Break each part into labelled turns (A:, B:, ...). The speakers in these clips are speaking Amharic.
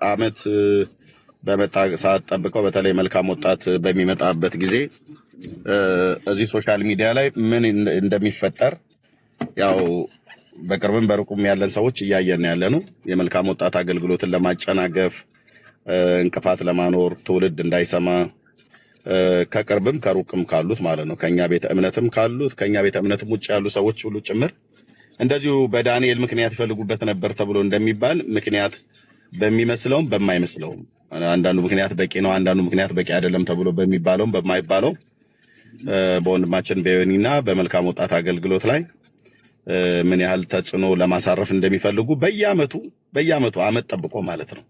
A: አመት በመጣ ሰዓት ጠብቀው በተለይ መልካም ወጣት በሚመጣበት ጊዜ እዚህ ሶሻል ሚዲያ ላይ ምን እንደሚፈጠር ያው በቅርብም በሩቁም ያለን ሰዎች እያየን ያለ ነው። የመልካም ወጣት አገልግሎትን ለማጨናገፍ እንቅፋት ለማኖር ትውልድ እንዳይሰማ ከቅርብም ከሩቅም ካሉት ማለት ነው ከኛ ቤተ እምነትም ካሉት ከኛ ቤተ እምነትም ውጭ ያሉ ሰዎች ሁሉ ጭምር እንደዚሁ በዳንኤል ምክንያት ይፈልጉበት ነበር ተብሎ እንደሚባል ምክንያት በሚመስለውም በማይመስለውም አንዳንዱ ምክንያት በቂ ነው፣ አንዳንዱ ምክንያት በቂ አይደለም ተብሎ በሚባለውም በማይባለው በወንድማችን በዮኒና በመልካም ወጣት አገልግሎት ላይ ምን ያህል ተጽዕኖ ለማሳረፍ እንደሚፈልጉ በየአመቱ አመት ጠብቆ ማለት ነው።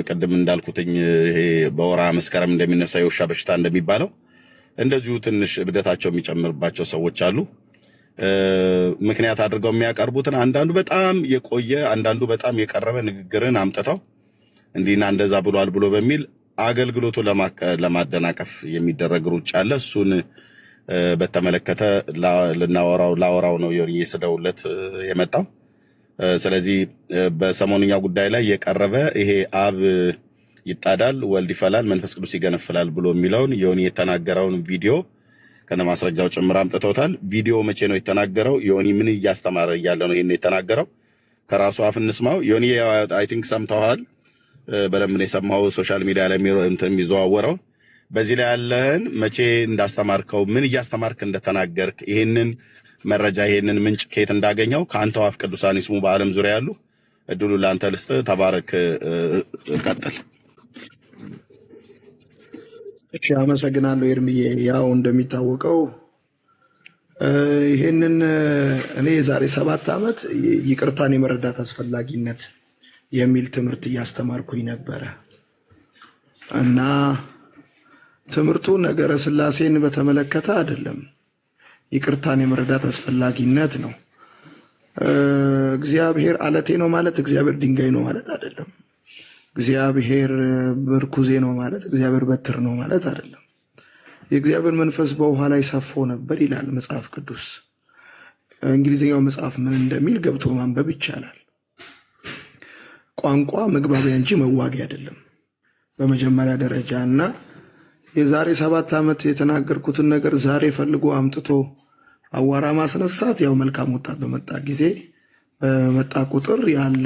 A: ቅድም እንዳልኩትኝ ይሄ በወራ መስከረም እንደሚነሳ የውሻ በሽታ እንደሚባለው እንደዚሁ ትንሽ እብደታቸው የሚጨምርባቸው ሰዎች አሉ። ምክንያት አድርገው የሚያቀርቡትን አንዳንዱ በጣም የቆየ አንዳንዱ በጣም የቀረበ ንግግርን አምጥተው እንዲና እንደዛ ብሏል ብሎ በሚል አገልግሎቱ ለማደናቀፍ የሚደረግ ሩጫ አለ። እሱን በተመለከተ ላወራው ነው የስደውለት የመጣው። ስለዚህ በሰሞኑኛ ጉዳይ ላይ የቀረበ ይሄ አብ ይጣዳል ወልድ ይፈላል መንፈስ ቅዱስ ይገነፍላል ብሎ የሚለውን ዮኒ የተናገረውን ቪዲዮ ከነ ማስረጃው ጭምር አምጥተውታል። ቪዲዮ መቼ ነው የተናገረው? ዮኒ ምን እያስተማረ እያለ ነው ይሄን የተናገረው? ከራሱ አፍ እንስማው። ዮኒ አይ ቲንክ ሰምተዋል፣ በደንብ ነው የሰማው። ሶሻል ሚዲያ ላይ የሚዘዋወረው በዚህ ላይ ያለህን መቼ እንዳስተማርከው ምን እያስተማርክ እንደተናገርክ ይሄንን መረጃ ይሄንን ምንጭ ከየት እንዳገኘው ከአንተው አፍ ቅዱሳን ይስሙ በዓለም ዙሪያ ያሉ። እድሉ ለአንተ ልስጥ። ተባረክ። ቀጥል።
B: እሺ፣ አመሰግናለሁ ኤርምዬ። ያው እንደሚታወቀው ይሄንን እኔ የዛሬ 7 ዓመት ይቅርታን የመረዳት አስፈላጊነት የሚል ትምህርት እያስተማርኩኝ ነበረ እና ትምህርቱ ነገረ ስላሴን በተመለከተ አይደለም፣ ይቅርታን የመረዳት አስፈላጊነት ነው። እግዚአብሔር አለቴ ነው ማለት እግዚአብሔር ድንጋይ ነው ማለት አይደለም። እግዚአብሔር ምርኩዜ ነው ማለት እግዚአብሔር በትር ነው ማለት አይደለም። የእግዚአብሔር መንፈስ በውሃ ላይ ሰፎ ነበር ይላል መጽሐፍ ቅዱስ። እንግሊዝኛው መጽሐፍ ምን እንደሚል ገብቶ ማንበብ ይቻላል። ቋንቋ መግባቢያ እንጂ መዋጊያ አይደለም በመጀመሪያ ደረጃ። እና የዛሬ 7 ዓመት የተናገርኩትን ነገር ዛሬ ፈልጎ አምጥቶ አዋራ ማስነሳት ያው መልካም ወጣት በመጣ ጊዜ በመጣ ቁጥር ያለ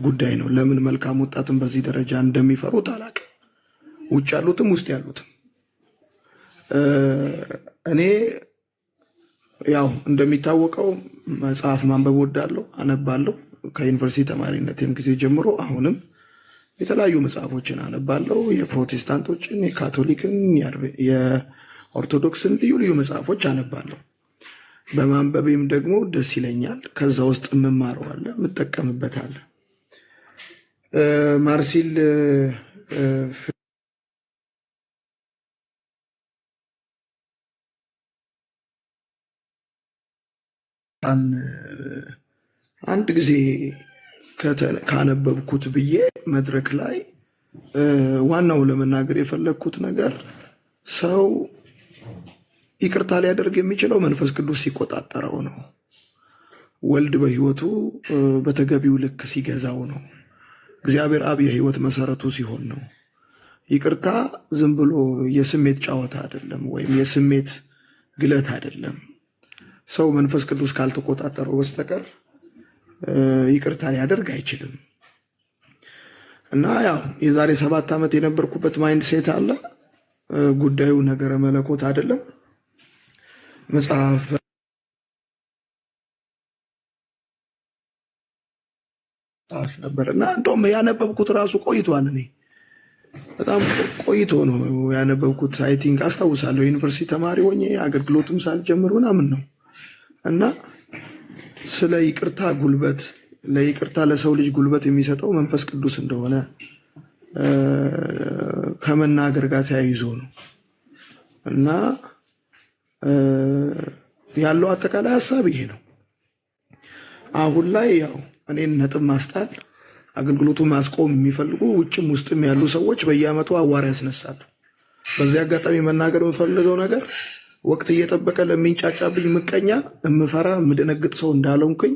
B: ጉዳይ ነው። ለምን መልካም ወጣትን በዚህ ደረጃ እንደሚፈሩት አላውቅም፣ ውጭ ያሉትም ውስጥ ያሉትም። እኔ ያው እንደሚታወቀው መጽሐፍ ማንበብ ወዳለሁ፣ አነባለሁ። ከዩኒቨርሲቲ ተማሪነቴም ጊዜ ጀምሮ አሁንም የተለያዩ መጽሐፎችን አነባለሁ። የፕሮቴስታንቶችን፣ የካቶሊክን፣ የኦርቶዶክስን ልዩ ልዩ መጽሐፎች አነባለሁ። በማንበቤም ደግሞ ደስ ይለኛል። ከዛ ውስጥ የምማረዋለ የምጠቀምበታል። ማርሲል አንድ ጊዜ ካነበብኩት ብዬ መድረክ ላይ ዋናው ለመናገር የፈለግኩት ነገር ሰው ይቅርታ ሊያደርግ የሚችለው መንፈስ ቅዱስ ሲቆጣጠረው ነው። ወልድ በሕይወቱ በተገቢው ልክ ሲገዛው ነው። እግዚአብሔር አብ የሕይወት መሰረቱ ሲሆን ነው። ይቅርታ ዝም ብሎ የስሜት ጨዋታ አይደለም፣ ወይም የስሜት ግለት አይደለም። ሰው መንፈስ ቅዱስ ካልተቆጣጠረው በስተቀር ይቅርታ ሊያደርግ አይችልም። እና ያው የዛሬ 7 ዓመት የነበርኩበት ማይንድ ሴት አለ። ጉዳዩ ነገረ መለኮት አይደለም። መጽሐፍ ነበር እና እንደውም ያነበብኩት ራሱ ቆይቷል። እኔ በጣም ቆይቶ ነው ያነበብኩት። አይ ቲንክ አስታውሳለሁ ዩኒቨርሲቲ ተማሪ ሆኜ አገልግሎትም ሳልጀምር ምናምን ነው። እና ስለ ይቅርታ ጉልበት ለይቅርታ ለሰው ልጅ ጉልበት የሚሰጠው መንፈስ ቅዱስ እንደሆነ ከመናገር ጋር ተያይዞ ነው። እና ያለው አጠቃላይ ሀሳብ ይሄ ነው። አሁን ላይ ያው እኔን ነጥብ ማስጣል አገልግሎቱ ማስቆም የሚፈልጉ ውጭም ውስጥም ያሉ ሰዎች በየዓመቱ አዋራ ያስነሳሉ። በዚህ አጋጣሚ መናገር የምፈልገው ነገር ወቅት እየጠበቀ ለሚንጫጫብኝ ምቀኛ እምፈራ የምደነግጥ ሰው እንዳልሆንኩኝ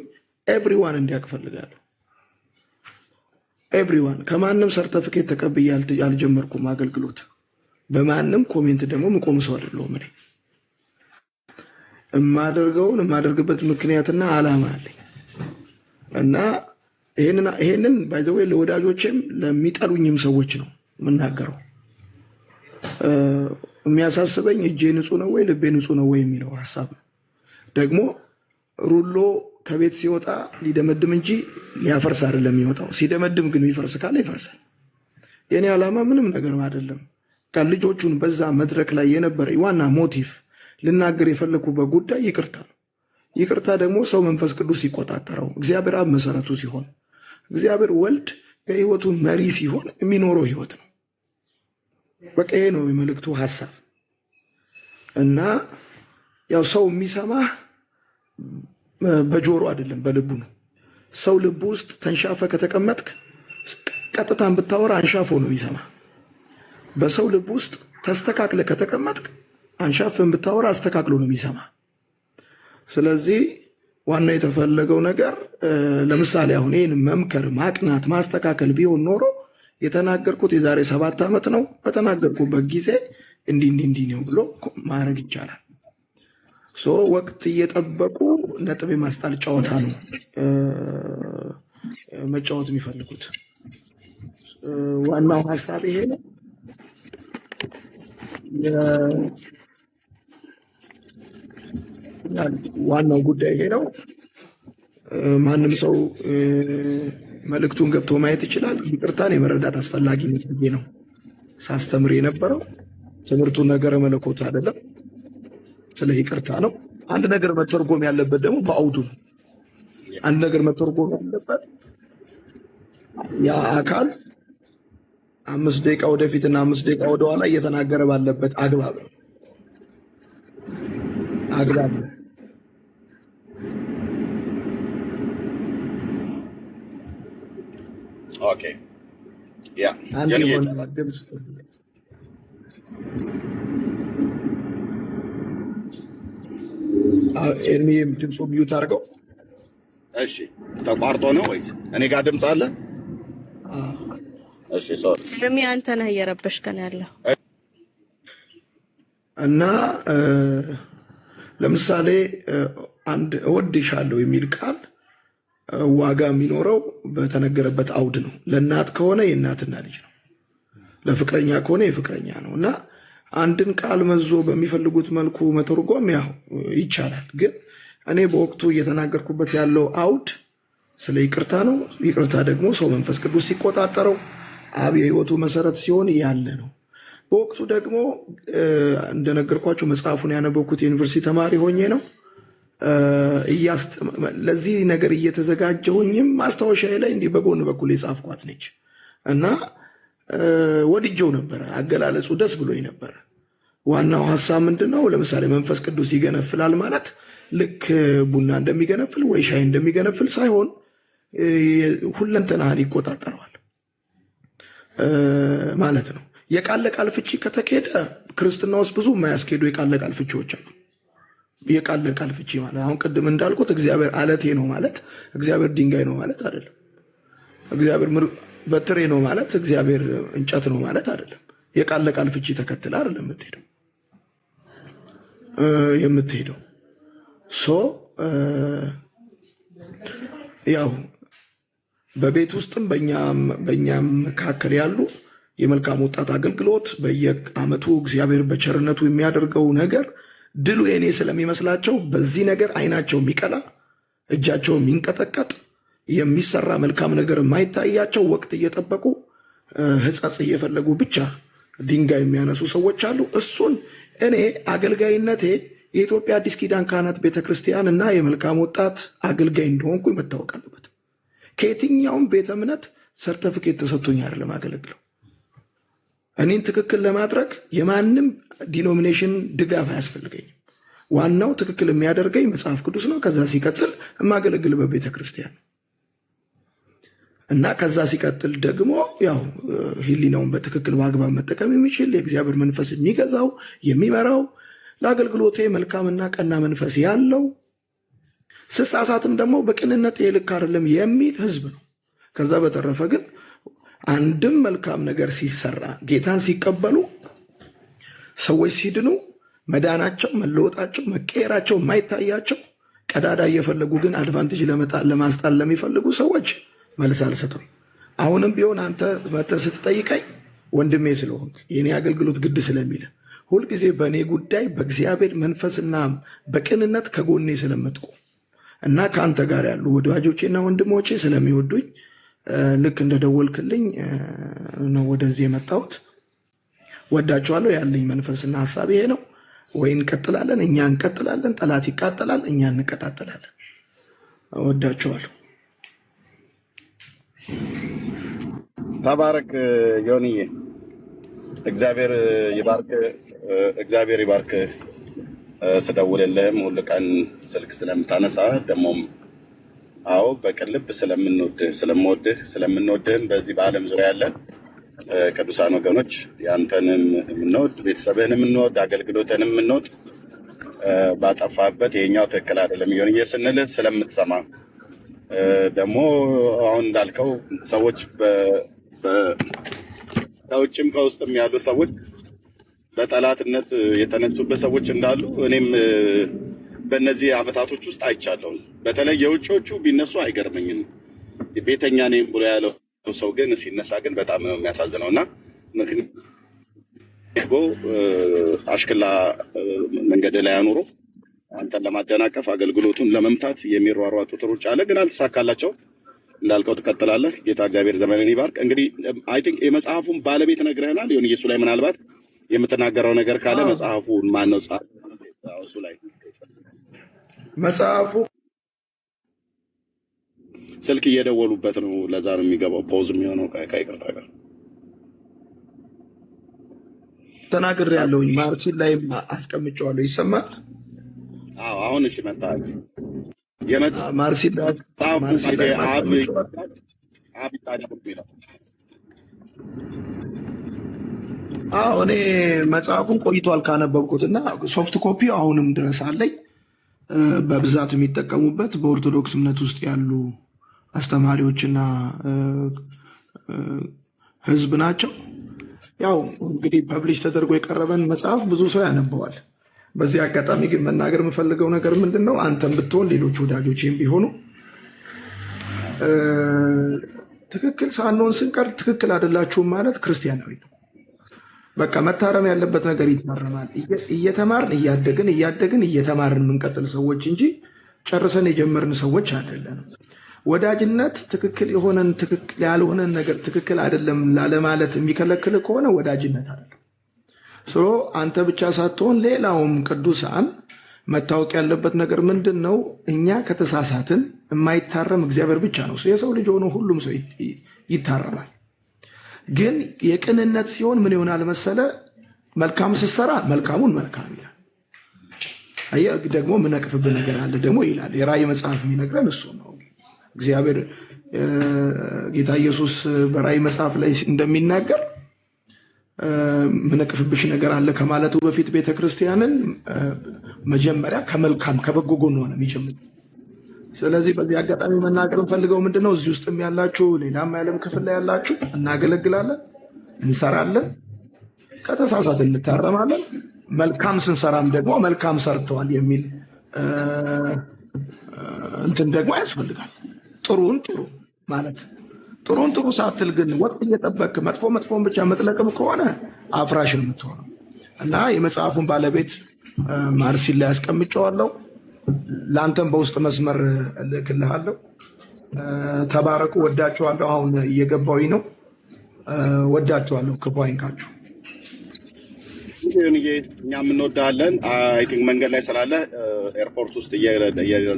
B: ኤቭሪዋን እንዲያውቅ እፈልጋለሁ። ኤቭሪዋን ከማንም ሰርተፊኬት ተቀብዬ አልጀመርኩም አገልግሎት። በማንም ኮሜንት ደግሞ ምቆም ሰው አይደለሁም። እኔ የማደርግበት ምክንያትና ዓላማ አለኝ እና ይሄንን ባይዘዌ ለወዳጆቼም ለሚጠሉኝም ሰዎች ነው የምናገረው። የሚያሳስበኝ እጄ ንጹህ ነው ወይ ልቤ ንጹህ ነው ወይ የሚለው ሀሳብ ነው። ደግሞ ሩሎ ከቤት ሲወጣ ሊደመድም እንጂ ሊያፈርስ አይደለም የሚወጣው። ሲደመድም ግን የሚፈርስ ካለ ይፈርሳል። የኔ ዓላማ ምንም ነገር አይደለም። ልጆቹን በዛ መድረክ ላይ የነበረ ዋና ሞቲቭ ልናገር የፈለኩበት ጉዳይ ይቅርታ ነው። ይቅርታ ደግሞ ሰው መንፈስ ቅዱስ ሲቆጣጠረው፣ እግዚአብሔር አብ መሰረቱ ሲሆን፣ እግዚአብሔር ወልድ የህይወቱ መሪ ሲሆን የሚኖረው ህይወት ነው። በቃ ይሄ ነው የመልእክቱ ሀሳብ እና ያው ሰው የሚሰማህ በጆሮ አይደለም በልቡ ነው። ሰው ልቡ ውስጥ ተንሻፈ ከተቀመጥክ ቀጥታን ብታወራ አንሻፎ ነው የሚሰማ። በሰው ልብ ውስጥ ተስተካክለ ከተቀመጥክ አንሻፍን ብታወራ አስተካክሎ ነው የሚሰማ። ስለዚህ ዋና የተፈለገው ነገር ለምሳሌ አሁን ይህን መምከር፣ ማቅናት፣ ማስተካከል ቢሆን ኖሮ የተናገርኩት የዛሬ 7 ዓመት ነው። በተናገርኩበት ጊዜ እንዲህ ነው ብሎ ማድረግ ይቻላል። ወቅት እየጠበቁ ነጥብ የማስጣል ጨዋታ ነው መጫወት የሚፈልጉት። ዋናው ሀሳብ ይሄ ነው። ዋናው ጉዳይ ይሄ ነው። ማንም ሰው መልእክቱን ገብቶ ማየት ይችላል። ይቅርታን የመረዳት አስፈላጊነት ብዬ ነው ሳስተምር የነበረው። ትምህርቱ ነገረ መለኮት አይደለም፣ ስለ ይቅርታ ነው። አንድ ነገር መተርጎም ያለበት ደግሞ በአውዱ ነው። አንድ ነገር መተርጎም ያለበት ያ አካል 5 ደቂቃ ወደፊትና 5 ደቂቃ ወደኋላ እየተናገረ ባለበት አግባብ ነው።
A: ኦኬ ያ
B: አንድ የሆነ ድምፅ ኤርሚም ድምፁ ቢዩት አድርገው።
A: እሺ ተቋርጦ ነው ወይስ እኔ ጋር ድምፅ አለ? እሺ ሶሪ
C: ኤርሚ አንተ ነህ እየረበሽከን ያለው።
B: እና ለምሳሌ አንድ እወድሻለሁ የሚል ቃል ዋጋ የሚኖረው በተነገረበት አውድ ነው። ለእናት ከሆነ የእናትና ልጅ ነው፣ ለፍቅረኛ ከሆነ የፍቅረኛ ነው። እና አንድን ቃል መዞ በሚፈልጉት መልኩ መተርጎም ያው ይቻላል። ግን እኔ በወቅቱ እየተናገርኩበት ያለው አውድ ስለ ይቅርታ ነው። ይቅርታ ደግሞ ሰው መንፈስ ቅዱስ ሲቆጣጠረው አብ የህይወቱ መሰረት ሲሆን ያለ ነው። በወቅቱ ደግሞ እንደነገርኳቸው መጽሐፉን ያነበብኩት የዩኒቨርሲቲ ተማሪ ሆኜ ነው። ለዚህ ነገር እየተዘጋጀሁኝም ማስታወሻዬ ላይ እንዲህ በጎን በኩል የጻፍኳት ነች እና ወድጀው ነበረ። አገላለጹ ደስ ብሎኝ ነበረ። ዋናው ሀሳብ ምንድን ነው? ለምሳሌ መንፈስ ቅዱስ ይገነፍላል ማለት ልክ ቡና እንደሚገነፍል ወይ ሻይ እንደሚገነፍል ሳይሆን ሁለንተናህን ይቆጣጠረዋል ማለት ነው። የቃል ለቃል ፍቺ ከተካሄደ ክርስትና ውስጥ ብዙ የማያስኬዱ የቃል ለቃል ፍቺዎች አሉ። የቃል ለቃል ፍቺ ማለት አሁን ቅድም እንዳልኩት እግዚአብሔር አለቴ ነው ማለት እግዚአብሔር ድንጋይ ነው ማለት አይደለም። እግዚአብሔር በትሬ ነው ማለት እግዚአብሔር እንጨት ነው ማለት አይደለም። የቃል ለቃል ፍቺ ተከትለ አይደለም የምትሄደው። ያው በቤት ውስጥም በእኛም መካከል ያሉ የመልካም ወጣት አገልግሎት በየዓመቱ እግዚአብሔር በቸርነቱ የሚያደርገው ነገር ድሉ የኔ ስለሚመስላቸው በዚህ ነገር አይናቸው የሚቀላ እጃቸው የሚንቀጠቀጥ የሚሰራ መልካም ነገር የማይታያቸው ወቅት እየጠበቁ ሕጸጽ እየፈለጉ ብቻ ድንጋይ የሚያነሱ ሰዎች አሉ። እሱን እኔ አገልጋይነቴ የኢትዮጵያ አዲስ ኪዳን ካህናት ቤተክርስቲያን እና የመልካም ወጣት አገልጋይ እንደሆንኩ መታወቅ አለበት። ከየትኛውም ቤተ እምነት ሰርተፊኬት ተሰጥቶኝ አይደለም አገለግለው። እኔን ትክክል ለማድረግ የማንም ዲኖሚኔሽን ድጋፍ አያስፈልገኝም። ዋናው ትክክል የሚያደርገኝ መጽሐፍ ቅዱስ ነው። ከዛ ሲቀጥል የማገለግልበት ቤተ ክርስቲያን እና ከዛ ሲቀጥል ደግሞ ያው ሕሊናውን በትክክል በአግባብ መጠቀም የሚችል የእግዚአብሔር መንፈስ የሚገዛው የሚመራው ለአገልግሎቴ መልካምና ቀና መንፈስ ያለው ስሳሳትም ደግሞ በቅንነት ይሄ ልክ አይደለም የሚል ህዝብ ነው። ከዛ በተረፈ ግን አንድም መልካም ነገር ሲሰራ ጌታን ሲቀበሉ ሰዎች ሲድኑ መዳናቸው፣ መለወጣቸው፣ መቀየራቸው የማይታያቸው ቀዳዳ እየፈለጉ ግን አድቫንቴጅ ለማስጣል ለሚፈልጉ ሰዎች መልስ አልሰጥም። አሁንም ቢሆን አንተ መተህ ስትጠይቀኝ ወንድሜ ስለሆንክ የኔ አገልግሎት ግድ ስለሚል ሁልጊዜ በእኔ ጉዳይ በእግዚአብሔር መንፈስና በቅንነት ከጎኔ ስለምትቆም እና ከአንተ ጋር ያሉ ወዳጆቼና ወንድሞቼ ስለሚወዱኝ ልክ እንደደወልክልኝ ነው ወደዚህ የመጣሁት። ወዳችኋለሁ። ያለኝ መንፈስና ሀሳብ ይሄ ነው። ወይ እንቀጥላለን፣ እኛ እንቀጥላለን። ጠላት ይቃጠላል፣ እኛ እንቀጣጠላለን። ወዳችኋለሁ።
A: ተባረክ ዮኒዬ፣ እግዚአብሔር ይባርክ። እግዚአብሔር ይባርክ። ስደውልልህም ሁሉ ቀን ስልክ ስለምታነሳ ደግሞም አዎ በቅን ልብ ስለምንወድህም በዚህ በዓለም ዙሪያ ያለን ቅዱሳን ወገኖች ያንተንም የምንወድ ቤተሰብህን የምንወድ አገልግሎትህንም የምንወድ ባጠፋበት የኛው ትክክል አይደለም ዮኒዬ ስንልህ ስለምትሰማ ደግሞ አሁን እንዳልከው ሰዎች ከውጭም ከውስጥም ያሉ ሰዎች በጠላትነት የተነሱበት ሰዎች እንዳሉ እኔም በእነዚህ ዓመታቶች ውስጥ አይቻለሁ። በተለይ የውጮቹ ቢነሱ አይገርመኝም። ቤተኛ ነኝ ብሎ ያለው ሰው ግን ሲነሳ ግን በጣም ነው የሚያሳዝነው እና ምክንያቱ አሽክላ መንገድ ላይ አኑሮ አንተን ለማደናቀፍ አገልግሎቱን ለመምታት የሚሯሯጡት ሩጫ አለ፣ ግን አልተሳካላቸው። እንዳልከው ትቀጥላለህ። ጌታ እግዚአብሔር ዘመንን ይባርክ። እንግዲህ አይ ቲንክ የመጽሐፉን ባለቤት ነግረህናል። ይሁን ኢየሱስ ላይ ምናልባት የምትናገረው ነገር ካለ መጽሐፉን ማን ነው ጻፈ? እሱ ላይ
B: መጽሐፉ
A: ስልክ እየደወሉበት ነው፣ ለዛ ነው የሚገባው ፖዝ የሚሆነው። ከይቅርታ ጋር
B: ተናግሬያለሁኝ። ማርሲል ላይ አስቀምጬዋለሁ። ይሰማል?
A: አዎ አሁን እሺ መጣህ።
B: ማርሲል ላይ እኔ መጽሐፉን ቆይቷል ካነበብኩትና ሶፍት ኮፒ አሁንም ድረስ አለኝ። በብዛት የሚጠቀሙበት በኦርቶዶክስ እምነት ውስጥ ያሉ አስተማሪዎችና ሕዝብ ናቸው። ያው እንግዲህ ፐብሊሽ ተደርጎ የቀረበን መጽሐፍ ብዙ ሰው ያነበዋል። በዚህ አጋጣሚ ግን መናገር የምፈልገው ነገር ምንድን ነው? አንተም ብትሆን ሌሎች ወዳጆችም ቢሆኑ ትክክል ሳንሆን ስንቀር ትክክል አይደላችሁም ማለት ክርስቲያናዊ ነው። በቃ መታረም ያለበት ነገር ይታረማል። እየተማርን እያደግን እየተማርን የምንቀጥል ሰዎች እንጂ ጨርሰን የጀመርን ሰዎች አይደለንም። ወዳጅነት ትክክል የሆነን ትክክል ያልሆነን ነገር ትክክል አይደለም ላለማለት የሚከለክል ከሆነ ወዳጅነት አይደለም። አንተ ብቻ ሳትሆን ሌላውም ቅዱሳን መታወቅ ያለበት ነገር ምንድን ነው? እኛ ከተሳሳትን የማይታረም እግዚአብሔር ብቻ ነው። የሰው ልጅ ሆኖ ሁሉም ሰው ይታረማል። ግን የቅንነት ሲሆን ምን ይሆናል መሰለ? መልካም ስትሰራ መልካሙን መልካም ይላል። አየህ ደግሞ ምነቅፍብህ ነገር አለ ደግሞ ይላል። የራእይ መጽሐፍ የሚነግረን እሱ ነው። እግዚአብሔር ጌታ ኢየሱስ በራእይ መጽሐፍ ላይ እንደሚናገር ምነቅፍብሽ ነገር አለ ከማለቱ በፊት ቤተክርስቲያንን መጀመሪያ ከመልካም ከበጎ ጎን ሆነ የሚጀምር። ስለዚህ በዚህ አጋጣሚ መናገር እንፈልገው ምንድነው፣ እዚህ ውስጥም ያላችሁ ሌላም የዓለም ክፍል ላይ ያላችሁ እናገለግላለን፣ እንሰራለን፣ ከተሳሳት እንታረማለን። መልካም ስንሰራም ደግሞ መልካም ሰርተዋል የሚል እንትን ደግሞ ያስፈልጋል። ጥሩን ጥሩ ማለት ጥሩን ጥሩ ሳትል ግን ወቅት እየጠበቅ መጥፎን ብቻ መጥለቅም ከሆነ አፍራሽን የምትሆነው እና የመጽሐፉን ባለቤት ማርሲል ላይ ያስቀምጨዋለሁ። ለአንተም በውስጥ መስመር እልክልሃለሁ። ተባረኩ። ወዳችኋለሁ። አሁን እየገባሁኝ ነው። ወዳችኋለሁ። ክፉ አይንካችሁ።
A: እኛም እንወዳለን። አይ ቲንክ መንገድ ላይ ስላለ ኤርፖርት ውስጥ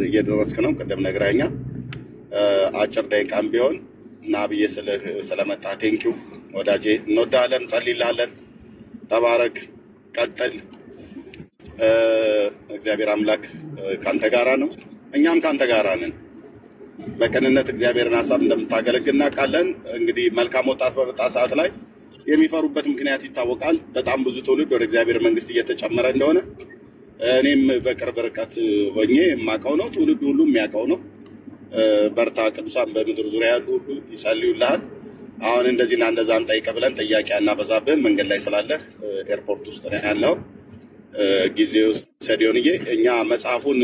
A: እየደረስክ ነው። ቅድም ነግረኸኛል። አጭር ደቂቃም ቢሆን እና ብዬ ስለመጣ ቴንኪው ወዳጄ። እንወዳለን፣ እንጸልይልሃለን። ተባረክ፣ ቀጥል። እግዚአብሔር አምላክ ካንተ ጋራ ነው፣ እኛም ካንተ ጋራ ነን። በቅንነት እግዚአብሔርን ሀሳብ እንደምታገለግል እናውቃለን። እንግዲህ መልካም ወጣት በመጣ ሰዓት ላይ የሚፈሩበት ምክንያት ይታወቃል። በጣም ብዙ ትውልድ ወደ እግዚአብሔር መንግስት እየተጨመረ እንደሆነ እኔም በቅርብ ርቀት ሆኜ የማውቀው ነው። ትውልድ ሁሉ የሚያውቀው ነው። በርታ። ቅዱሳን በምድር ዙሪያ ያሉ ሁሉ ይጸልዩልሃል። አሁን እንደዚህና እንደዛ እንጠይቅ ብለን ጥያቄ አናበዛብህም። መንገድ ላይ ስላለህ ኤርፖርት ውስጥ ነው ያለው። ጊዜው ሰዲዮንዬ እኛ መጽሐፉን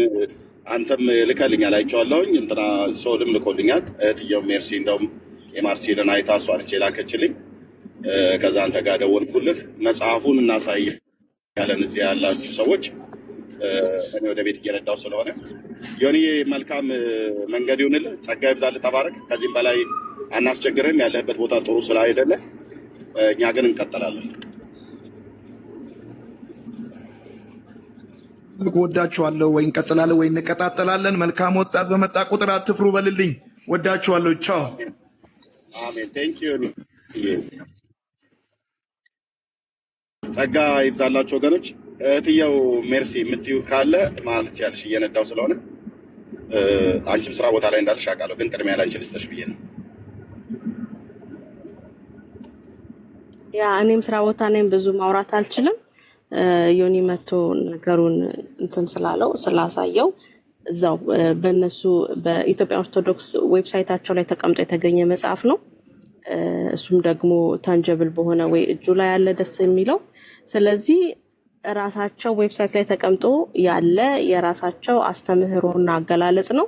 A: አንተም ልከልኛል አይቼዋለሁኝ። እንትና ሶልም ልኮልኛል። እህትየው ሜርሲ እንደውም የማርሲልን አይታ እሷ ነች የላከችልኝ። ከዛ አንተ ጋር ደወልኩልህ። መጽሐፉን እናሳያለን እዚህ ያላችሁ ሰዎች። እኔ ወደ ቤት እየነዳሁ ስለሆነ ዮኒዬ መልካም መንገድ ይሁንልህ። ጸጋ ይብዛልህ። ተባረክ። ከዚህም በላይ አናስቸግርህም። ያለህበት ቦታ ጥሩ ስላይደለ እኛ ግን እንቀጥላለን።
B: ወዳችኋለሁ። ወይ እንቀጥላለን ወይ እንቀጣጠላለን። መልካም ወጣት በመጣ ቁጥር አትፍሩ በልልኝ። ወዳችኋለሁ። ቻው።
A: አሜን። ቴንክ ዩ። ጸጋ ይብዛላችሁ ወገኖች። እህትየው ሜርሲ የምትዩ ካለ ማለት ትችያለሽ። እየነዳው ስለሆነ አንቺም ስራ ቦታ ላይ እንዳልሽ አውቃለሁ፣ ግን ቅድሚያ ላንቺ ልስጥሽ ብዬ ነው።
C: ያ እኔም ስራ ቦታ ነኝ፣ ብዙ ማውራት አልችልም። ዮኒ መቶ ነገሩን እንትን ስላለው ስላሳየው እዛው በእነሱ በኢትዮጵያ ኦርቶዶክስ ዌብሳይታቸው ላይ ተቀምጦ የተገኘ መጽሐፍ ነው። እሱም ደግሞ ታንጀብል በሆነ ወይ እጁ ላይ ያለ ደስ የሚለው። ስለዚህ ራሳቸው ዌብሳይት ላይ ተቀምጦ ያለ የራሳቸው አስተምህሮና አገላለጽ ነው።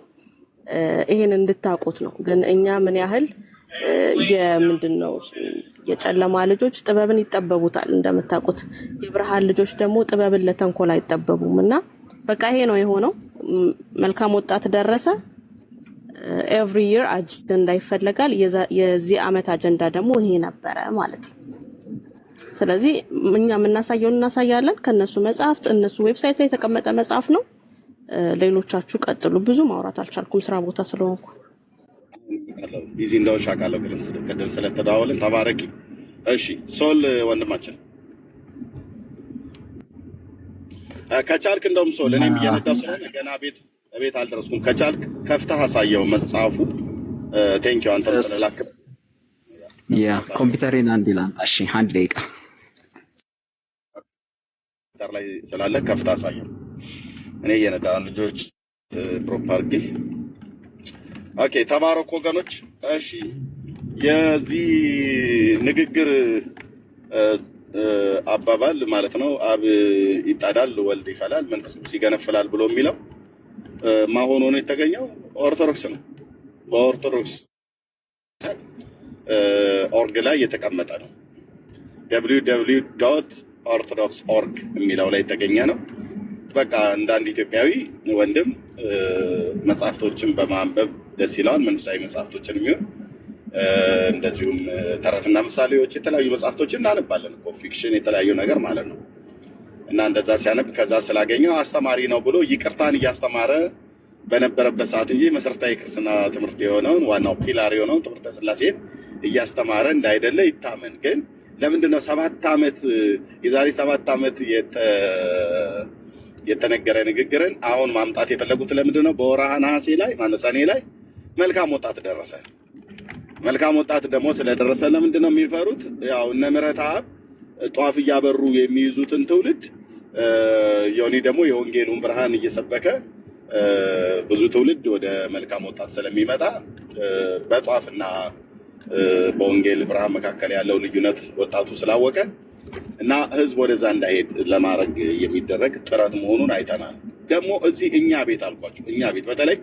C: ይሄን እንድታውቁት ነው። ግን እኛ ምን ያህል የምንድነው የጨለማ ልጆች ጥበብን ይጠበቡታል እንደምታውቁት፣ የብርሃን ልጆች ደግሞ ጥበብን ለተንኮል አይጠበቡም። እና በቃ ይሄ ነው የሆነው። መልካም ወጣት ደረሰ። ኤቭሪ ይር አጀንዳ ይፈለጋል። የዚህ አመት አጀንዳ ደግሞ ይሄ ነበረ ማለት ነው። ስለዚህ እኛ የምናሳየውን እናሳያለን። ከነሱ መጽሐፍት እነሱ ዌብሳይት ላይ የተቀመጠ መጽሐፍ ነው። ሌሎቻችሁ ቀጥሉ። ብዙ ማውራት አልቻልኩም ስራ ቦታ ስለሆንኩ።
A: ቢዚ እንደው ሻቃለው ቅድም ስለተደዋወልን። ተባረኪ። እሺ ሶል ወንድማችን ከቻልክ እንደውም ሶል እኔም እየነዳ ስለሆነ ገና ቤት አልደረስኩም። ከቻልክ ከፍተህ አሳየው መጽሐፉ። ቴንኪው አንተ ስለላክ።
D: ያ ኮምፒውተሬን አንድ ላምጣ። እሺ አንድ ደቂቃ
A: ላይ ስላለ ከፍተህ አሳየው። እኔ እየነዳሁ ልጆች ፕሮፓርጊ። ኦኬ ተባረኩ ወገኖች። እሺ የዚህ ንግግር አባባል ማለት ነው አብ ይጣዳል ወልድ ይፈላል መንፈስ ቅዱስ ይገነፍላል ብሎ የሚለው ማሆኖ ነው የተገኘው ኦርቶዶክስ ነው። በኦርቶዶክስ ኦርግ ላይ የተቀመጠ ነው። www.orthodox.org የሚለው ላይ የተገኘ ነው። በቃ እንዳንድ ኢትዮጵያዊ ወንድም መጽሐፍቶችን በማንበብ ደስ ይለዋል። መንፈሳዊ መጽሐፍቶችን የሚሆን እንደዚሁም ተረትና ምሳሌዎች የተለያዩ መጽሐፍቶችን እናነባለን እኮ ፊክሽን የተለያዩ ነገር ማለት ነው። እና እንደዛ ሲያነብ ከዛ ስላገኘው አስተማሪ ነው ብሎ ይቅርታን እያስተማረ በነበረበት ሰዓት እንጂ መሰረታዊ ክርስትና ትምህርት የሆነውን ዋናው ፒላር የሆነውን ትምህርተ ሥላሴን እያስተማረ እንዳይደለ ይታመን። ግን ለምንድነው 7 ዓመት የዛሬ 7 ዓመት የተነገረ ንግግርን አሁን ማምጣት የፈለጉት? ለምንድነው በወርሃ ነሐሴ ላይ ሰኔ ላይ መልካም ወጣት ደረሰ። መልካም ወጣት ደግሞ ስለደረሰ ለምንድነው የሚፈሩት? ያው እነ ምህረተአብ ጧፍ እያበሩ የሚይዙትን ትውልድ ዮኒ ደግሞ የወንጌሉን ብርሃን እየሰበከ ብዙ ትውልድ ወደ መልካም ወጣት ስለሚመጣ በጧፍና በወንጌል ብርሃን መካከል ያለው ልዩነት ወጣቱ ስላወቀ እና ህዝብ ወደዛ እንዳይሄድ ለማድረግ የሚደረግ ጥረት መሆኑን አይተናል። ደግሞ እዚህ እኛ ቤት አልኳችሁ፣ እኛ ቤት በተለይ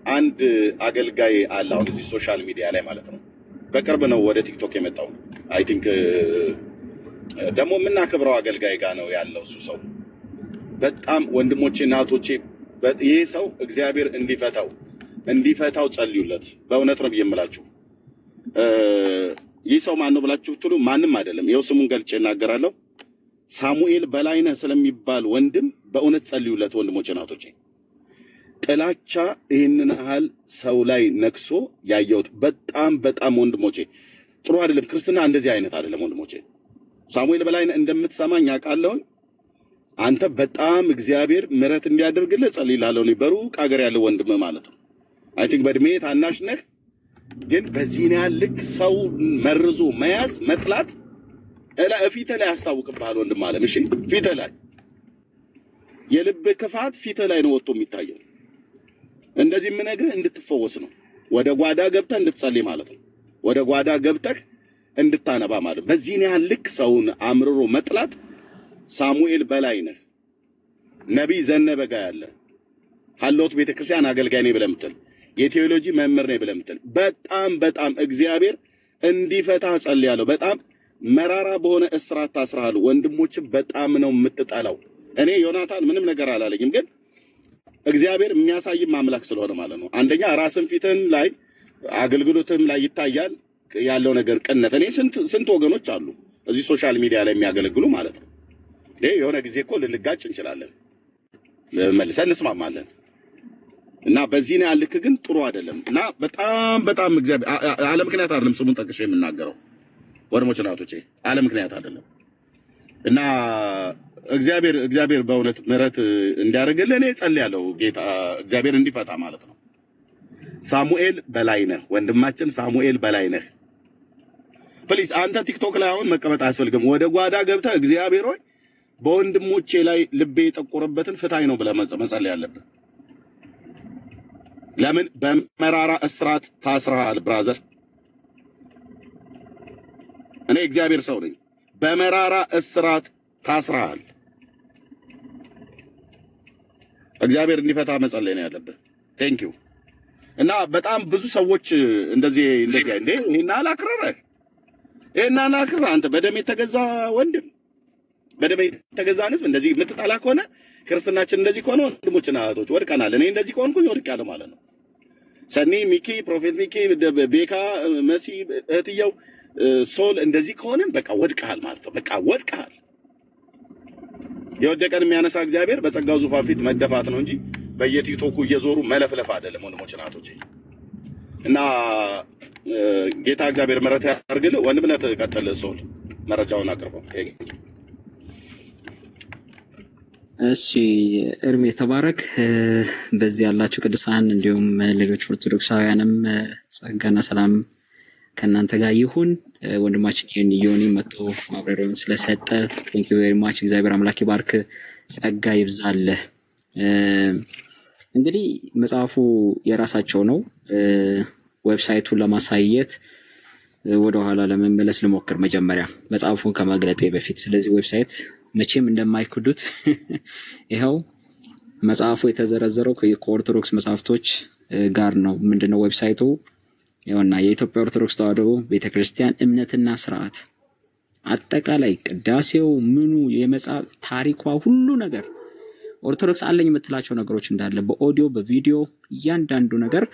A: አንድ አገልጋይ አለ አሁን እዚህ ሶሻል ሚዲያ ላይ ማለት ነው። በቅርብ ነው ወደ ቲክቶክ የመጣው። አይ ቲንክ ደግሞ የምናከብረው አገልጋይ ጋር ነው ያለው እሱ ሰው። በጣም ወንድሞቼ እና እህቶቼ ይህ ሰው እግዚአብሔር እንዲፈታው ጸልዩለት። በእውነት ነው ብዬ የምላችሁ። ይህ ሰው ማን ነው ብላችሁ ብትሉ ማንም አይደለም። ይኸው ስሙን ገልጬ እናገራለሁ። ሳሙኤል በላይነህ ስለሚባል ወንድም በእውነት ጸልዩለት ወንድሞቼ እና እህቶቼ። ጥላቻ ይህንን ያህል ሰው ላይ ነክሶ ያየሁት በጣም ወንድሞቼ ጥሩ አይደለም። ክርስትና እንደዚህ አይነት አይደለም ወንድሞቼ። ሳሙኤል በላይነህ እንደምትሰማኝ አውቃለሁኝ። አንተ በጣም እግዚአብሔር ምሕረት እንዲያደርግልህ ጸልይላለሁ። በሩቅ ሀገር ያለው ወንድም ማለት ነው። አይ ቲንክ በእድሜ ታናሽ ነህ፣ ግን በዚህ ያህል ልክ ሰው መርዞ መያዝ መጥላት ፊትህ ላይ ያስታውቅብሃል ወንድም አለም። እሺ ፊትህ ላይ የልብ ክፋት ፊትህ ላይ ነው ወጥቶ የሚታየው። እንደዚህ የምነግርህ እንድትፈወስ ነው። ወደ ጓዳ ገብተህ እንድትጸልይ ማለት ነው። ወደ ጓዳ ገብተህ እንድታነባ ማለት በዚህን ያህል ልክ ሰውን አምርሮ መጥላት ሳሙኤል በላይነህ ነቢይ ዘነበ ጋ ያለ ሀሎት ቤተክርስቲያን አገልጋይ ነኝ ብለህ የምትል የቴዎሎጂ መምህር ነኝ ብለህ የምትል በጣም እግዚአብሔር እንዲፈታ ጸልያለሁ። በጣም መራራ በሆነ እስራት ታስረሃል። ወንድሞች በጣም ነው የምትጠላው። እኔ ዮናታን ምንም ነገር አላለኝም፣ ግን እግዚአብሔር የሚያሳይም አምላክ ስለሆነ ማለት ነው። አንደኛ ራስን ፊትን ላይ አገልግሎትም ላይ ይታያል ያለው ነገር ቅነት። እኔ ስንት ወገኖች አሉ እዚህ ሶሻል ሚዲያ ላይ የሚያገለግሉ ማለት ነው። የሆነ ጊዜ እኮ ልንጋጭ እንችላለን፣ መልሰን እንስማማለን እና በዚህ ነው ያልክ ግን ጥሩ አይደለም። እና በጣም እግዚአብሔር አለ ምክንያት አይደለም ስሙን ጠቅሼ የምናገረው ወንድሞች እናቶቼ፣ አለ ምክንያት አይደለም። እና እግዚአብሔር በእውነት ምሕረት እንዲያደርግልን እኔ ጸልያለሁ። ጌታ እግዚአብሔር እንዲፈታ ማለት ነው። ሳሙኤል በላይነህ ወንድማችን ሳሙኤል በላይነህ ፕሊዝ አንተ ቲክቶክ ላይ አሁን መቀመጥ አያስፈልግም። ወደ ጓዳ ገብተህ እግዚአብሔር ሆይ በወንድሞቼ ላይ ልቤ የጠቆረበትን ፍታኝ ነው ብለህ መጸለይ ያለብህ። ለምን በመራራ እስራት ታስረሃል ብራዘር። እኔ እግዚአብሔር ሰው ነኝ። በመራራ እስራት ታስረሃል። እግዚአብሔር እንዲፈታ መጸለይ ነው ያለብህ። ቴንክ ዩ። እና በጣም ብዙ ሰዎች እንደዚህ እንዴ ይሄን አላክረረህ ይሄን አላክረህ አንተ በደም የተገዛ ወንድም በደም የተገዛ ንስ እንደዚህ የምትጣላ ከሆነ ክርስትናችን እንደዚህ ከሆነ ወንድሞችና እህቶች ወድቀናል። እኔ እንደዚህ ከሆንኩኝ ወድቄያለሁ ማለት ነው። ሰኒ ሚኪ፣ ፕሮፌት ሚኪ፣ ቤካ፣ መሲ፣ እህትየው ሶል እንደዚህ ከሆነን በቃ ወድቀሃል ማለት ነው። በቃ ወድቀሃል። የወደቀን የሚያነሳ እግዚአብሔር በጸጋው ዙፋን ፊት መደፋት ነው እንጂ በየቲክቶኩ እየዞሩ መለፍለፍ አይደለም ወንድሞችና እህቶች። እና ጌታ እግዚአብሔር ምሕረት ያድርግልህ። ወንድምነት ቀጥል። ሶል መረጃውን አቅርበው።
D: እሺ እርሜ ተባረክ። በዚህ ያላችሁ ቅዱሳን እንዲሁም ሌሎች ኦርቶዶክሳውያንም ጸጋና ሰላም ከእናንተ ጋር ይሁን። ወንድማችን ዮኒ መጥቶ ማብራሪያውን ስለሰጠ ቴንክ ዩ ቬሪ ማች። እግዚአብሔር አምላክ ይባርክ፣ ጸጋ ይብዛልህ። እንግዲህ መጽሐፉ የራሳቸው ነው። ዌብሳይቱን ለማሳየት ወደኋላ ለመመለስ ልሞክር መጀመሪያ መጽሐፉን ከመግለጤ በፊት። ስለዚህ ዌብሳይት መቼም እንደማይክዱት ይኸው መጽሐፉ የተዘረዘረው ከኦርቶዶክስ መጽሐፍቶች ጋር ነው። ምንድነው ዌብሳይቱ? ይኸውና የኢትዮጵያ ኦርቶዶክስ ተዋሕዶ ቤተክርስቲያን እምነትና ስርዓት፣ አጠቃላይ ቅዳሴው፣ ምኑ፣ የመጽሐፍ ታሪኳ፣ ሁሉ ነገር ኦርቶዶክስ አለኝ የምትላቸው ነገሮች እንዳለ በኦዲዮ በቪዲዮ እያንዳንዱ ነገር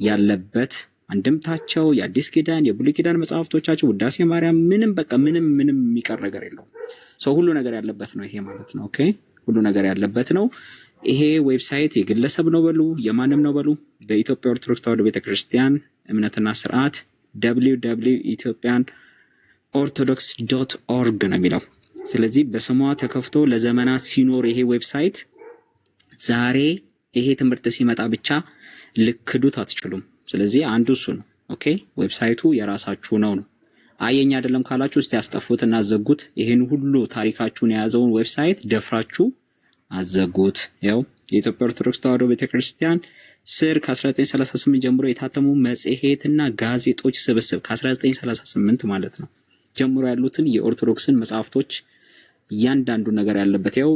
D: ያለበት፣ አንድምታቸው፣ የአዲስ ኪዳን የብሉይ ኪዳን መጽሐፍቶቻቸው፣ ውዳሴ ማርያም፣ ምንም በቃ ምንም የሚቀር ነገር የለውም። ሰው ሁሉ ነገር ያለበት ነው ይሄ ማለት ነው። ኦኬ ሁሉ ነገር ያለበት ነው ይሄ ዌብሳይት። የግለሰብ ነው በሉ የማንም ነው በሉ፣ በኢትዮጵያ ኦርቶዶክስ ተዋሕዶ ቤተክርስቲያን እምነትና ስርዓት www.ethiopianorthodox.org ነው የሚለው። ስለዚህ በስሟ ተከፍቶ ለዘመናት ሲኖር ይሄ ዌብሳይት ዛሬ ይሄ ትምህርት ሲመጣ ብቻ ልክዱት አትችሉም። ስለዚህ አንዱ እሱ ነው። ኦኬ ዌብሳይቱ የራሳችሁ ነው። አየኛ አይደለም ካላችሁ እስቲ ያስጠፉትና አዘጉት። ይሄን ሁሉ ታሪካችሁን የያዘውን ዌብሳይት ደፍራችሁ አዘጉት። ያው የኢትዮጵያ ኦርቶዶክስ ተዋሕዶ ቤተክርስቲያን ስር ከ1938 ጀምሮ የታተሙ መጽሔትና ጋዜጦች ስብስብ ከ1938 ማለት ነው ጀምሮ ያሉትን የኦርቶዶክስን መጽሐፍቶች እያንዳንዱ ነገር ያለበት፣ ያው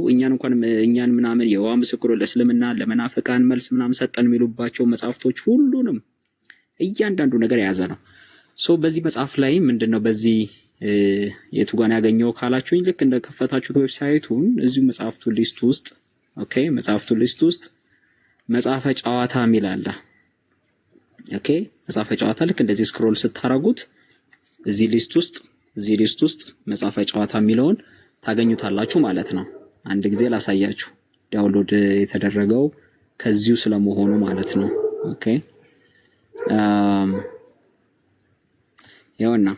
D: እኛን ምናምን የዋ ምስክሮ ለእስልምና ለመናፍቃን መልስ ምናምን ሰጠን የሚሉባቸው መጽሐፍቶች ሁሉንም እያንዳንዱ ነገር የያዘ ነው። ሶ በዚህ መጽሐፍ ላይ ምንድነው በዚህ የቱ ጋር ያገኘው ካላችሁኝ፣ ልክ እንደከፈታችሁት ዌብሳይቱን እዚሁ መጽሐፍቱ ሊስት ውስጥ ኦኬ መጽሐፍቱ ሊስት ውስጥ መጽሐፈ ጨዋታ የሚል አለ። ኦኬ መጽሐፈ ጨዋታ ልክ እንደዚህ ስክሮል ስታረጉት እዚህ ሊስት ውስጥ መጽሐፈ ጨዋታ የሚለውን ታገኙታላችሁ ማለት ነው። አንድ ጊዜ ላሳያችሁ፣ ዳውንሎድ የተደረገው ከዚሁ ስለመሆኑ ማለት ነው። ኦኬ ያውና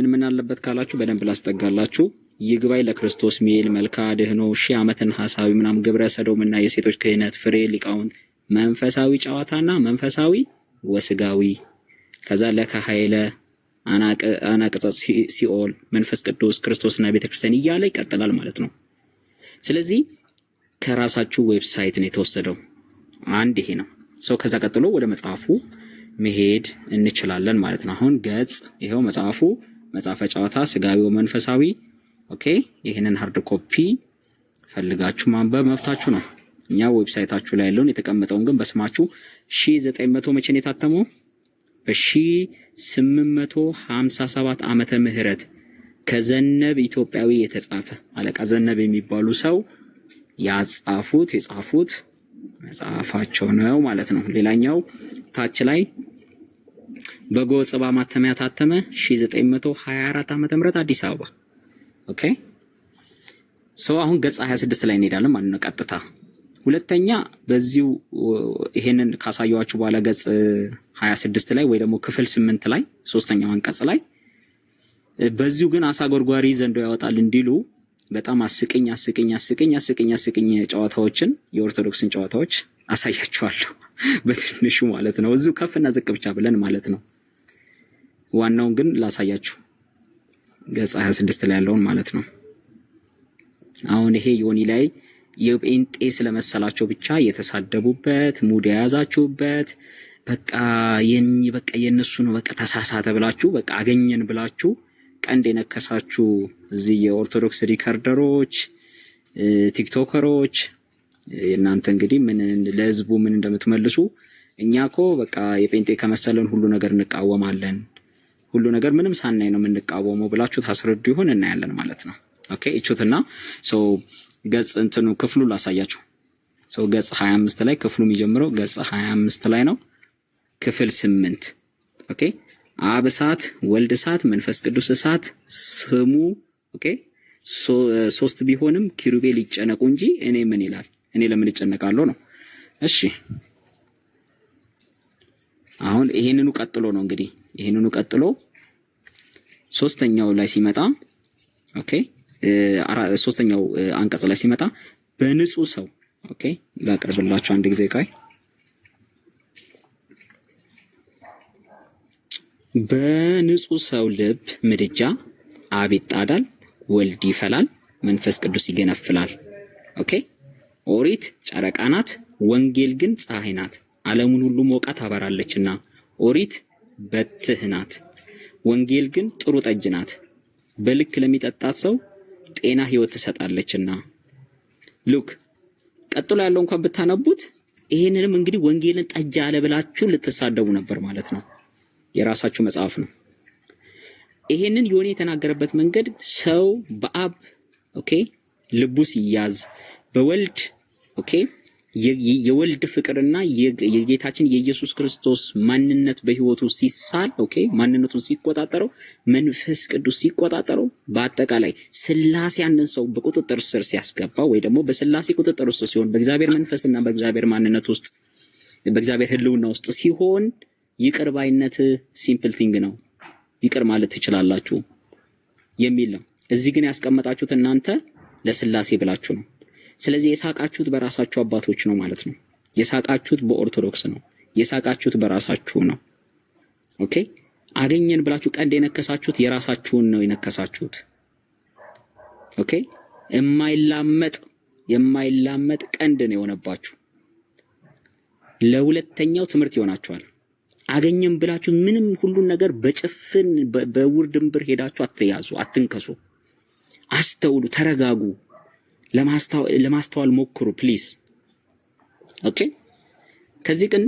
D: ምን አለበት ካላችሁ በደንብ ላስጠጋላችሁ። ይግባይ ለክርስቶስ ሚል መልካ ድህኖ ሺህ ዓመትን ሐሳዊ ምናምን ግብረ ሰዶምና የሴቶች ክህነት ፍሬ ሊቃውንት መንፈሳዊ ጨዋታና መንፈሳዊ ወስጋዊ ከዛ ለከ ኃይለ አናቅጸ ሲኦል መንፈስ ቅዱስ ክርስቶስና ቤተክርስቲያን እያለ ይቀጥላል ማለት ነው። ስለዚህ ከራሳችሁ ዌብሳይት ነው የተወሰደው። አንድ ይሄ ነው። ከዛ ቀጥሎ ወደ መጽሐፉ መሄድ እንችላለን ማለት ነው። አሁን ገጽ ይሄው መጽሐፈ ጨዋታ ስጋዊ መንፈሳዊ። ኦኬ ይሄንን ሃርድ ኮፒ ፈልጋችሁ ማንበብ መብታችሁ ነው። እኛ ዌብሳይታችሁ ላይ ያለውን የተቀመጠውን ግን በስማችሁ 1900 መቼ ነው የታተመው? በ1857 ዓመተ ምህረት ከዘነብ ኢትዮጵያዊ የተጻፈ አለቃ ዘነብ የሚባሉ ሰው የጻፉት መጽሐፋቸው ነው ማለት ነው። ሌላኛው ታች ላይ በጎጽባ ማተሚያ ታተመ 1924 ዓመተ ምህረት አዲስ አበባ። ኦኬ አሁን ገጽ 26 ላይ እንሄዳለን ማለት ነው ቀጥታ። ሁለተኛ በዚሁ ይሄንን ካሳየዋችሁ በኋላ ገጽ 26 ላይ ወይ ደግሞ ክፍል 8 ላይ ሶስተኛው አንቀጽ ላይ በዚሁ ግን አሳ ጎርጓሪ ዘንዶ ያወጣል እንዲሉ በጣም አስቂኝ ጨዋታዎችን የኦርቶዶክስን ጨዋታዎች አሳያችኋለሁ በትንሹ ማለት ነው። እዚሁ ከፍና ዝቅ ብቻ ብለን ማለት ነው። ዋናውን ግን ላሳያችሁ ገጽ 26 ላይ ያለውን ማለት ነው። አሁን ይሄ ዮኒ ላይ የጴንጤ ስለመሰላቸው ብቻ የተሳደቡበት ሙድ የያዛችሁበት በቃ የነሱ ነው በቃ ተሳሳተ ብላችሁ በቃ አገኘን ብላችሁ ቀንድ የነከሳችሁ እዚህ የኦርቶዶክስ ሪከርደሮች ቲክቶከሮች እናንተ እንግዲህ ምን ለህዝቡ ምን እንደምትመልሱ እኛኮ በቃ የጴንጤ ከመሰለን ሁሉ ነገር እንቃወማለን፣ ሁሉ ነገር ምንም ሳናይ ነው የምንቃወመው ብላችሁ ታስረዱ ይሆን እናያለን ማለት ነው። ኦኬ እቹትና ገጽ እንትኑ ክፍሉ ላሳያችሁ። ገጽ 25 ላይ ክፍሉ የሚጀምረው ገጽ 25 ላይ ነው። ክፍል 8 ኦኬ አብ እሳት ወልድ እሳት መንፈስ ቅዱስ እሳት ስሙ ኦኬ ሶስት ቢሆንም ኪሩቤል ይጨነቁ እንጂ እኔ ምን ይላል? እኔ ለምን እጨነቃለሁ ነው። እሺ አሁን ይሄንኑ ቀጥሎ ነው እንግዲህ ይሄንኑ ቀጥሎ ሶስተኛው ላይ ሲመጣ ኦኬ ሶስተኛው አንቀጽ ላይ ሲመጣ በንጹህ ሰው ኦኬ ላቀርብላችሁ አንድ ጊዜ ካይ በንጹህ ሰው ልብ ምድጃ አብ ይጣዳል፣ ወልድ ይፈላል፣ መንፈስ ቅዱስ ይገነፍላል። ኦኬ ኦሪት ጨረቃ ናት፣ ወንጌል ግን ፀሐይ ናት፣ ዓለሙን ሁሉ ሞቃ ታበራለችና። ኦሪት በትህ ናት፣ ወንጌል ግን ጥሩ ጠጅ ናት፣ በልክ ለሚጠጣት ሰው ጤና ህይወት ትሰጣለችና። ሉክ ቀጥሎ ያለው እንኳን ብታነቡት ይሄንንም እንግዲህ ወንጌልን ጠጅ አለ ብላችሁ ልትሳደቡ ነበር ማለት ነው። የራሳችሁ መጽሐፍ ነው። ይሄንን ዮኒ የተናገረበት መንገድ ሰው በአብ ኦኬ ልቡ ሲያዝ በወልድ ኦኬ የወልድ ፍቅርና የጌታችን የኢየሱስ ክርስቶስ ማንነት በህይወቱ ሲሳል ኦኬ ማንነቱን ሲቆጣጠረው መንፈስ ቅዱስ ሲቆጣጠረው በአጠቃላይ ስላሴ አንድን ሰው በቁጥጥር ስር ሲያስገባ ወይ ደግሞ በስላሴ ቁጥጥር ውስጥ ሲሆን በእግዚአብሔር መንፈስና በእግዚአብሔር ማንነት ውስጥ በእግዚአብሔር ህልውና ውስጥ ሲሆን ይቅር ባይነት ሲምፕል ቲንግ ነው፣ ይቅር ማለት ትችላላችሁ የሚል ነው። እዚህ ግን ያስቀመጣችሁት እናንተ ለስላሴ ብላችሁ ነው። ስለዚህ የሳቃችሁት በራሳችሁ አባቶች ነው ማለት ነው። የሳቃችሁት በኦርቶዶክስ ነው። የሳቃችሁት በራሳችሁ ነው። ኦኬ አገኘን ብላችሁ ቀንድ የነከሳችሁት የራሳችሁን ነው የነከሳችሁት። ኦኬ የማይላመጥ ቀንድ ነው የሆነባችሁ። ለሁለተኛው ትምህርት ይሆናችኋል። አገኘን ብላችሁ ምንም ሁሉን ነገር በጭፍን በውር ድንብር ሄዳችሁ አትያዙ፣ አትንከሱ። አስተውሉ፣ ተረጋጉ፣ ለማስተዋል ሞክሩ ፕሊዝ። ኦኬ ከዚህ ግን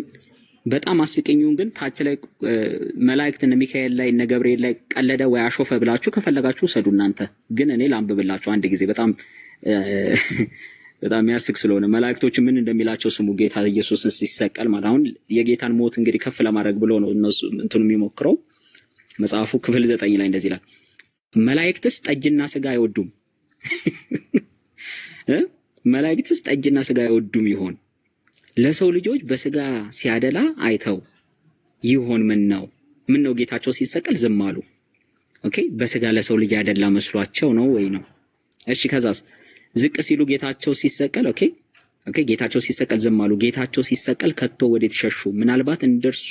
D: በጣም አስቂኙን ግን ታች ላይ መላእክት እነ ሚካኤል ላይ እነ ገብርኤል ላይ ቀለደ ወይ አሾፈ ብላችሁ ከፈለጋችሁ ሰዱ። እናንተ ግን እኔ ላንብብላችሁ አንድ ጊዜ በጣም ያስቅ ስለሆነ መላእክቶች ምን እንደሚላቸው ስሙ። ጌታ ኢየሱስን ሲሰቀል ማለት አሁን የጌታን ሞት እንግዲህ ከፍ ለማድረግ ብሎ ነው እነሱ እንትኑ የሚሞክረው። መጽሐፉ ክፍል 9 ላይ እንደዚህ ይላል፣ መላእክትስ ጠጅና ስጋ አይወዱም መላእክትስ ጠጅና ስጋ አይወዱም ይሆን? ለሰው ልጆች በስጋ ሲያደላ አይተው ይሆን? ምን ነው ጌታቸው ሲሰቀል ዝም አሉ? ኦኬ በስጋ ለሰው ልጅ ያደላ መስሏቸው ነው ወይ ነው? እሺ ከዛስ ዝቅ ሲሉ ጌታቸው ሲሰቀል ኦኬ ጌታቸው ሲሰቀል ዝም አሉ። ጌታቸው ሲሰቀል ከቶ ወዴት ሸሹ? ምናልባት እንደርሱ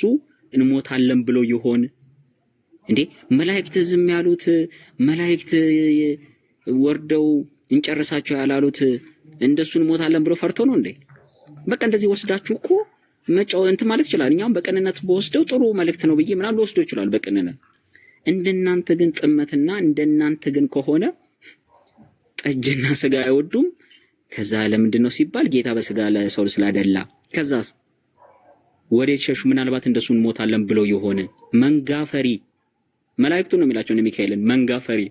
D: እንሞታለን ብሎ ይሆን እንዴ? መላእክት ዝም ያሉት መላእክት ወርደው እንጨርሳቸው ያላሉት እንደሱ እንሞታለን ብሎ ፈርቶ ነው እንዴ? በቃ እንደዚህ ወስዳችሁ እኮ መጫው እንትን ማለት ይችላል። እኛም በቅንነት በወስደው ጥሩ መልእክት ነው ብዬ ምናምን ወስዶ ይችላል በቅንነት። እንደናንተ ግን ጥመትና እንደናንተ ግን ከሆነ ጠጅና ስጋ አይወዱም። ከዛ ለምንድን ነው ሲባል ጌታ በስጋ ለሰው ስላደላ። ከዛስ ወዴት ሸሹ? ምናልባት እንደሱ እንሞታለን ብለው የሆነ መንጋፈሪ መላእክቱ ነው የሚላቸው ነው ሚካኤልን መንጋፈሪ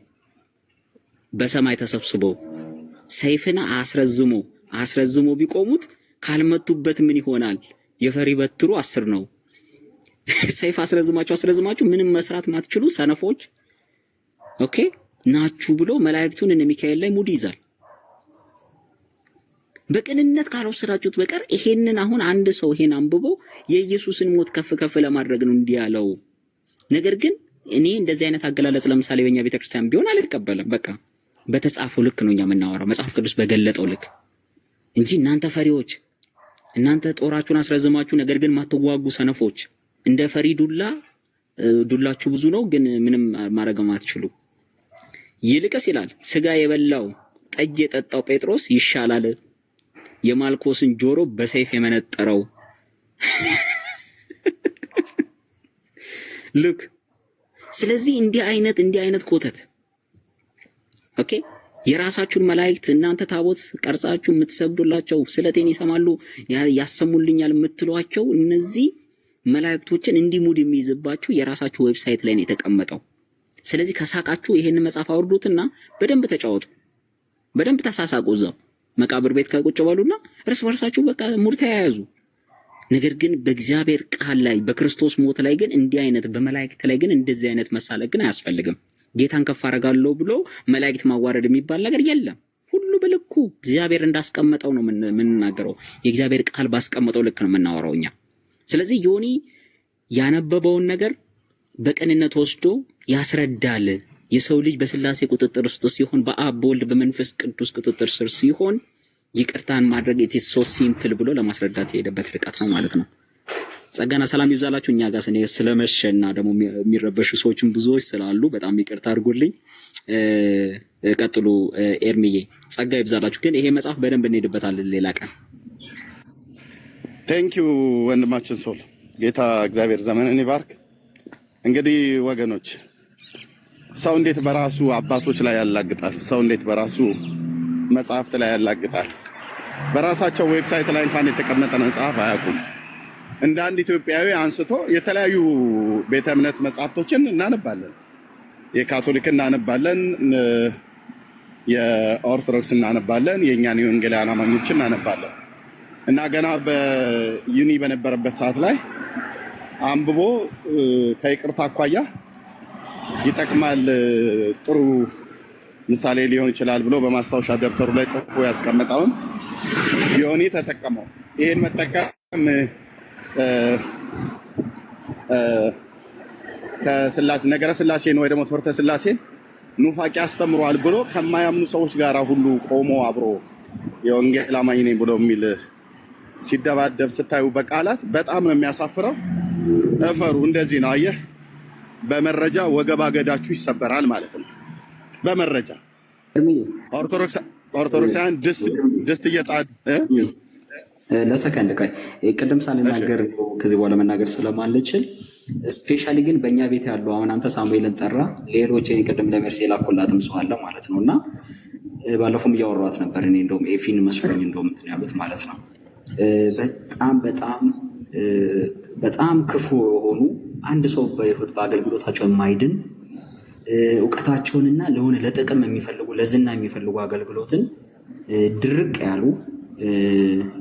D: በሰማይ ተሰብስቦ ሰይፍና አስረዝሞ ቢቆሙት ካልመቱበት ምን ይሆናል? የፈሪ በትሩ 10 ነው። ሰይፍ አስረዝማችሁ ምንም መስራት ማትችሉ ሰነፎች ኦኬ ናችሁ ብሎ መላእክቱን እነ ሚካኤል ላይ ሙድ ይዛል። በቅንነት ካልወሰዳችሁት በቀር ይሄንን አሁን አንድ ሰው ይሄን አንብቦ የኢየሱስን ሞት ከፍ ለማድረግ ነው እንዲህ ያለው። ነገር ግን እኔ እንደዚህ አይነት አገላለጽ ለምሳሌ በእኛ ቤተክርስቲያን ቢሆን አልቀበልም። በቃ በተጻፈው ልክ ነው እኛ የምናወራው፣ መጽሐፍ ቅዱስ በገለጠው ልክ እንጂ እናንተ ፈሪዎች፣ እናንተ ጦራችሁን አስረዝማችሁ ነገር ግን ማትዋጉ ሰነፎች፣ እንደ ፈሪ ዱላችሁ ብዙ ነው ግን ምንም ማድረግ ማትችሉ። ይልቅስ ይላል ስጋ የበላው ጠጅ የጠጣው ጴጥሮስ ይሻላል የማልኮስን ጆሮ በሰይፍ የመነጠረው። ልክ ስለዚህ እንዲህ አይነት ኮተት ኦኬ የራሳችሁን መላእክት እናንተ ታቦት ቀርጻችሁ የምትሰግዱላቸው ስለቴን ይሰማሉ ያሰሙልኛል የምትሏቸው እነዚህ መላእክቶችን እንዲሙድ የሚይዝባችሁ የራሳችሁ ዌብሳይት ላይ ነው የተቀመጠው። ስለዚህ ከሳቃችሁ ይሄንን መጽሐፍ አውርዱትና በደንብ ተጫወቱ፣ በደንብ ተሳሳቁ። እዛው መቃብር ቤት ከቁጭ በሉና እርስ በርሳችሁ በቃ ሙድ ተያያዙ። ነገር ግን በእግዚአብሔር ቃል ላይ በክርስቶስ ሞት ላይ ግን እንዲህ አይነት በመላእክት ላይ ግን እንደዚህ አይነት መሳለቅ ግን አያስፈልግም። ጌታን ከፍ አደርጋለሁ ብሎ መላእክት ማዋረድ የሚባል ነገር የለም። ሁሉ በልኩ እግዚአብሔር እንዳስቀመጠው ነው የምንናገረው። የእግዚአብሔር ቃል ባስቀመጠው ልክ ነው የምናወራው እኛ። ስለዚህ ዮኒ ያነበበውን ነገር በቅንነት ወስዶ ያስረዳል። የሰው ልጅ በስላሴ ቁጥጥር ውስጥ ሲሆን በአብ በወልድ በመንፈስ ቅዱስ ቁጥጥር ስር ሲሆን ይቅርታን ማድረግ ኢት ኢዝ ሶ ሲምፕል ብሎ ለማስረዳት የሄደበት ርቀት ነው ማለት ነው። ጸጋና ሰላም ይብዛላችሁ። እኛ ጋር ስለመሸና ደግሞ የሚረበሹ ሰዎችም ብዙዎች ስላሉ በጣም ይቅርታ አድርጉልኝ። ቀጥሉ ኤርሚዬ፣ ጸጋ ይብዛላችሁ። ግን ይሄ መጽሐፍ በደንብ እንሄድበታለን ሌላ ቀን።
A: ቴንኪዩ ወንድማችን ሶል፣ ጌታ እግዚአብሔር ዘመንን ይባርክ። እንግዲህ ወገኖች ሰው እንዴት በራሱ አባቶች ላይ ያላግጣል? ሰው እንዴት በራሱ መጽሐፍት ላይ ያላግጣል? በራሳቸው ዌብሳይት ላይ እንኳን የተቀመጠ መጽሐፍ አያውቁም። እንደ አንድ ኢትዮጵያዊ አንስቶ የተለያዩ ቤተ እምነት መጽሐፍቶችን እናነባለን። የካቶሊክ እናነባለን፣ የኦርቶዶክስ እናነባለን፣ የእኛን የወንጌላውያን አማኞችን እናነባለን። እና ገና በዩኒ በነበረበት ሰዓት ላይ አንብቦ ከይቅርታ አኳያ ይጠቅማል፣ ጥሩ ምሳሌ ሊሆን ይችላል ብሎ በማስታወሻ ደብተሩ ላይ ጽፎ ያስቀመጠውን ዮኒ ተጠቀመው። ይሄን መጠቀም ከስላሴ ነገረ ስላሴን ወይ ደግሞ ትምህርተ ስላሴን ኑፋቄ አስተምሯል ብሎ ከማያምኑ ሰዎች ጋር ሁሉ ቆሞ አብሮ የወንጌል አማኝ ነኝ ብሎ የሚል ሲደባደብ ስታዩ በቃላት በጣም ነው የሚያሳፍረው። እፈሩ። እንደዚህ ነው አየህ፣ በመረጃ ወገባ ገዳችሁ ይሰበራል ማለት ነው። በመረጃ ኦርቶዶክሳውያን ድስት እየጣዱ
D: ለሰከንድ ቆይ፣ ቅድም ሳልናገር ከዚህ በኋላ መናገር ስለማልችል ስፔሻሊ ግን በእኛ ቤት ያለው አሁን አንተ ሳሙኤልን ጠራ፣ ሌሎች ቅድም ለሜርሲ ላኮላትም ሰው አለ ማለት ነው። እና ባለፈውም እያወሯት ነበር። እኔ እንደውም ኤፊን መስሎኝ እንደውም እንትን ያሉት ማለት ነው። በጣም ክፉ የሆኑ አንድ ሰው በይሁት በአገልግሎታቸው የማይድን እውቀታቸውንና ለሆነ ለጥቅም የሚፈልጉ ለዝና የሚፈልጉ አገልግሎትን ድርቅ ያሉ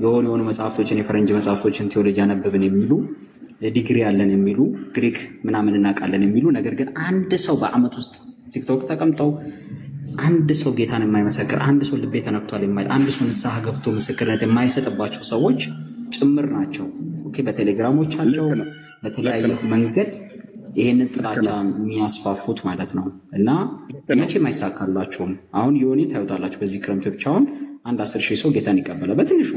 D: የሆኑ መጽሐፍቶችን የፈረንጅ መጽሐፍቶችን ቴዎሎጂ አነበብን የሚሉ ዲግሪ ያለን የሚሉ ግሪክ ምናምን እናውቃለን የሚሉ ነገር ግን አንድ ሰው በአመት ውስጥ ቲክቶክ ተቀምጠው አንድ ሰው ጌታን የማይመሰክር አንድ ሰው ልቤ ተነክቷል የማይል አንድ ሰው ንስሐ ገብቶ ምስክርነት የማይሰጥባቸው ሰዎች ጭምር ናቸው። ኦኬ፣ በቴሌግራሞቻቸው በተለያየ መንገድ ይሄንን ጥላቻ የሚያስፋፉት ማለት ነው። እና መቼም አይሳካላችሁም። አሁን ዮኒ ታዩታላችሁ። በዚህ ክረምት ብቻውን 10,000 ሰው ጌታን ይቀበላል በትንሹ።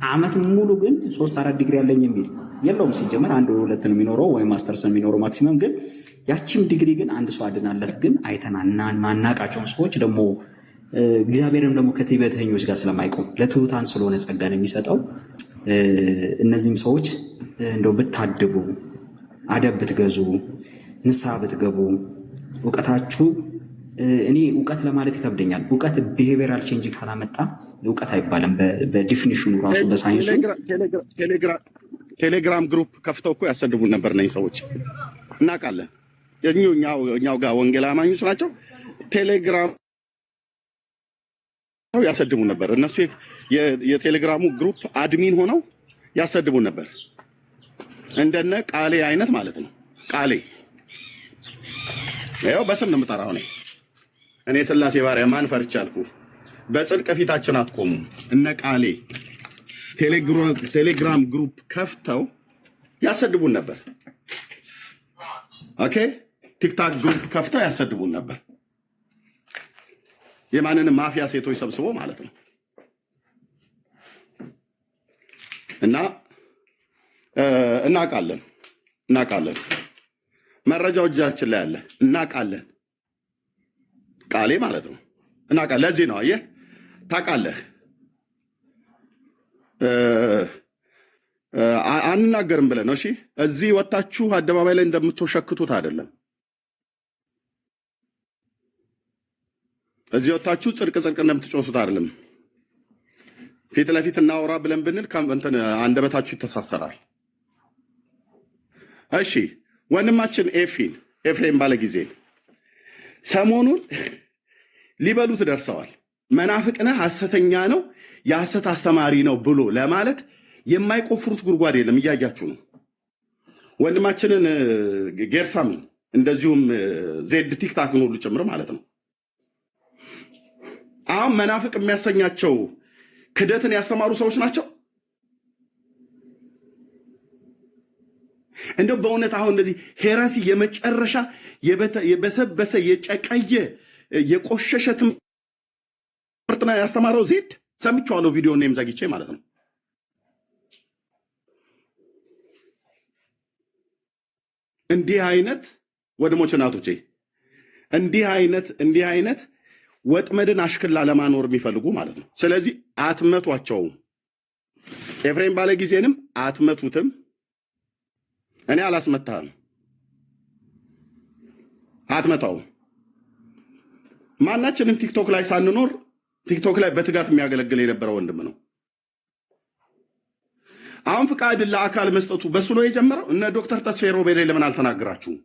D: አመት ሙሉ ግን 3-4 ዲግሪ ያለኝ የሚል የለውም። ሲጀመር 1-2 ነው የሚኖረው ወይም ማስተርስ ነው የሚኖረው ማክሲመም። ግን ያቺም ዲግሪ ግን አንድ ሰው አድናለት ግን አይተናና ማናቃቸውን ሰዎች ደግሞ እግዚአብሔርም ደግሞ ከትዕቢተኞች ጋር ስለማይቆም ለትሑታን ስለሆነ ጸጋን የሚሰጠው እነዚህም ሰዎች እንደው ብታድቡ፣ አደብ ብትገዙ፣ ንስሐ ብትገቡ እውቀታችሁ እኔ እውቀት ለማለት ይከብደኛል። እውቀት ቢሄቪየራል ቼንጅ ካላመጣ እውቀት አይባልም። በዲፊኒሽኑ ራሱ በሳይንሱ
A: ቴሌግራም ግሩፕ ከፍተው እኮ ያሰድቡን ነበር እነዚህ ሰዎች እናውቃለን። እኛው ጋር ወንጌል አማኞች ናቸው። ቴሌግራም ያሰድቡን ነበር። እነሱ የቴሌግራሙ ግሩፕ አድሚን ሆነው ያሰድቡን ነበር። እንደነ ቃሌ አይነት ማለት ነው። ቃሌ ያው በስም ነው የምጠራው እኔ ስላሴ ባሪያ ማን ፈርቻልኩ? በጽድቅ ፊታችን አትቆሙ። እነ ቃሌ ቴሌግራም ግሩፕ ከፍተው ያሰድቡን ነበር። ኦኬ ቲክታክ ግሩፕ ከፍተው ያሰድቡን ነበር። የማንንም ማፊያ ሴቶች ሰብስቦ ማለት ነው። እና እናውቃለን መረጃው እጃችን ላይ አለ። እናውቃለን ቃሌ ማለት ነው። እናውቃለን። ለዚህ ነው አየህ ታውቃለህ አንናገርም ብለን ነው። እሺ እዚህ ወጣችሁ አደባባይ ላይ እንደምትወሸክቱት አይደለም። እዚህ ወጣችሁ ጽድቅ እንደምትጮቱት አይደለም። ፊት ለፊት እናወራ ብለን ብንል አንደበታችሁ ይተሳሰራል። እሺ ወንድማችን ኤፍሬም ባለጊዜ ሰሞኑን ሊበሉት ደርሰዋል። መናፍቅ ነህ፣ ሐሰተኛ ነው፣ የሐሰት አስተማሪ ነው ብሎ ለማለት የማይቆፍሩት ጉድጓድ የለም። እያያችሁ ነው። ወንድማችንን ጌርሳምን እንደዚሁም ዜድ ቲክታክን ሁሉ ጭምር ማለት ነው። አሁን መናፍቅ የሚያሰኛቸው ክደትን ያስተማሩ ሰዎች ናቸው። እንደው በእውነት አሁን እንደዚህ ሄረሲ የመጨረሻ የበሰበሰ የጨቀየ የቆሸሸ ትምህርት ነው ያስተማረው ዜድ። ሰምቼዋለሁ ቪዲዮ እኔም ዘግቼ ማለት ነው። እንዲህ አይነት ወንድሞች እናቶቼ፣ እንዲህ አይነት ወጥመድን አሽክላ ለማኖር የሚፈልጉ ማለት ነው። ስለዚህ አትመቷቸውም። ኤፍሬም ባለጊዜንም አትመቱትም። እኔ አላስመታህም፣ አትመታውም። ማናችንም ቲክቶክ ላይ ሳንኖር ቲክቶክ ላይ በትጋት የሚያገለግል የነበረ ወንድም ነው። አሁን ፍቃድ ለአካል መስጠቱ በሱ ነው የጀመረው። እነ ዶክተር ተስፋዬ ሮቤሌ ለምን አልተናገራችሁም?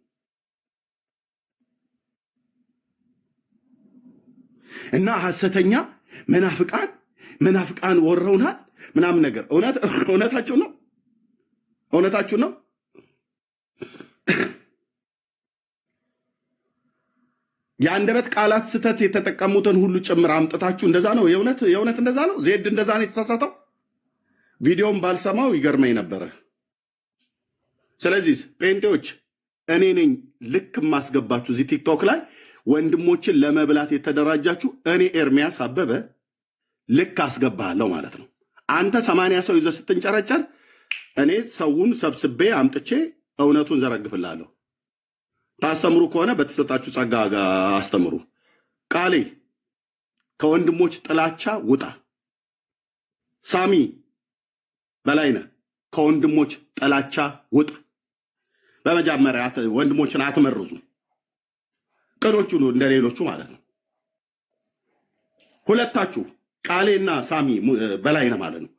A: እና ሐሰተኛ መናፍቃን ወረውናል ምናምን ነገር እውነታችሁ ነው። የአንደበት ቃላት ስተት የተጠቀሙትን ሁሉ ጭምር አምጥታችሁ እንደዛ ነው። የእውነት እንደዛ ነው። ዜድ እንደዛ ነው የተሳሳተው። ቪዲዮም ባልሰማው ይገርመኝ ነበረ። ስለዚህ ጴንጤዎች እኔ ነኝ ልክ ማስገባችሁ እዚህ ቲክቶክ ላይ ወንድሞችን ለመብላት የተደራጃችሁ እኔ ኤርሚያስ አበበ ልክ አስገባለሁ ማለት ነው። አንተ 80 ሰው ይዘህ ስትንጨረጨር እኔ ሰውን ሰብስቤ አምጥቼ እውነቱን ዘረግፍላለሁ። ታስተምሩ ከሆነ በተሰጣችሁ ጸጋ አስተምሩ። ቃሌ ከወንድሞች ጥላቻ ውጣ። ሳሚ በላይነህ ከወንድሞች ጥላቻ ውጣ። በመጀመሪያ ወንድሞችን አትመርዙ። ቅኖቹ ነው እንደሌሎቹ ማለት ነው። ሁለታችሁ ቃሌና ሳሚ በላይነህ ማለት ነው።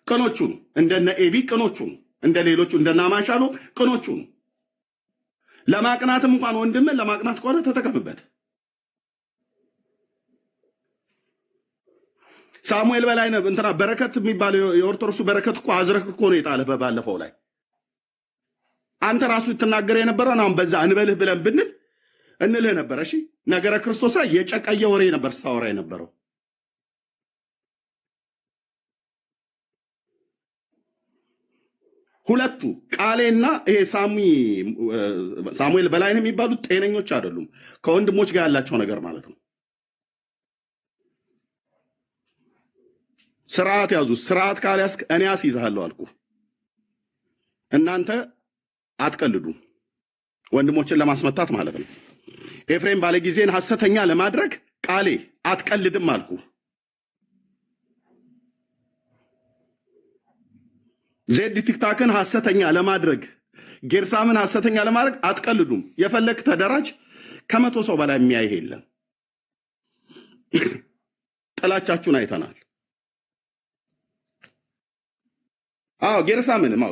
A: ቅኖቹ ነው እንደነ ኤቢ ቅኖቹ ነው እንደሌሎቹ እንደና ማሻሎ ቅኖቹ ነው። ለማቅናትም እንኳን ወንድምን ለማቅናት ከሆነ ተጠቀምበት። ሳሙኤል በላይነህ በረከት የሚባለው የኦርቶዶክሱ በረከት እኮ አዝረክ እኮ ነው የጣለህ ባለፈው ላይ። አንተ ራሱ ትናገር የነበረው አሁን በዛ እንበልህ ብለን ብንል እንልህ ነበር። እሺ ነገረ ክርስቶስ ላይ የጨቀየ ወሬ ነበር ስታወራ የነበረው። ሁለቱ ቃሌና ይሄ ሳሙኤል በላይነህ የሚባሉት ጤነኞች አይደሉም። ከወንድሞች ጋር ያላቸው ነገር ማለት ነው። ስርዓት ያዙ። ስርዓት ካልያዝክ እኔ አስይዝሃለሁ አልኩ። እናንተ አትቀልዱ፣ ወንድሞችን ለማስመታት ማለት ነው። ኤፍሬም ባለጊዜን ሐሰተኛ ለማድረግ ቃሌ አትቀልድም አልኩ። ዜድ ቲክታክን ሐሰተኛ ለማድረግ ጌርሳምን ሐሰተኛ ለማድረግ አትቀልዱም። የፈለክ ተደራጅ። ከመቶ ሰው በላይ የሚያይ የለም። ጥላቻችሁን አይተናል።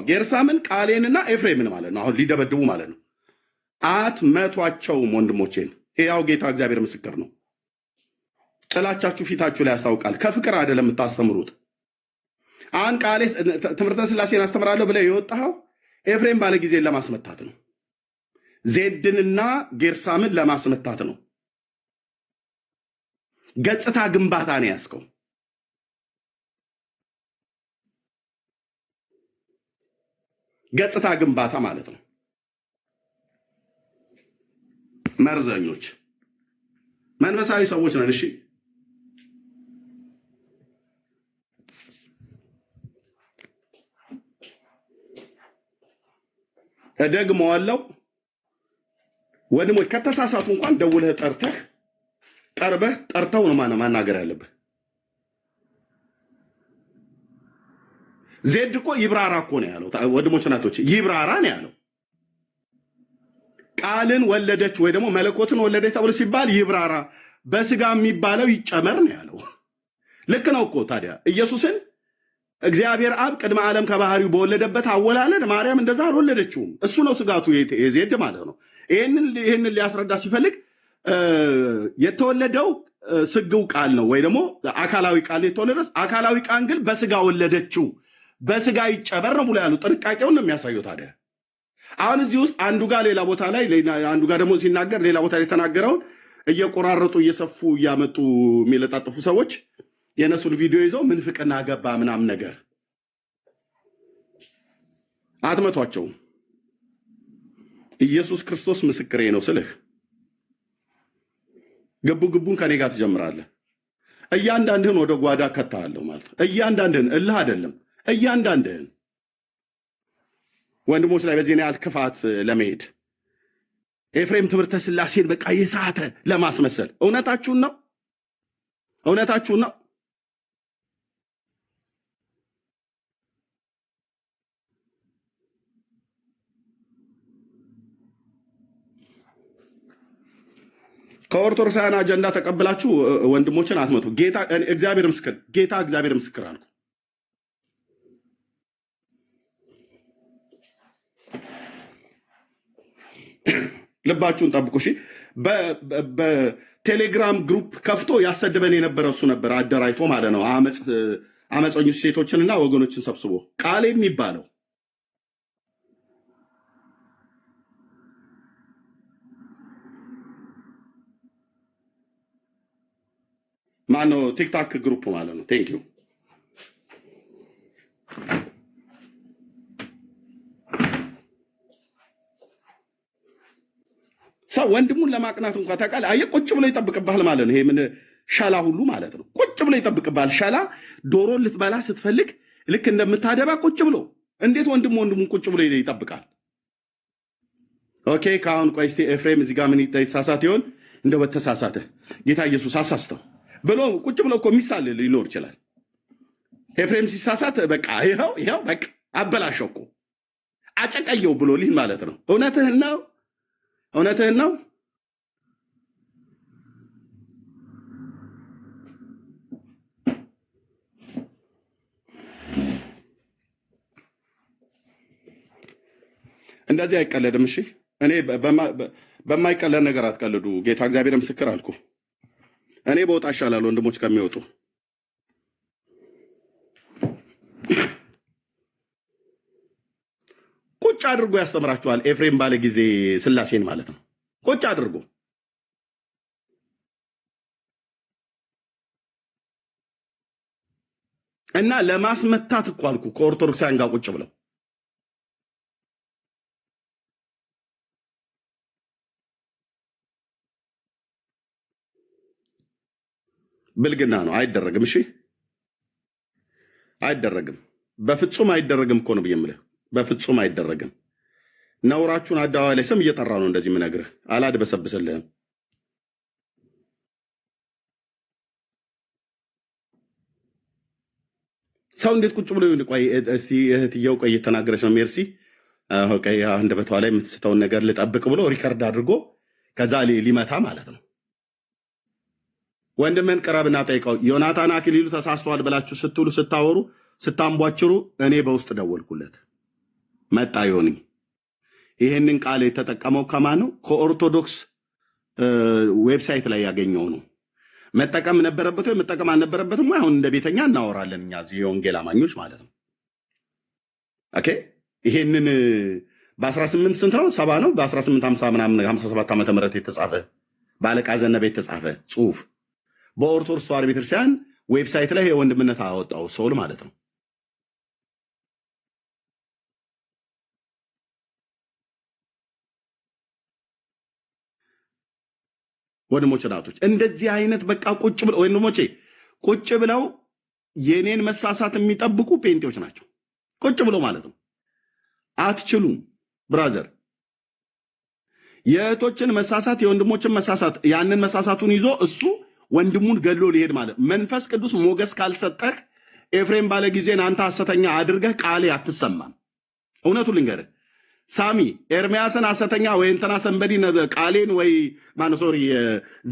A: ጌርሳምን ቃሌንና ኤፍሬምን ማለት ነው አሁን ሊደበድቡ ማለት ነው። አትመቷቸውም ወንድሞቼን። ያው ጌታ እግዚአብሔር ምስክር ነው። ጥላቻችሁ ፊታችሁ ላይ ያስታውቃል። ከፍቅር አይደለም የምታስተምሩት። አሁን ቃሌ ትምህርተ ስላሴን አስተምራለሁ ብለህ የወጣኸው ኤፍሬም ባለ ጊዜን ለማስመታት ነው። ዜድንና ጌርሳምን ለማስመታት ነው። ገጽታ ግንባታ ነው ያስከው። ገጽታ ግንባታ ማለት ነው። መርዘኞች መንፈሳዊ ሰዎች ነን። እሺ እደግመዋለሁ። ወንድሞች ከተሳሳቱ እንኳን ደውለህ ጠርተው ነው ማናገር ያለብህ። ዜድ እኮ ይብራራ እኮ ነው ያለው። ወንድሞች እናቶች ይብራራ ነው ያለው። ቃልን ወለደች ወይ ደግሞ መለኮትን ወለደች ተብሎ ሲባል ይብራራ፣ በስጋ የሚባለው ይጨመር ነው ያለው። ልክ ነው እኮ ታዲያ ኢየሱስን እግዚአብሔር አብ ቅድመ ዓለም ከባህሪው በወለደበት አወላለድ ማርያም እንደዛ አልወለደችውም። እሱ ነው ስጋቱ የዜድ ማለት ነው። ይህንን ሊያስረዳ ሲፈልግ የተወለደው ስግው ቃል ነው ወይ ደግሞ አካላዊ ቃል ነው የተወለደው። አካላዊ ቃል ግን በስጋ ወለደችው፣ በስጋ ይጨመር ነው ብሎ ያሉ ጥንቃቄውን ነው የሚያሳየው። ታዲያ አሁን እዚህ ውስጥ አንዱ ጋር ሌላ ቦታ ላይ አንዱ ጋር ደግሞ ሲናገር ሌላ ቦታ ላይ የተናገረውን እየቆራረጡ እየሰፉ እያመጡ የሚለጣጥፉ ሰዎች የነሱን ቪዲዮ ይዘው ምንፍቅና ገባ ምናምን ነገር አትመቷቸውም። ኢየሱስ ክርስቶስ ምስክሬ ነው ስልህ ግቡን ከኔ ጋር ትጀምራለህ። እያንዳንድህን ወደ ጓዳ ከታለሁ ማለት ነው። እያንዳንድህን እልህ አይደለም፣ እያንዳንድህን ወንድሞች ላይ በዚህ ያህል ክፋት ለመሄድ ኤፍሬም ትምህርተ ስላሴን በቃ የሳተ ለማስመሰል እውነታችሁን ነው። ከኦርቶዶክሳውያን አጀንዳ ተቀብላችሁ ወንድሞችን አትመቱ። ጌታ እግዚአብሔር ምስክር አልኩ። ልባችሁን ጠብቁ። እሺ በቴሌግራም ግሩፕ ከፍቶ ያሰድበን የነበረ እሱ ነበር፣ አደራጅቶ ማለት ነው። አመፀኞች ሴቶችንና ወገኖችን ሰብስቦ ቃል የሚባለው ማነው? ቲክታክ ግሩፕ ማለት ነው። ቴንክ ዩ። ሰው ወንድሙን ለማቅናት እንኳን ታውቃለህ። አየህ ቁጭ ብሎ ይጠብቅብሃል ማለት ነው። ይሄ ምን ሸላ ሁሉ ማለት ነው። ቁጭ ብሎ ይጠብቅብሃል። ሸላ ዶሮ ልትበላ ስትፈልግ ልክ እንደምታደባ ቁጭ ብሎ እንዴት ወንድሙን ቁጭ ብሎ ይጠብቃል? ኦኬ ከአሁን ቆይ እስቲ ኤፍሬም እዚህ ጋር ምን ይሳሳት ይሆን? እንደው በተሳሳተ ጌታ ኢየሱስ አሳስተው ብሎ ቁጭ ብሎ እኮ የሚሳል ሊኖር ይችላል። ኤፍሬም ሲሳሳት በቃ ይኸው በቃ አበላሸው እኮ አጨቀየው ብሎ ሊል ማለት ነው። እውነትህን ነው። እንደዚህ አይቀለድም። እሺ እኔ በማይቀለድ ነገር አትቀልዱ። ጌታ እግዚአብሔር ምስክር አልኩ። እኔ በወጣ ይሻላል ወንድሞች ከሚወጡ። ቁጭ አድርጎ ያስተምራችኋል። ኤፍሬም ባለ ጊዜ ስላሴን ማለት ነው። ቁጭ አድርጎ እና ለማስመታት እኮ አልኩ ከኦርቶዶክሳውያን ጋር ቁጭ ብለው ብልግና ነው። አይደረግም። እሺ አይደረግም። በፍጹም አይደረግም እኮ ነው ብዬ የምልህ። በፍጹም አይደረግም። ነውራችሁን አደባባይ ላይ ስም እየጠራ ነው እንደዚህ የምነግርህ። አላድበሰብስልህም። ሰው እንዴት ቁጭ ብሎ ይሁን? ቆይ እስቲ እህትየው ቆይ እየተናገረች ነው ሜርሲ። ኦኬ አንደበቷ ላይ የምትስተውን ነገር ልጠብቅ ብሎ ሪከርድ አድርጎ ከዛ ሊመታ ማለት ነው። ወንድምን ቅረብና ጠይቀው። ዮናታን አክሊሉ ተሳስተዋል ብላችሁ ስትውሉ ስታወሩ ስታምቧችሩ እኔ በውስጥ ደወልኩለት መጣ። ዮኒ ይሄንን ቃል የተጠቀመው ከማን ነው? ከኦርቶዶክስ ዌብሳይት ላይ ያገኘው ነው። መጠቀም ነበረበት ወይ መጠቀም አልነበረበትም ወይ? አሁን እንደ ቤተኛ እናወራለን እኛ እዚህ የወንጌል አማኞች ማለት ነው። ኦኬ ይሄንን በ18 ስንት ነው? 70 ነው። በ1850 ምናምን 57 ዓመተ ምህረት የተጻፈ በአለቃ ዘነበ የተጻፈ ጽሁፍ በኦርቶዶክስ ተዋሕዶ ቤተክርስቲያን ዌብሳይት ላይ የወንድምነት አወጣው ሶል ማለት ነው። ወንድሞች ናቶች እንደዚህ አይነት በቃ ቁጭ ብለው ወንድሞቼ ቁጭ ብለው የኔን መሳሳት የሚጠብቁ ፔንቴዎች ናቸው። ቁጭ ብለው ማለት ነው። አትችሉም ብራዘር። የእህቶችን መሳሳት የወንድሞችን መሳሳት ያንን መሳሳቱን ይዞ እሱ ወንድሙን ገሎ ሊሄድ ማለት መንፈስ ቅዱስ ሞገስ ካልሰጠህ ኤፍሬም ባለ ጊዜን አንተ ሐሰተኛ አድርገህ ቃሌ አትሰማም። እውነቱን ልንገርህ ሳሚ ኤርሚያስን ሐሰተኛ ወይ እንትና ሰንበዲ ቃሌን ወይ ማነሶሪ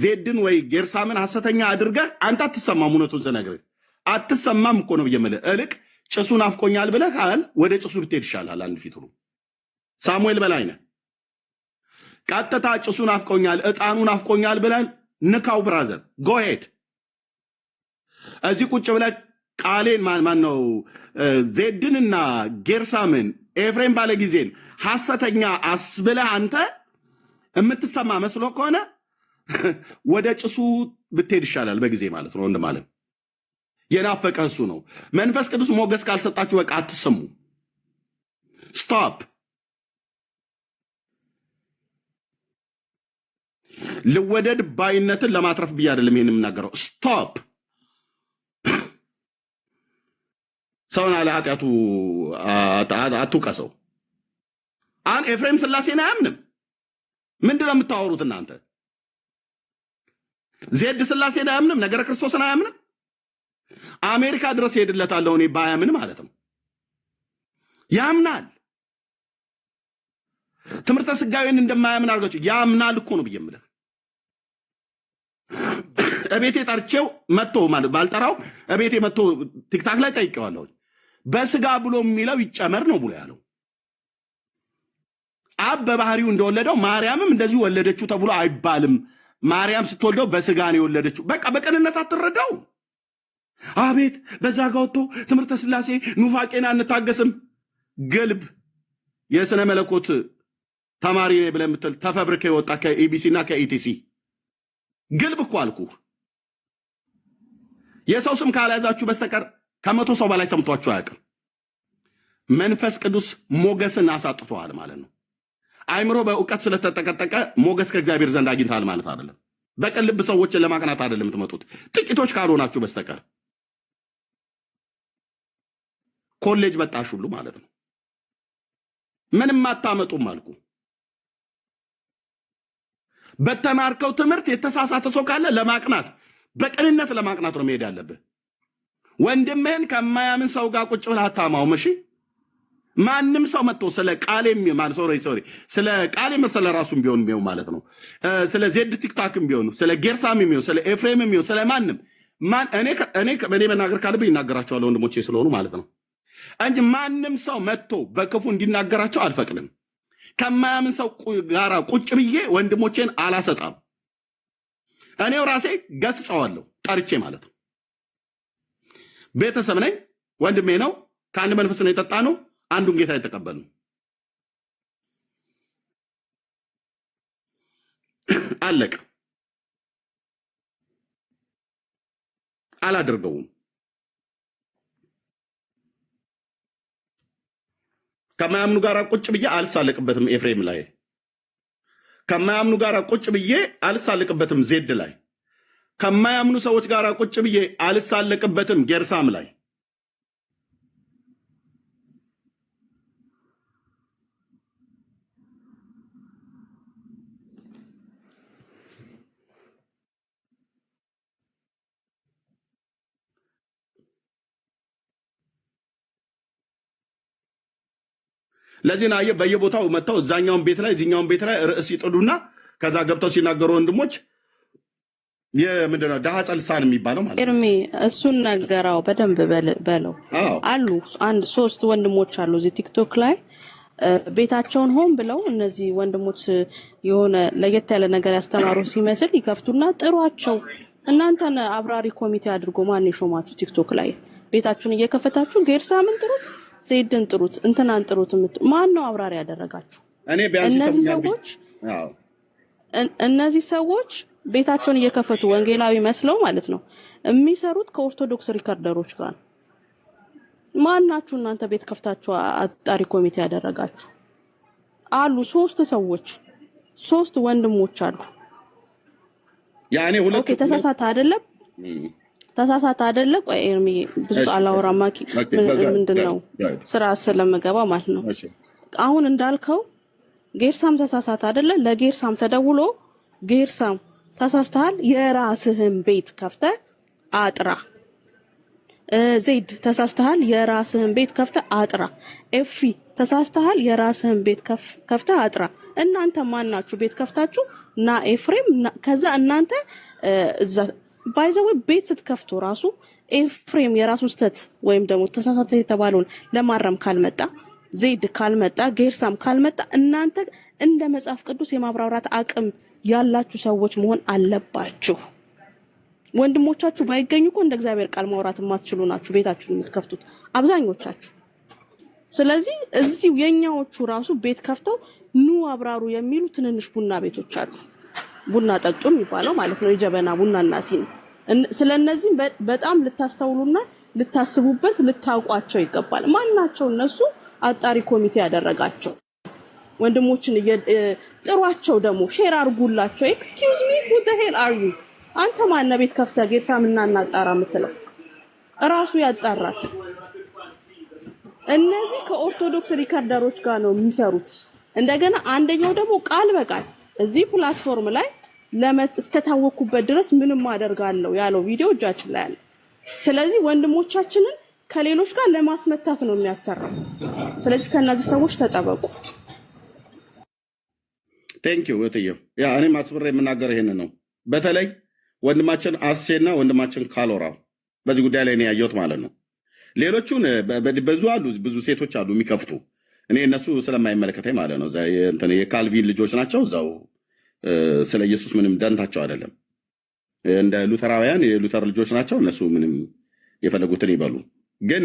A: ዜድን ወይ ጌርሳምን ሐሰተኛ አድርገህ አንተ አትሰማም። እውነቱን ስነግርህ አትሰማም እኮ ነው ብየምልህ። እልቅ ጭሱን አፍቆኛል ብለህ ካል ወደ ጭሱ ብትሄድ ይሻላል። አንድ ፊት ሁሉ ሳሙኤል በላይነህ ቀጥታ ጭሱን አፍቆኛል ዕጣኑን አፍቆኛል ብለህ ንካው ብራዘር ጎሄድ። እዚህ ቁጭ ብለህ ቃሌን ማን ነው ዜድንና ጌርሳምን ኤፍሬም ባለ ጊዜን ሐሰተኛ አስብለህ አንተ የምትሰማ መስሎ ከሆነ ወደ ጭሱ ብትሄድ ይሻላል በጊዜ ማለት ነው። ወንድም ማለት የናፈቀ እሱ ነው። መንፈስ ቅዱስ ሞገስ ካልሰጣችሁ በቃ አትሰሙ። ስቶፕ። ልወደድ ባይነትን ለማትረፍ ብዬ አይደለም ይሄን የምናገረው። ስቶፕ። ሰውን አለ ኃጢአቱ አትውቀሰው። አሁን ኤፍሬም ስላሴን አያምንም። ምንድን ነው የምታወሩት እናንተ? ዜድ ስላሴን አያምንም። ነገረ ክርስቶስን አያምንም። አሜሪካ ድረስ ሄድለታለሁ እኔ ባያምን ማለት ነው። ያምናል። ትምህርተ ስጋዊን እንደማያምን አድርጋችሁ ያምናል እኮ ነው ብዬ የምልህ። እቤቴ ጠርቼው መጥቶ ማለት ባልጠራው እቤቴ መጥቶ ቲክታክ ላይ ጠይቄዋለሁ። በስጋ ብሎ የሚለው ይጨመር ነው ብሎ ያለው። አብ በባህሪው እንደወለደው ማርያምም እንደዚሁ ወለደችው ተብሎ አይባልም። ማርያም ስትወልደው በስጋ ነው የወለደችው። በቃ በቅንነት አትረዳው። አቤት በዛ ጋር ወጥቶ ትምህርተ ስላሴ ኑፋቄን አንታገስም። ግልብ የስነ መለኮት ተማሪ ነኝ ብለህ የምትል ተፈብርከ የወጣ ከኢቢሲ እና ከኢቲሲ ግልብ እኮ አልኩህ። የሰው ስም ካልያዛችሁ በስተቀር ከመቶ ሰው በላይ ሰምቷችሁ አያውቅም። መንፈስ ቅዱስ ሞገስን አሳጥቷል ማለት ነው። አይምሮ በእውቀት ስለተጠቀጠቀ ሞገስ ከእግዚአብሔር ዘንድ አግኝታል ማለት አይደለም። በቅን ልብ ሰዎችን ለማቅናት አይደለም የምትመጡት፣ ጥቂቶች ካልሆናችሁ በስተቀር ኮሌጅ በጣሽ ሁሉ ማለት ነው። ምንም አታመጡም አልኩ። በተማርከው ትምህርት የተሳሳተ ሰው ካለ ለማቅናት በቅንነት ለማቅናት ነው መሄድ ያለብህ። ወንድምህን ከማያምን ሰው ጋር ቁጭ ብለህ አታማውም። እሺ ማንም ሰው መጥቶ ስለ ቃሌም ስለ ቃሌም ስለ ራሱም ቢሆን ማለት ነው ስለ ዜድ ቲክታክም ቢሆን ስለ ጌርሳም ቢሆን ስለ ኤፍሬምም ቢሆን ስለ ማንም እኔ መናገር ካለብኝ ይናገራቸዋለሁ ወንድሞቼ ስለሆኑ ማለት ነው እንጂ ማንም ሰው መጥቶ በክፉ እንዲናገራቸው አልፈቅድም። ከማያምን ሰው ጋራ ቁጭ ብዬ ወንድሞቼን አላሰጣም። እኔው ራሴ ገስጸዋለሁ ጠርቼ ማለት ነው። ቤተሰብ ነኝ፣ ወንድሜ ነው፣ ከአንድ መንፈስ ነው የጠጣ ነው፣ አንዱን ጌታ የተቀበል ነው። አለቀ። አላደርገውም። ከማያምኑ ጋር ቁጭ ብዬ አልሳለቅበትም። ኤፍሬም ላይ ከማያምኑ ጋር ቁጭ ብዬ አልሳለቅበትም። ዜድ ላይ ከማያምኑ ሰዎች ጋር ቁጭ ብዬ አልሳለቅበትም። ጌርሳም ላይ ለዚህ ነው በየቦታው መጥተው እዛኛውን ቤት ላይ እዚኛውን ቤት ላይ ርዕስ ይጥሉና ከዛ ገብተው ሲናገሩ ወንድሞች የምንድነው ዳሃ ጸልሳን የሚባለው ማለት
C: ኤርሚ እሱን ነገራው በደንብ በለው አሉ። አንድ 3 ወንድሞች አሉ እዚህ ቲክቶክ ላይ ቤታቸውን ሆን ብለው እነዚህ ወንድሞች የሆነ ለየት ያለ ነገር ያስተማሩ ሲመስል ይከፍቱና ጥሯቸው። እናንተን አብራሪ ኮሚቴ አድርጎ ማን ይሾማችሁ? ቲክቶክ ላይ ቤታችሁን እየከፈታችሁ ጌርሳምን ጥሩት፣ ዘይድን ጥሩት፣ እንትናን ጥሩት። ማን ነው አብራሪ ያደረጋችሁ? እነዚህ ሰዎች ቤታቸውን እየከፈቱ ወንጌላዊ መስለው ማለት ነው የሚሰሩት ከኦርቶዶክስ ሪከርደሮች ጋር። ማናችሁ እናንተ ቤት ከፍታችሁ አጣሪ ኮሚቴ ያደረጋችሁ? አሉ 3 ሰዎች 3 ወንድሞች አሉ።
A: ያኔ ሁለት
C: ኦኬ ተሳሳተ አይደለም? ተሳሳተ አይደለም? ቆይ ኤርሚ ብዙ አላወራማኪ ምንድነው ስራ ስለምገባ ማለት ነው። አሁን እንዳልከው ጌርሳም ተሳሳተ አይደለም? ለጌርሳም ተደውሎ ጌርሳም ተሳስተሃል፣ የራስህን ቤት ከፍተህ አጥራ። ዜድ ተሳስተሃል፣ የራስህን ቤት ከፍተህ አጥራ። ኤፊ ተሳስተሃል፣ የራስህን ቤት ከፍተህ አጥራ። እናንተ ማናችሁ ቤት ከፍታችሁ እና ኤፍሬም ከዛ እናንተ እዛ ባይዘው ቤት ስትከፍቱ ራሱ ኤፍሬም የራሱ ስተት ወይም ደግሞ ተሳሳተ የተባለውን ለማረም ካልመጣ፣ ዜድ ካልመጣ፣ ጌርሳም ካልመጣ እናንተ እንደ መጽሐፍ ቅዱስ የማብራራት አቅም ያላችሁ ሰዎች መሆን አለባችሁ። ወንድሞቻችሁ ባይገኙ እኮ እንደ እግዚአብሔር ቃል ማውራት የማትችሉ ናችሁ ቤታችሁን የምትከፍቱት አብዛኞቻችሁ። ስለዚህ እዚሁ የኛዎቹ ራሱ ቤት ከፍተው ኑ አብራሩ የሚሉ ትንንሽ ቡና ቤቶች አሉ። ቡና ጠጡ የሚባለው ማለት ነው፣ የጀበና ቡናና ሲኒ። ስለነዚህ በጣም ልታስተውሉና ልታስቡበት ልታውቋቸው ይገባል። ማናቸው እነሱ አጣሪ ኮሚቴ ያደረጋቸው? ወንድሞችን ጥሯቸው፣ ደግሞ ሼር አርጉላቸው። ኤክስኪውዝ ሚ who the hell are you? አንተ ማን ቤት ከፍተህ ጌርሳምና እናጣራ የምትለው? ራሱ ያጣራል። እነዚህ ከኦርቶዶክስ ሪከርደሮች ጋር ነው የሚሰሩት። እንደገና አንደኛው ደግሞ ቃል በቃል እዚህ ፕላትፎርም ላይ እስከታወኩበት ድረስ ምንም አደርጋለሁ ያለው ቪዲዮ እጃችን ላይ አለ። ስለዚህ ወንድሞቻችንን ከሌሎች ጋር ለማስመታት ነው የሚያሰራው። ስለዚህ ከነዚህ ሰዎች ተጠበቁ።
A: ቴንክ ዩ ወጥየው። ያ እኔ ማስበረ የምናገር ይሄን ነው። በተለይ ወንድማችን አሴና ወንድማችን ካሎራ በዚህ ጉዳይ ላይ ነው ያየሁት ማለት ነው። ሌሎቹን ብዙ አሉ፣ ብዙ ሴቶች አሉ የሚከፍቱ። እኔ እነሱ ስለማይመለከተኝ ማለት ነው። እንትን የካልቪን ልጆች ናቸው። እዛው ስለ ኢየሱስ ምንም ደንታቸው አይደለም። እንደ ሉተራውያን የሉተር ልጆች ናቸው። እነሱ ምንም የፈለጉትን ይበሉ። ግን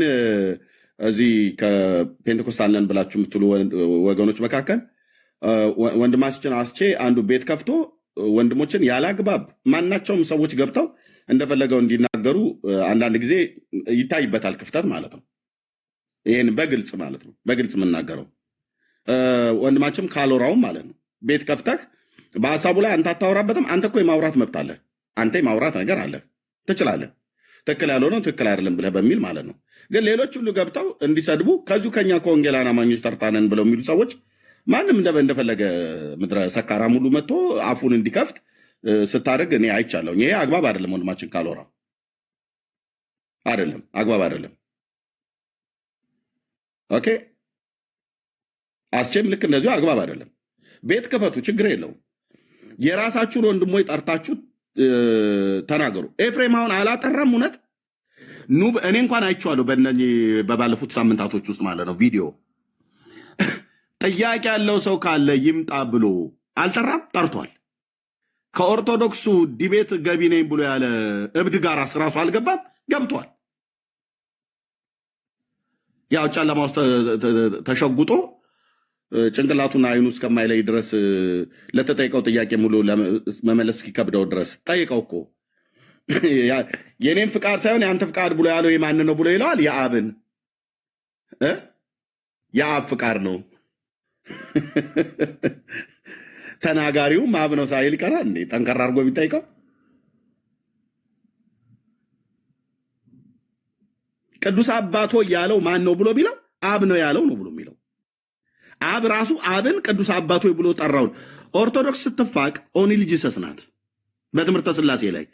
A: እዚህ ከፔንቴኮስታል ነን ብላችሁ የምትሉ ወገኖች መካከል ወንድማችን አስቼ አንዱ ቤት ከፍቶ ወንድሞችን ያላግባብ ማናቸውም ሰዎች ገብተው እንደፈለገው እንዲናገሩ አንዳንድ ጊዜ ይታይበታል ክፍተት ማለት ነው። ይሄን በግልጽ ማለት ነው፣ በግልጽ የምናገረው ወንድማችን ካሎራውም ማለት ነው። ቤት ከፍተህ በሐሳቡ ላይ አንተ አታወራበትም። አንተ እኮ የማውራት መብት አለ። አንተ የማውራት ነገር አለ፣ ትችላለህ። ትክክል ያልሆነው ትክክል አይደለም ብለህ በሚል ማለት ነው። ግን ሌሎች ሁሉ ገብተው እንዲሰድቡ ከዚሁ ከኛ ከወንጌላውያን አማኞች ተርታነን ብለው የሚሉ ሰዎች ማንም እንደፈለገ ምድረ ሰካራም ሁሉ መጥቶ አፉን እንዲከፍት ስታደርግ እኔ አይቻለሁ። ይሄ አግባብ አይደለም። ወንድማችን ካሎራ አይደለም፣ አግባብ አይደለም። ኦኬ አስቼም ልክ እንደዚሁ አግባብ አይደለም። ቤት ክፈቱ፣ ችግር የለውም። የራሳችሁን ወንድሞች ጠርታችሁ ተናገሩ። ኤፍሬም አሁን አላጠራም። እውነት እኔ እንኳን አይቼዋለሁ በባለፉት ሳምንታቶች ውስጥ ማለት ነው። ቪዲዮ ጥያቄ ያለው ሰው ካለ ይምጣ ብሎ አልጠራም፣ ጠርቷል። ከኦርቶዶክሱ ዲቤት ገቢ ነኝ ብሎ ያለ እብድ ጋር ራሱ አልገባም፣ ገብቷል። ያው ጨለማ ውስጥ ተሸጉጦ ጭንቅላቱን አይኑ እስከማይለይ ድረስ ለተጠይቀው ጥያቄ ሙሉ መመለስ እስኪከብደው ድረስ ጠይቀው እኮ የኔን ፍቃድ ሳይሆን የአንተ ፍቃድ ብሎ ያለው የማን ነው ብሎ ይለዋል። የአብን የአብ ፍቃድ ነው። ተናጋሪውም አብ ነው ሳይል ይቀራል እንዴ? ጠንከራ አድርጎ ቢጠይቀው ቅዱስ አባቶ ያለው ማን ነው ብሎ ቢለው አብ ነው ያለው ነው ብሎ የሚለው አብ ራሱ አብን ቅዱስ አባቶ ብሎ ጠራውን። ኦርቶዶክስ ስትፋቅ ኦንሊ ጂሰስ ናት። በትምህርተ ሥላሴ ላይ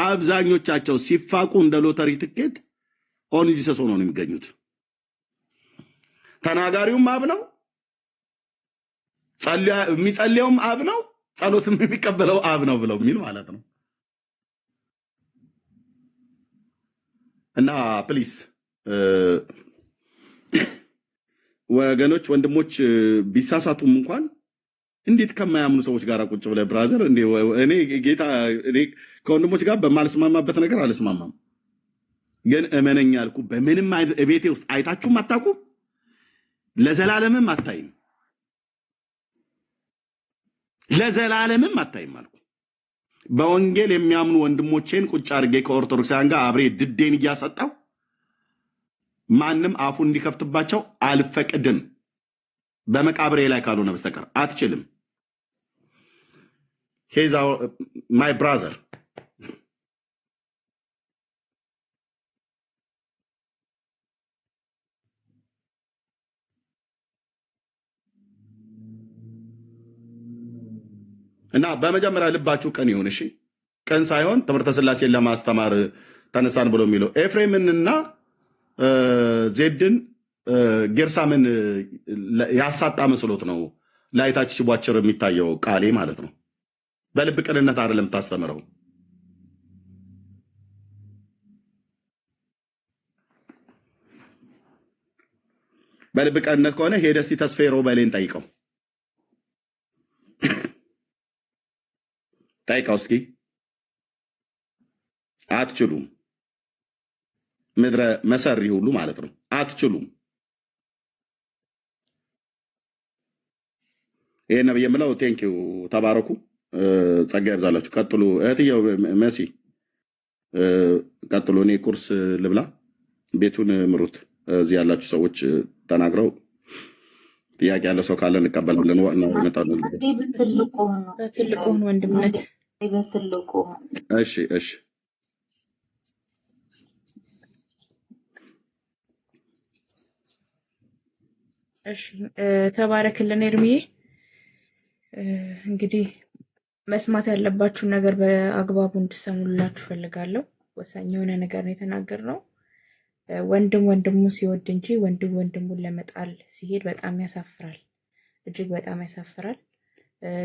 A: አብዛኞቻቸው ሲፋቁ እንደ ሎተሪ ትኬት ኦንሊ ጂሰስ ሆነው ነው የሚገኙት። ተናጋሪውም አብ ነው፣ የሚጸልየውም አብ ነው፣ ጸሎትም የሚቀበለው አብ ነው ብለው የሚል ማለት ነው። እና ፕሊስ ወገኖች ወንድሞች ቢሳሳቱም እንኳን እንዴት ከማያምኑ ሰዎች ጋር ቁጭ ብለህ ብራዘር እኔ ጌታ እኔ ከወንድሞች ጋር በማልስማማበት ነገር አልስማማም፣ ግን እመነኝ አልኩ። በምንም ቤቴ ውስጥ አይታችሁም አታውቁም፣ ለዘላለምም አታይም፣ ለዘላለምም አታይም አልኩ። በወንጌል የሚያምኑ ወንድሞቼን ቁጭ አድርጌ ከኦርቶዶክሳውያን ጋር አብሬ ድዴን እያሰጣው ማንም አፉ እንዲከፍትባቸው አልፈቅድም። በመቃብሬ ላይ ካልሆነ በስተቀር አትችልም። ሄዝ ማይ ብራዘር። እና በመጀመሪያ ልባችሁ ቅን ይሁን። እሺ ቅን ሳይሆን ትምህርተ ሥላሴን ለማስተማር ተነሳን ብሎ የሚለው ኤፍሬምንና ዜድን ጌርሳምን ያሳጣ መስሎት ነው ላይታች ሲቧጭር የሚታየው ቃሌ ማለት ነው። በልብ ቅንነት አይደለም ታስተምረው። በልብ ቅንነት ከሆነ ሄደህ እስቲ ተስፋዬ ሮበሌን ጠይቀው እስኪ። አትችሉም። ምድረ መሰሪ ሁሉ ማለት ነው። አትችሉም። ይሄን ነው የምለው። ቴንኪው ተባረኩ፣ ጸጋ ይብዛላችሁ። ቀጥሉ። እህትየው መሲ ቀጥሉ። እኔ ቁርስ ልብላ፣ ቤቱን ምሩት። እዚህ ያላችሁ ሰዎች ተናግረው ጥያቄ ያለ ሰው ካለ እንቀበላለን። ይመጣለን።
E: በትልቁ ወንድምነት በትልቁ
A: እሺ፣ እሺ።
E: እሺ፣ ተባረክልን ኤርሚዬ። እንግዲህ መስማት ያለባችሁን ነገር በአግባቡ እንድሰሙላችሁ ፈልጋለሁ። ወሳኝ የሆነ ነገር ነው የተናገርነው። ወንድም ወንድሙን ሲወድ እንጂ ወንድም ወንድሙን ለመጣል ሲሄድ በጣም ያሳፍራል፣ እጅግ በጣም ያሳፍራል።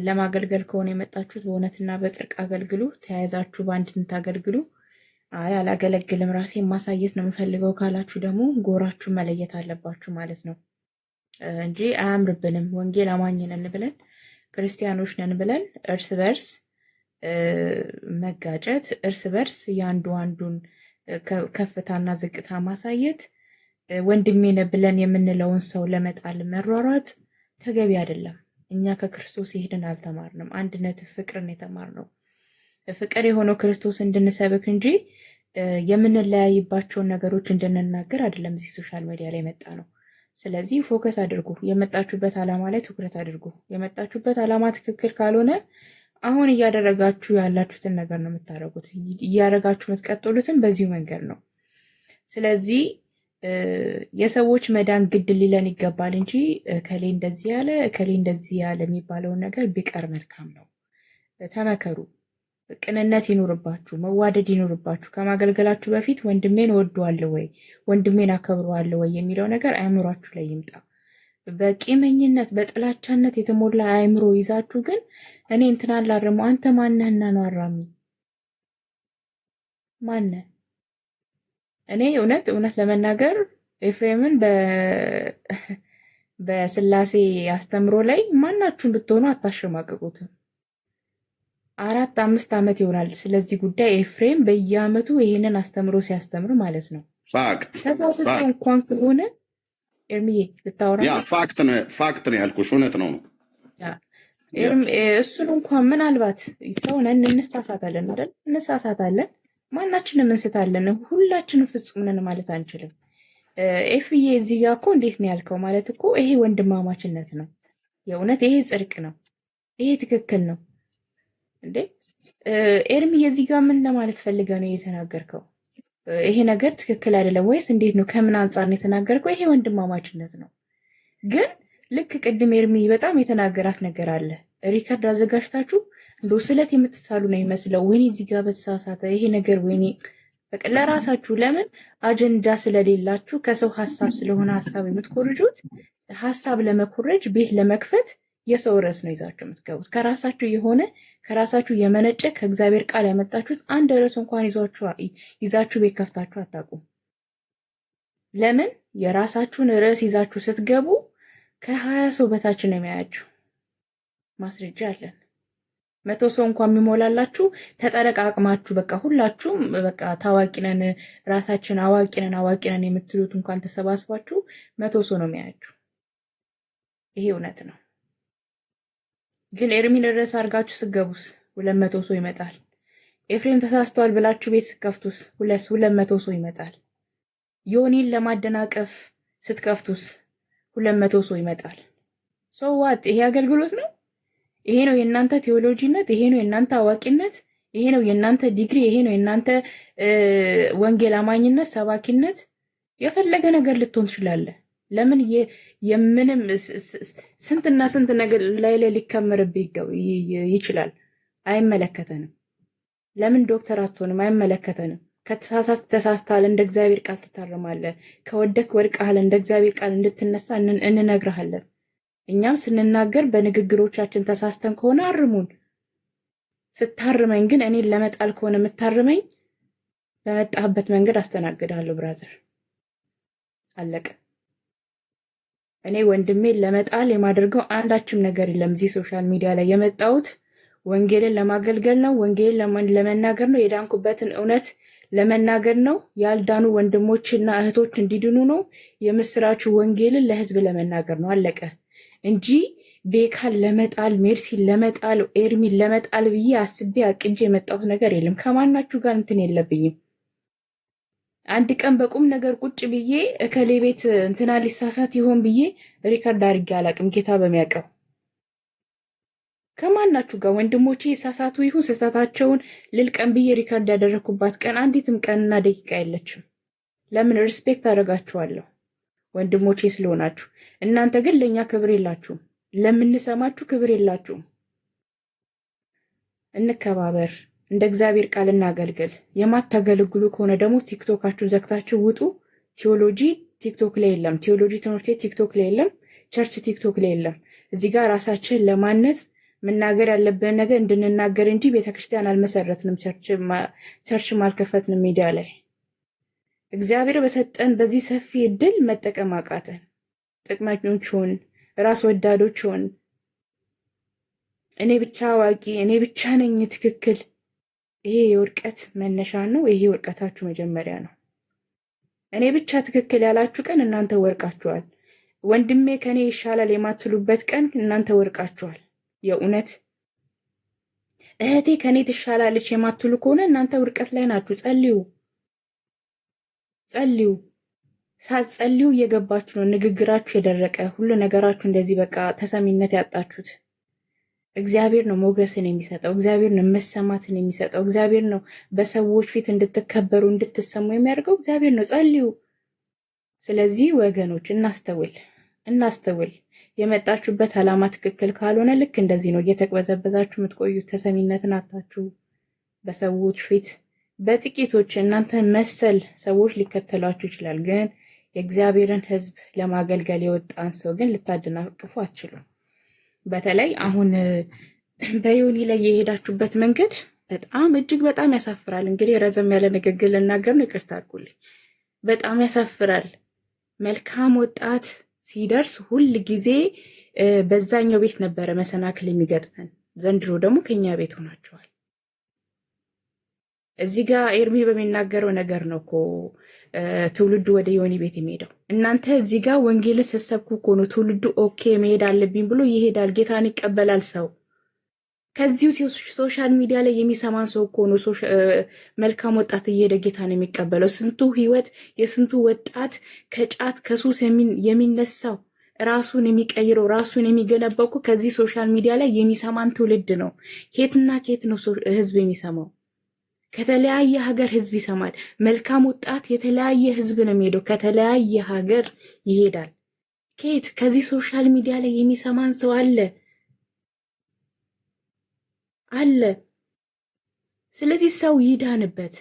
E: ለማገልገል ከሆነ የመጣችሁት በእውነትና በጽድቅ አገልግሉ፣ ተያይዛችሁ በአንድነት አገልግሉ። አይ አላገለግልም ራሴን ማሳየት ነው የምፈልገው ካላችሁ ደግሞ ጎራችሁ መለየት አለባችሁ ማለት ነው እንጂ አያምርብንም። ወንጌል አማኝ ነን ብለን ክርስቲያኖች ነን ብለን እርስ በርስ መጋጨት፣ እርስ በርስ የአንዱ አንዱን ከፍታና ዝቅታ ማሳየት፣ ወንድሜ ነህ ብለን የምንለውን ሰው ለመጣል መሯሯጥ ተገቢ አይደለም። እኛ ከክርስቶስ ይሄድን አልተማርንም። አንድነት ፍቅርን የተማርነው ፍቅር የሆነው ክርስቶስ እንድንሰብክ እንጂ የምንለያይባቸውን ነገሮች እንድንናገር አይደለም። እዚህ ሶሻል ሚዲያ ላይ መጣ ነው። ስለዚህ ፎከስ አድርጉ። የመጣችሁበት ዓላማ ላይ ትኩረት አድርጉ። የመጣችሁበት ዓላማ ትክክል ካልሆነ አሁን እያደረጋችሁ ያላችሁትን ነገር ነው የምታደርጉት። እያደረጋችሁ የምትቀጥሉትን በዚሁ መንገድ ነው። ስለዚህ የሰዎች መዳን ግድ ሊለን ይገባል እንጂ እከሌ እንደዚህ ያለ እከሌ እንደዚህ ያለ የሚባለውን ነገር ቢቀር መልካም ነው። ተመከሩ። ቅንነት ይኑርባችሁ፣ መዋደድ ይኑርባችሁ። ከማገልገላችሁ በፊት ወንድሜን እወደዋለሁ ወይ ወንድሜን አከብረዋለሁ ወይ የሚለው ነገር አእምሯችሁ ላይ ይምጣ። በቂመኝነት በጥላቻነት የተሞላ አእምሮ ይዛችሁ ግን እኔ እንትን አላርመው አንተ ማነህና ነው አራሚ ማነህ? እኔ እውነት ለመናገር ኤፍሬምን በስላሴ አስተምሮ ላይ ማናችሁን ብትሆኑ አታሸማቅቁትም። 4-5 ዓመት ይሆናል ስለዚህ ጉዳይ ኤፍሬም በየዓመቱ ይሄንን አስተምሮ ሲያስተምር ማለት ነው። ተሳስቶ እንኳን ከሆነ ኤርሚዬ ልታወራ
A: ፋክት ነው ያልኩሽ፣ እውነት ነው።
E: እሱን እንኳን ምናልባት ሰው ነን እንሳሳታለን አይደል? እንሳሳታለን፣ ማናችንም እንስታለን። ሁላችንም ፍጹም ነን ማለት አንችልም። ኤፍዬ እዚህ ጋር እኮ እንዴት ነው ያልከው ማለት እኮ ይሄ ወንድማማችነት ነው። የእውነት ይሄ ጽድቅ ነው። ይሄ ትክክል ነው እንዴ ኤርሚ? የዚህ ጋር ምን ለማለት ፈልገ ነው የተናገርከው? ይሄ ነገር ትክክል አይደለም ወይስ እንዴት ነው? ከምን አንጻር ነው የተናገርከው? ይሄ ወንድማማችነት ነው። ግን ልክ ቅድም ኤርሚ በጣም የተናገራት ነገር አለ። ሪከርድ አዘጋጅታችሁ እንዶ ስለት የምትሳሉ ነው የሚመስለው። ወይኔ እዚህ ጋር በተሳሳተ ይሄ ነገር ወይኔ በቃ ለራሳችሁ ለምን አጀንዳ ስለሌላችሁ ከሰው ሐሳብ ስለሆነ ሐሳብ የምትኮርጁት ሐሳብ ለመኮረጅ ቤት ለመክፈት የሰው ርዕስ ነው ይዛችሁ የምትገቡት። ከራሳችሁ የሆነ ከራሳችሁ የመነጨ ከእግዚአብሔር ቃል ያመጣችሁት አንድ ርዕስ እንኳን ይዛችሁ ቤት ከፍታችሁ አታውቁም። ለምን? የራሳችሁን ርዕስ ይዛችሁ ስትገቡ ከ20 ሰው በታች ነው የሚያያችሁ። ማስረጃ አለን። 100 ሰው እንኳን የሚሞላላችሁ ተጠረቃቅማችሁ በቃ ሁላችሁም በቃ ታዋቂ ነን ራሳችን አዋቂ ነን የምትሉት እንኳን ተሰባስባችሁ 100 ሰው ነው የሚያያችሁ። ይሄ እውነት ነው። ግን ኤርሚን ርዕስ አድርጋችሁ ስትገቡስ 200 ሰው ይመጣል። ኤፍሬም ተሳስተዋል ብላችሁ ቤት ስትከፍቱስ 200 ሰው ይመጣል። ዮኒን ለማደናቀፍ ስትከፍቱስ 200 ሰው ይመጣል። ሶ ዋት? ይሄ አገልግሎት ነው? ይሄ ነው የእናንተ ቴዎሎጂነት? ይሄ ነው የእናንተ አዋቂነት? ይሄ ነው የእናንተ ዲግሪ? ይሄ ነው የእናንተ ወንጌል አማኝነት፣ ሰባኪነት? የፈለገ ነገር ልትሆን ትችላለህ። ለምን የምንም ስንትና ስንት ነገር ላይ ሊከመርብህ ይችላል። አይመለከተንም። ለምን ዶክተር አትሆንም? አይመለከተንም። ከተሳሳት ተሳስተሃል፣ እንደ እግዚአብሔር ቃል ትታረማለህ። ከወደክ ወድቀሃል፣ እንደ እግዚአብሔር ቃል እንድትነሳ እንነግርሃለን። እኛም ስንናገር በንግግሮቻችን ተሳስተን ከሆነ አርሙን። ስታርመኝ ግን እኔን ለመጣል ከሆነ የምታርመኝ በመጣህበት መንገድ አስተናግዳለሁ። ብራዘር አለቀ። እኔ ወንድሜን ለመጣል የማደርገው አንዳችም ነገር የለም። እዚህ ሶሻል ሚዲያ ላይ የመጣሁት ወንጌልን ለማገልገል ነው። ወንጌልን ለመናገር ነው። የዳንኩበትን እውነት ለመናገር ነው። ያልዳኑ ወንድሞችና እህቶች እንዲድኑ ነው። የምስራቹ ወንጌልን ለህዝብ ለመናገር ነው። አለቀ እንጂ ቤካን ለመጣል፣ ሜርሲን ለመጣል፣ ኤርሚን ለመጣል ብዬ አስቤ አቅጄ የመጣሁት ነገር የለም። ከማናችሁ ጋር እንትን የለብኝም። አንድ ቀን በቁም ነገር ቁጭ ብዬ እከሌ ቤት እንትና ሊሳሳት ይሆን ብዬ ሪከርድ አድርጌ አላቅም። ጌታ በሚያውቀው ከማናችሁ ጋር ወንድሞቼ ይሳሳቱ ይሁን ስህተታቸውን ልልቀን ብዬ ሪከርድ ያደረኩባት ቀን አንዲትም ቀንና ደቂቃ የለችም። ለምን? ሪስፔክት አደርጋችኋለሁ ወንድሞቼ ስለሆናችሁ። እናንተ ግን ለኛ ክብር የላችሁም፣ ለምንሰማችሁ ክብር የላችሁም። እንከባበር፣ እንደ እግዚአብሔር ቃል እናገልግል። የማታገለግሉ ከሆነ ደግሞ ቲክቶካችሁን ዘግታችሁ ውጡ። ቴዎሎጂ ቲክቶክ ላይ የለም። ቴዎሎጂ ትምህርት ቤት ቲክቶክ ላይ የለም። ቸርች ቲክቶክ ላይ የለም። እዚህ ጋር ራሳችን ለማነጽ መናገር ያለብን ነገር እንድንናገር እንጂ ቤተክርስቲያን አልመሰረትንም፣ ቸርችም አልከፈትንም። ሚዲያ ላይ እግዚአብሔር በሰጠን በዚህ ሰፊ እድል መጠቀም አቃተን። ጥቅመኞች ሆን፣ ራስ ወዳዶች ሆን፣ እኔ ብቻ አዋቂ፣ እኔ ብቻ ነኝ ትክክል። ይሄ የውድቀት መነሻ ነው። ይሄ የውድቀታችሁ መጀመሪያ ነው። እኔ ብቻ ትክክል ያላችሁ ቀን እናንተ ወርቃችኋል። ወንድሜ ከኔ ይሻላል የማትሉበት ቀን እናንተ ወርቃችኋል። የእውነት እህቴ ከኔ ትሻላለች የማትሉ ከሆነ እናንተ ውድቀት ላይ ናችሁ። ጸልዩ። ሳትጸልዩ እየገባችሁ ነው ንግግራችሁ የደረቀ ሁሉ ነገራችሁ እንደዚህ በቃ ተሰሚነት ያጣችሁት። እግዚአብሔር ነው ሞገስን የሚሰጠው። እግዚአብሔር ነው መሰማትን የሚሰጠው። እግዚአብሔር ነው በሰዎች ፊት እንድትከበሩ እንድትሰሙ የሚያደርገው። እግዚአብሔር ነው። ጸልዩ። ስለዚህ ወገኖች እናስተውል። የመጣችሁበት ዓላማ ትክክል ካልሆነ ልክ እንደዚህ ነው እየተቅበዘበዛችሁ የምትቆዩት። ተሰሚነትን አጣችሁ በሰዎች ፊት። በጥቂቶች እናንተ መሰል ሰዎች ሊከተሏችሁ ይችላል፣ ግን የእግዚአብሔርን ሕዝብ ለማገልገል የወጣን ሰው ግን ልታደናቅፉ አትችሉም። በተለይ አሁን በዮኒ ላይ የሄዳችሁበት መንገድ በጣም እጅግ በጣም ያሳፍራል። እንግዲህ ረዘም ያለ ንግግር ልናገር ነው፣ ይቅርታ አድርጉልኝ። በጣም ያሳፍራል። መልካም ወጣት ሲደርስ ሁል ጊዜ በዛኛው ቤት ነበረ መሰናክል የሚገጥመን፣ ዘንድሮ ደግሞ ከኛ ቤት ሆናችኋል። እዚህ ጋር ኤርሚ በሚናገረው ነገር ነው እኮ ትውልዱ ወደ ዮኒ ቤት የሚሄደው። እናንተ እዚህ ጋር ወንጌልን ስትሰብኩ እኮ ነው ትውልዱ ኦኬ መሄድ አለብኝ ብሎ ይሄዳል፣ ጌታን ይቀበላል። ሰው ከዚሁ ሶሻል ሚዲያ ላይ የሚሰማን ሰው እኮ ነው መልካም ወጣት እየሄደ ጌታን የሚቀበለው። ስንቱ ህይወት የስንቱ ወጣት ከጫት ከሱስ የሚነሳው ራሱን የሚቀይረው ራሱን የሚገነባው እኮ ከዚህ ሶሻል ሚዲያ ላይ የሚሰማን ትውልድ ነው። ኬትና ኬት ነው ህዝብ የሚሰማው? ከተለያየ ሀገር ህዝብ ይሰማል። መልካም ወጣት የተለያየ ህዝብ ነው የሚሄደው፣ ከተለያየ ሀገር ይሄዳል። ኬት ከዚህ ሶሻል ሚዲያ ላይ የሚሰማን ሰው አለ። ስለዚህ ሰው ይዳንበት።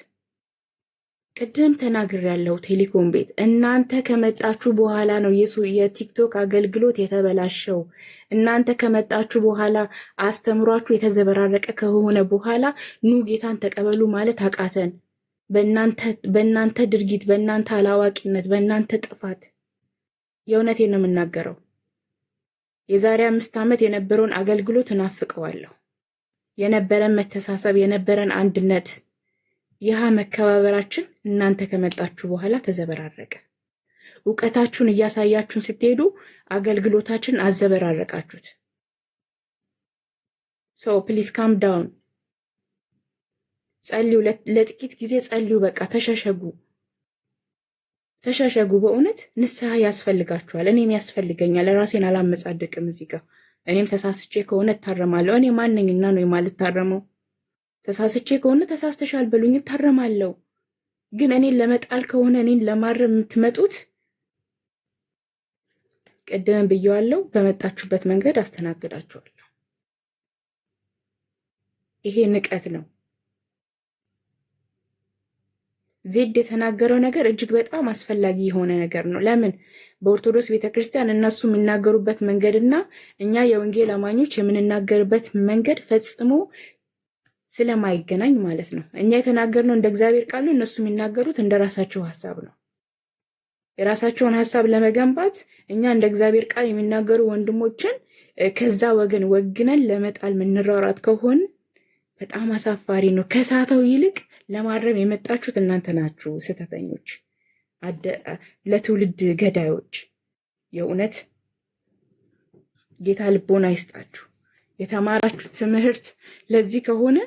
E: ቅድም ተናግሬያለሁ። ቴሌኮም ቤት እናንተ ከመጣችሁ በኋላ ነው የቲክቶክ አገልግሎት የተበላሸው። እናንተ ከመጣችሁ በኋላ አስተምሯችሁ የተዘበራረቀ ከሆነ በኋላ ኑ ጌታን ተቀበሉ ማለት አቃተን። በእናንተ ድርጊት፣ በእናንተ አላዋቂነት፣ በእናንተ ጥፋት። የእውነቴን ነው የምናገረው። የዛሬ 5 ዓመት የነበረውን አገልግሎት እናፍቀዋለሁ። የነበረን መተሳሰብ፣ የነበረን አንድነት፣ ይህ መከባበራችን እናንተ ከመጣችሁ በኋላ ተዘበራረቀ። እውቀታችሁን እያሳያችሁን ስትሄዱ አገልግሎታችን አዘበራረቃችሁት። ሶ ፕሊዝ ካም ዳውን። ጸልዩ፣ ለጥቂት ጊዜ ጸልዩ። በቃ ተሸሸጉ። በእውነት ንስሐ ያስፈልጋችኋል። እኔም ያስፈልገኛል። ራሴን አላመጻደቅም እዚህ ጋር። እኔም ተሳስቼ ከሆነ እታረማለሁ። እኔ ማንኝና ነው የማልታረመው? ተሳስቼ ከሆነ ተሳስተሻል በሉኝ፣ እታረማለሁ። ግን እኔን ለመጣል ከሆነ እኔን ለማረም የምትመጡት፣ ቅድም ብየዋለሁ፣ በመጣችሁበት መንገድ አስተናግዳችኋለሁ። ይሄ ንቀት ነው። ዜድ የተናገረው ነገር እጅግ በጣም አስፈላጊ የሆነ ነገር ነው። ለምን? በኦርቶዶክስ ቤተክርስቲያን እነሱ የሚናገሩበት መንገድና እኛ የወንጌል አማኞች የምንናገርበት መንገድ ፈጽሞ ስለማይገናኝ ማለት ነው። እኛ የተናገርነው እንደ እግዚአብሔር ቃል ነው። እነሱ የሚናገሩት እንደ ራሳቸው ሐሳብ ነው። የራሳቸውን ሐሳብ ለመገንባት እኛ እንደ እግዚአብሔር ቃል የሚናገሩ ወንድሞችን ከዛ ወገን ወግነን ለመጣል ምንራራት ከሆን በጣም አሳፋሪ ነው። ከሳተው ይልቅ ለማረም የመጣችሁት እናንተ ናችሁ፣ ስህተተኞች፣ ለትውልድ ገዳዮች። የእውነት ጌታ ልቦና ይስጣችሁ። የተማራችሁት ትምህርት ለዚህ ከሆነ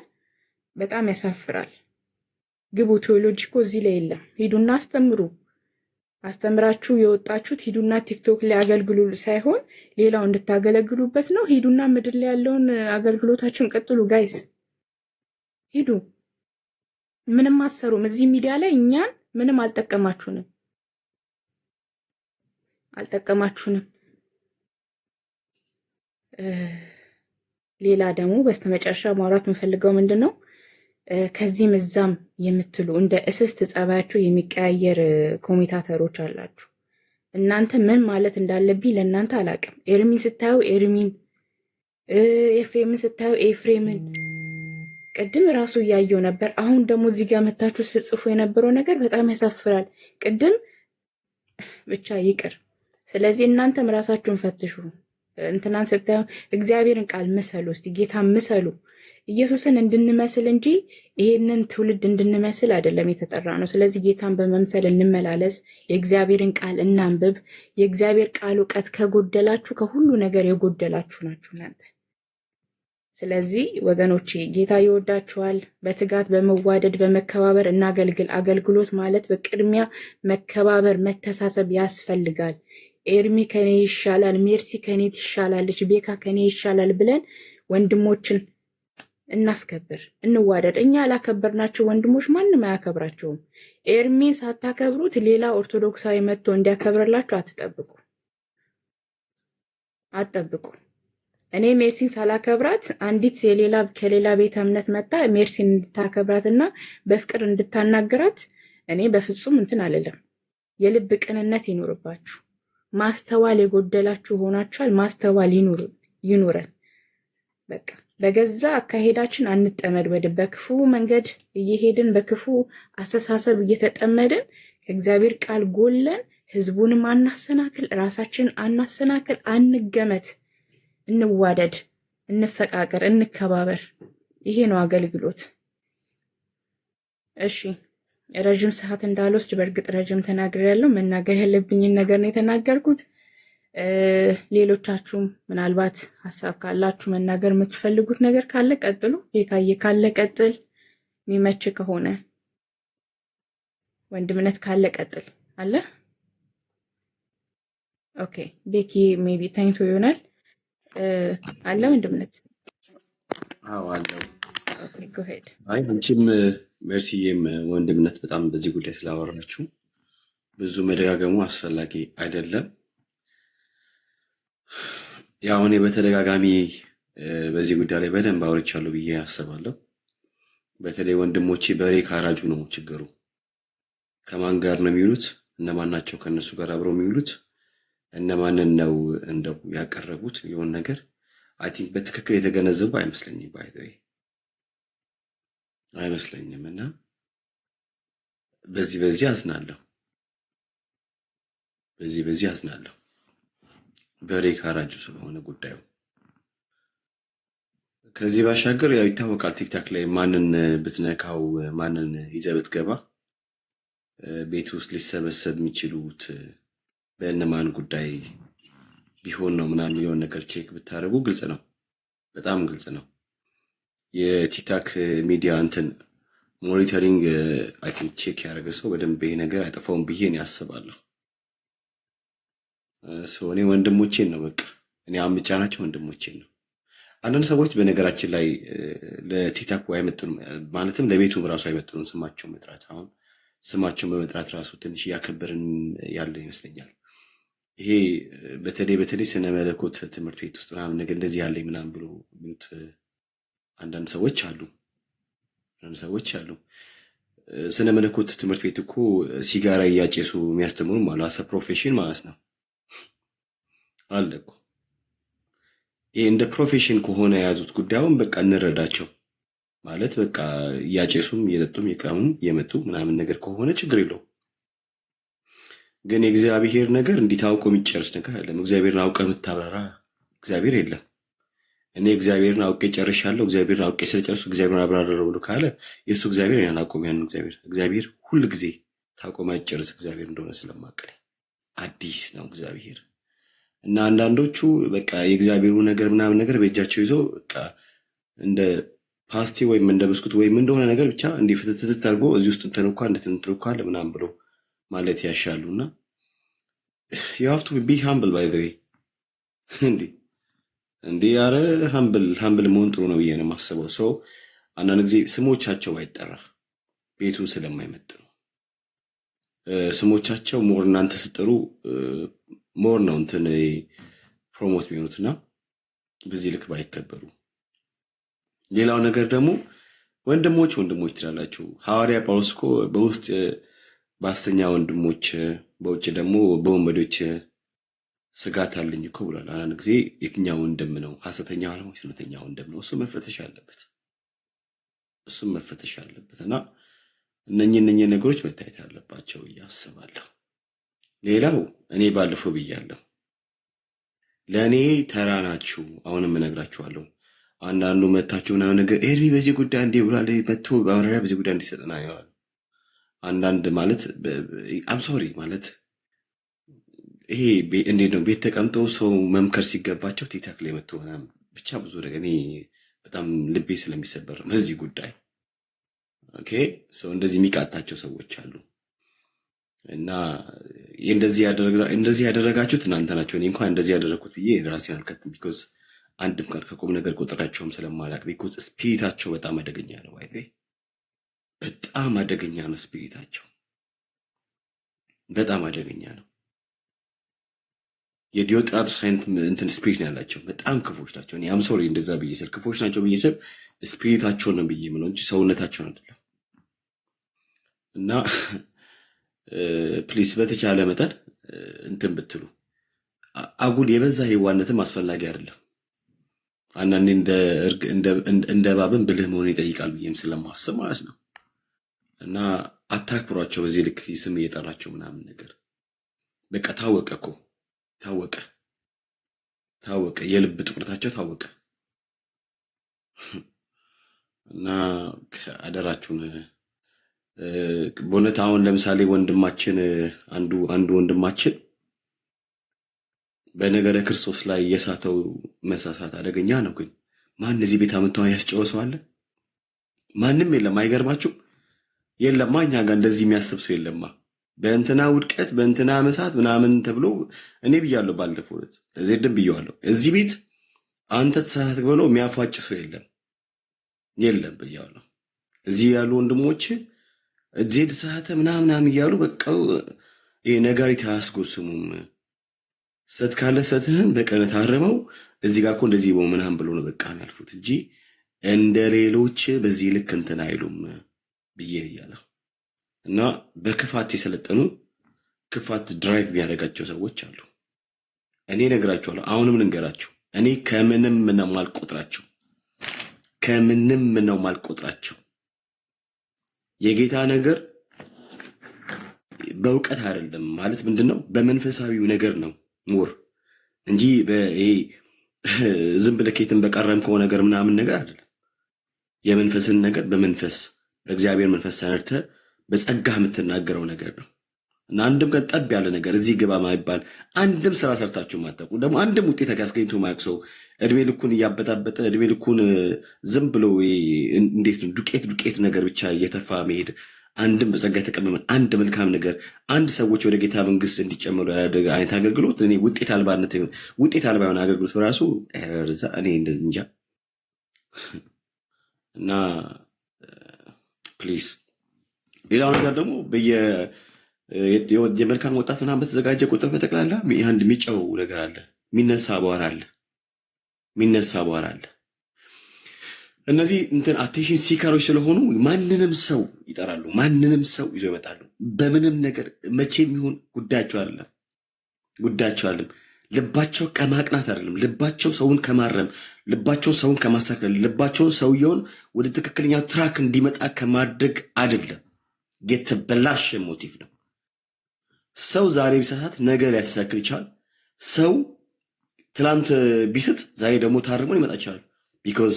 E: በጣም ያሳፍራል። ግቡ። ቴዎሎጂ እኮ እዚህ ላይ የለም። ሂዱና አስተምሩ። አስተምራችሁ የወጣችሁት ሂዱና ቲክቶክ ላይ አገልግሉ ሳይሆን ሌላው እንድታገለግሉበት ነው። ሂዱና ምድር ላይ ያለውን አገልግሎታችሁን ቀጥሉ። ጋይስ ሂዱ። ምንም አትሰሩም። እዚህ ሚዲያ ላይ እኛን ምንም አልጠቀማችሁንም። ሌላ ደግሞ በስተመጨረሻ ማውራት የምፈልገው ምንድነው፣ ከዚህም እዛም የምትሉ እንደ እስስት ጸባያችሁ የሚቀያየር ኮሜንታተሮች አላችሁ። እናንተ ምን ማለት እንዳለብኝ ለእናንተ አላቅም። ኤርሚን ስታዩ ኤርሚን፣ ኤፍሬምን ስታዩ ኤፍሬምን። ቅድም ራሱ እያየው ነበር። አሁን ደግሞ እዚህ ጋር መታችሁ ስጽፉ የነበረው ነገር በጣም ያሳፍራል። ቅድም ብቻ ይቅር። ስለዚህ እናንተም ራሳችሁን ፈትሹ። እንትናን ስታዩ እግዚአብሔርን ቃል ምሰሉ፣ እስቲ ጌታን ምሰሉ። ኢየሱስን እንድንመስል እንጂ ይሄንን ትውልድ እንድንመስል አይደለም የተጠራ ነው። ስለዚህ ጌታን በመምሰል እንመላለስ። የእግዚአብሔርን ቃል እናንብብ። የእግዚአብሔር ቃል እውቀት ከጎደላችሁ ከሁሉ ነገር የጎደላችሁ ናችሁ እናንተ። ስለዚህ ወገኖቼ ጌታ ይወዳችኋል። በትጋት በመዋደድ በመከባበር እናገልግል። አገልግሎት ማለት በቅድሚያ መከባበር፣ መተሳሰብ ያስፈልጋል። ኤርሚ ከኔ ይሻላል፣ ሜርሲ ከኔ ትሻላለች፣ ቤካ ከኔ ይሻላል ብለን ወንድሞችን እናስከብር፣ እንዋደድ። እኛ ያላከበርናቸው ወንድሞች ማንም አያከብራቸውም። ኤርሚን ሳታከብሩት ሌላ ኦርቶዶክሳዊ መጥቶ እንዲያከብርላችሁ አትጠብቁ። እኔ ሜርሲን ሳላከብራት አንዲት ከሌላ ቤተ እምነት መጣ ሜርሲን እንድታከብራትና በፍቅር እንድታናገራት እኔ በፍጹም እንትን አልልም። የልብ ቅንነት ይኑርባችሁ። ማስተዋል የጎደላችሁ ሆናችኋል። ማስተዋል ይኑረን። በቃ በገዛ አካሄዳችን አንጠመድ። በክፉ መንገድ እየሄድን በክፉ አስተሳሰብ እየተጠመድን ከእግዚአብሔር ቃል ጎለን ህዝቡንም አናሰናክል፣ ራሳችንን አናሰናክል። አንገመት። እንዋደድ፣ እንፈቃቀር፣ እንከባበር። ይሄ ነው አገልግሎት። እሺ ረጅም ሰዓት እንዳልወስድ በእርግጥ ረጅም ተናግሬያለሁ። መናገር ያለብኝን ነገር ነው የተናገርኩት። ሌሎቻችሁም ምናልባት ሀሳብ ካላችሁ መናገር የምትፈልጉት ነገር ካለ ቀጥሉ። ቤካዬ ካለ ቀጥል፣ የሚመች ከሆነ ወንድምነት ካለ ቀጥል። አለ ኦኬ። ቤኪ ሜቢ ታኝቶ ይሆናል። አለ ወንድምነት?
F: አዎ አለው።
E: ኦኬ ጎ ሄድ።
F: አይ አንቺም ሜርሲዬም ወንድምነት በጣም በዚህ ጉዳይ ስላወራችሁ ብዙ መደጋገሙ አስፈላጊ አይደለም። ያው እኔ በተደጋጋሚ በዚህ ጉዳይ ላይ በደንብ አውርቻለሁ ብዬ አስባለሁ። በተለይ ወንድሞቼ በሬ ካራጁ ነው ችግሩ። ከማን ጋር ነው የሚውሉት? እነማን ናቸው ከእነሱ ጋር አብረው የሚውሉት? እነማንን ነው እንደው ያቀረቡት? የሆነ ነገር አይ ቲንክ በትክክል የተገነዘቡ አይመስለኝም። ባይ ዘ ዌይ አይመስለኝም። እና በዚህ አዝናለሁ። በዚህ አዝናለሁ። በሬ ካራጁ ስለሆነ ጉዳዩ። ከዚህ ባሻገር ያው ይታወቃል ቲክታክ ላይ ማንን ብትነካው ማንን ይዘህ ብትገባ ቤት ውስጥ ሊሰበሰብ የሚችሉት በእነማን ጉዳይ ቢሆን ነው ምናምን የሆነ ነገር ቼክ ብታደርጉ ግልጽ ነው፣ በጣም ግልጽ ነው። የቲክታክ ሚዲያ እንትን ሞኒተሪንግ አይ ቲንክ ቼክ ያደረገ ሰው በደንብ ይሄ ነገር አይጠፋውም ብዬ ነው ያስባለሁ። እኔ ወንድሞቼን ነው በቃ እኔ አምጫ ናቸው ወንድሞቼን ነው። አንዳንድ ሰዎች በነገራችን ላይ ለቲክታክ አይመጥኑም፣ ማለትም ለቤቱም ራሱ አይመጥኑም ስማቸው መጥራት። አሁን ስማቸውን በመጥራት ራሱ ትንሽ እያከበርን ያለ ይመስለኛል። ይሄ በተለይ ስነ መለኮት ትምህርት ቤት ውስጥ ምናምን ነገር እንደዚህ ያለኝ ምናምን ብሎ የሚሉት አንዳንድ ሰዎች አሉ። ስነ መለኮት ትምህርት ቤት እኮ ሲጋራ እያጨሱ የሚያስተምሩም አሉ። አሰ ፕሮፌሽን ማለት ነው አለ እኮ። ይሄ እንደ ፕሮፌሽን ከሆነ የያዙት ጉዳዩን በቃ እንረዳቸው ማለት በቃ እያጨሱም እየጠጡም እየቃሙም እየመጡ ምናምን ነገር ከሆነ ችግር የለው። ግን የእግዚአብሔር ነገር እንዲታውቀው የሚጨርስ ነገር አይደለም። እግዚአብሔርን አውቀ የምታብራራ እግዚአብሔር የለም። እኔ እግዚአብሔርን አውቄ ጨርሻለሁ፣ እግዚአብሔርን አውቄ ስለጨርሱ እግዚአብሔርን አብራራለሁ ብሎ ካለ የእሱ እግዚአብሔር ያን አቆም። ያን እግዚአብሔር ሁል ጊዜ ታውቆ ማይጨርስ እግዚአብሔር እንደሆነ ስለማቀል አዲስ ነው እግዚአብሔር። እና አንዳንዶቹ በቃ የእግዚአብሔሩ ነገር ምናምን ነገር በእጃቸው ይዘው በቃ እንደ ፓስቲ ወይም እንደ ብስኩት ወይም እንደሆነ ነገር ብቻ እንዲህ ፍትትት አድርጎ እዚህ ውስጥ ተንኳ እንደተንትልኳል ምናምን ብሎ ማለት ያሻሉና you have to be humble by the way እንዴ ያረ humble መሆን ጥሩ ነው ብዬ ነው የማስበው። ሰው አንዳንድ ጊዜ ስሞቻቸው አይጠራ ቤቱን ስለማይመጥ ነው። ስሞቻቸው ሞር እናንተ ስጥሩ ሞር ነው እንትን ፕሮሞት የሚሆኑትና በዚህ ልክ ባይከበሩ። ሌላው ነገር ደግሞ ወንድሞች ትላላችሁ። ሐዋርያ ጳውሎስ እኮ በውስጥ በሐሰተኛ ወንድሞች በውጭ ደግሞ በወንበዶች ስጋት አለኝ እኮ ብሏል። አንዳንድ ጊዜ የትኛው ወንድም ነው ሐሰተኛ ነው ወይስ እውነተኛ ወንድም ነው? እሱ መፈተሽ አለበት እና እነኚህ ነገሮች መታየት አለባቸው እያስባለሁ። ሌላው እኔ ባለፈው ብያለሁ፣ ለእኔ ተራ ናችሁ። አሁንም እነግራችኋለሁ። አንዳንዱ መታችሁ ምናምን ነገር ኤርሚ በዚህ ጉዳይ እንዲህ ብሏል መጥቶ ማብራሪያ በዚህ ጉዳይ እንዲሰጠና ይዋል። አንዳንድ ማለት አምሶሪ ማለት ይሄ እንዴት ነው ቤት ተቀምጦ ሰው መምከር ሲገባቸው ቲክታክ ላይ መጥቶ ምናምን ብቻ ብዙ ነገር እኔ በጣም ልቤ ስለሚሰበር በዚህ ጉዳይ ኦኬ። ሰው እንደዚህ የሚቃጣቸው ሰዎች አሉ እና እንደዚህ ያደረጋችሁት እናንተ ናቸው። እኔ እንኳን እንደዚህ ያደረኩት ብዬ ራሴን አልከትም። ቢኮዝ አንድም ቀን ከቁም ነገር ቁጥራቸውም ስለማላቅ ቢኮዝ ስፒሪታቸው በጣም አደገኛ ነው። አይደል? በጣም አደገኛ ነው ስፒሪታቸው፣ በጣም አደገኛ ነው። የዲዮጥራጥስ አይነት እንትን ስፒሪት ነው ያላቸው። በጣም ክፎች ናቸው። እኔ አም ሶሪ እንደዛ ብዬ ስል ክፎች ናቸው ብዬ ስል ስፒሪታቸውን ነው ብዬ ምለው እንጂ ሰውነታቸውን አይደለም። እና ፕሊስ በተቻለ መጠን እንትን ብትሉ አጉል የበዛ የዋነትም አስፈላጊ አይደለም። አንዳንዴ እንደ እባብም ብልህ መሆን ይጠይቃል ብዬም ስለማስብ ማለት ነው። እና አታክብሯቸው በዚህ ልክ ስም እየጠራቸው ምናምን ነገር በቃ ታወቀ እኮ ታወቀ፣ የልብ ጥቁረታቸው ታወቀ። እና አደራችሁን በእውነት አሁን ለምሳሌ ወንድማችን አንዱ ወንድማችን በነገረ ክርስቶስ ላይ የሳተው መሳሳት አደገኛ ነው። ግን ማን እዚህ ቤት አመጣው ያስጨው ሰው አለ? ማንም የለም። አይገርማችሁም? የለማ እኛ ጋር እንደዚህ የሚያስብ ሰው የለማ። በእንትና ውድቀት በእንትና መሳት ምናምን ተብሎ እኔ ብያለሁ፣ ባለፈው ዕለት ለዜድም ብያለሁ። እዚህ ቤት አንተ ተሳሳት ብሎ የሚያፏጭ ሰው የለም ብያለሁ። እዚህ ያሉ ወንድሞች ዜድ ተሳሳተ ምናምን እያሉ በቃ ይሄ ነጋሪት አያስጎስሙም። ሰት ካለ ሰትህን በቀን ታረመው እዚህ ጋር እኮ እንደዚህ ነው ምናምን ብሎ ነው በቃ የሚያልፉት እንጂ እንደ ሌሎች በዚህ ልክ እንትን አይሉም ብዬ ብያለሁ። እና በክፋት የሰለጠኑ ክፋት ድራይቭ የሚያደርጋቸው ሰዎች አሉ። እኔ እነግራቸዋለሁ፣ አሁንም ልንገራቸው፣ እኔ ከምንም ነው ማልቆጥራቸው፣ ከምንም ነው ማልቆጥራቸው። የጌታ ነገር በእውቀት አይደለም ማለት ምንድን ነው? በመንፈሳዊው ነገር ነው ሞር እንጂ ዝም ብለህ ኬትን በቀረምከው ነገር ምናምን ነገር አይደለም። የመንፈስን ነገር በመንፈስ በእግዚአብሔር መንፈስ ተነድተህ በጸጋ የምትናገረው ነገር ነው እና አንድም ቀን ጠብ ያለ ነገር እዚህ ግባ ማይባል አንድም ስራ ሰርታችሁ ማጠቁ ደግሞ አንድም ውጤት ያስገኝቶ ማያውቅ ሰው እድሜ ልኩን እያበጣበጠ እድሜ ልኩን ዝም ብሎ እንዴት ነው ዱቄት ነገር ብቻ እየተፋ መሄድ አንድም በጸጋ የተቀመመ አንድ መልካም ነገር አንድ ሰዎች ወደ ጌታ መንግስት እንዲጨመሩ ያደረገ አይነት አገልግሎት እኔ ውጤት አልባ የሆነ አገልግሎት በራሱ እኔ እንጃ እና ፕሊዝ ሌላው ነገር ደግሞ የመልካም ወጣት ምናምን በተዘጋጀ ቁጥር በጠቅላላ አንድ የሚጨው ነገር አለ፣ የሚነሳ አቧራ አለ። እነዚህ እንትን አቴንሽን ሲከሮች ስለሆኑ ማንንም ሰው ይጠራሉ፣ ማንንም ሰው ይዞ ይመጣሉ። በምንም ነገር መቼም ይሁን ጉዳያቸው አይደለም። ልባቸው ከማቅናት አይደለም፣ ልባቸው ሰውን ከማረም፣ ልባቸው ሰውን ከማሳከል፣ ልባቸውን ሰውየውን ወደ ትክክለኛ ትራክ እንዲመጣ ከማድረግ አይደለም። የተበላሸ ሞቲቭ ነው። ሰው ዛሬ ቢሳሳት ነገ ሊያስተካክል ይችላል። ሰው ትላንት ቢስት ዛሬ ደግሞ ታርሞ ሊመጣ ይችላል። ቢኮዝ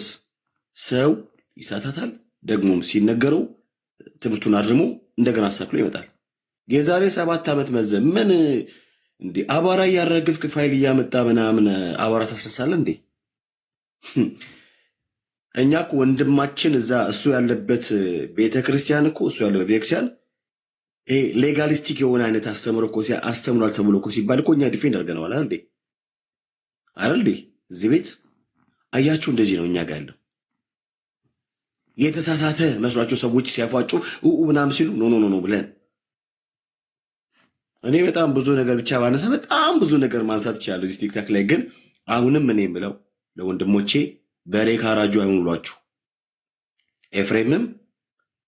F: ሰው ይሳታታል፣ ደግሞም ሲነገረው ትምህርቱን አርሞ እንደገና አስተካክሎ ይመጣል። የዛሬ 7 ዓመት ምን እንዴ አቧራ እያረግፍክ ፋይል እያመጣ ምናምን አቧራ ታስነሳለህ እንዴ? እኛ እኮ ወንድማችን እዛ እሱ ያለበት ቤተክርስቲያን እኮ እሱ ያለበት ቤተክርስቲያን ይሄ ሌጋሊስቲክ የሆነ አይነት አስተምሮ እኮ አስተምሯል ተብሎ እኮ ሲባል እኮ እኛ ዲፌንድ አድርገነዋል አይደል እንዴ? እዚህ ቤት አያችሁ፣ እንደዚህ ነው እኛ ጋር ያለው። የተሳሳተ መስሏቸው ሰዎች ሲያፏጩ ምናምን ሲሉ ኖ ብለን እኔ በጣም ብዙ ነገር ብቻ ባነሳ በጣም ብዙ ነገር ማንሳት ይችላለሁ እዚህ ቲክታክ ላይ። ግን አሁንም እኔ የምለው ለወንድሞቼ በሬ ካራጁ አይሆኑሏችሁ። ኤፍሬምም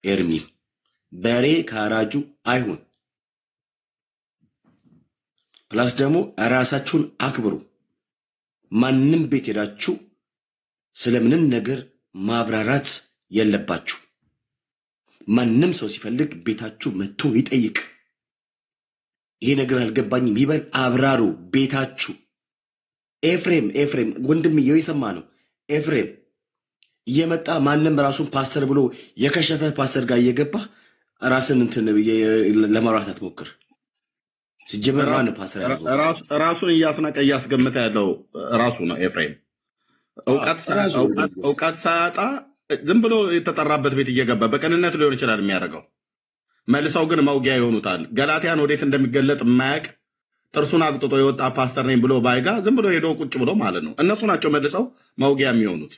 F: ኤርሚም በሬ ካራጁ አይሁን። ፕላስ ደግሞ ራሳችሁን አክብሩ። ማንም ቤት ሄዳችሁ ስለምንም ነገር ማብራራት የለባችሁ። ማንም ሰው ሲፈልግ ቤታችሁ መጥቶ ይጠይቅ። ይሄ ነገር አልገባኝም ይበል፣ አብራሩ ቤታችሁ። ኤፍሬም ወንድምየው የሰማ ነው። ኤፍሬም እየመጣ ማንም ራሱን ፓስተር ብሎ የከሸፈ ፓስተር ጋር እየገባ ራስን እንትን ለማውራት አትሞክር። ሲጀመር ማን ፓስተር ያለው
A: ራሱን እያስናቀ እያስገመተ ያለው ራሱ ነው። ኤፍሬም እውቀት ሳያጣ ዝም ብሎ የተጠራበት ቤት እየገባ በቅንነት ሊሆን ይችላል የሚያደርገው። መልሰው ግን መውጊያ ይሆኑታል። ገላትያን ወዴት እንደሚገለጥ የማያውቅ ጥርሱን አቅጥጦ የወጣ ፓስተር ነኝ ብሎ ባይጋ ዝም ብሎ ሄዶ ቁጭ ብሎ ማለት ነው። እነሱ ናቸው መልሰው መውጊያ የሚሆኑት።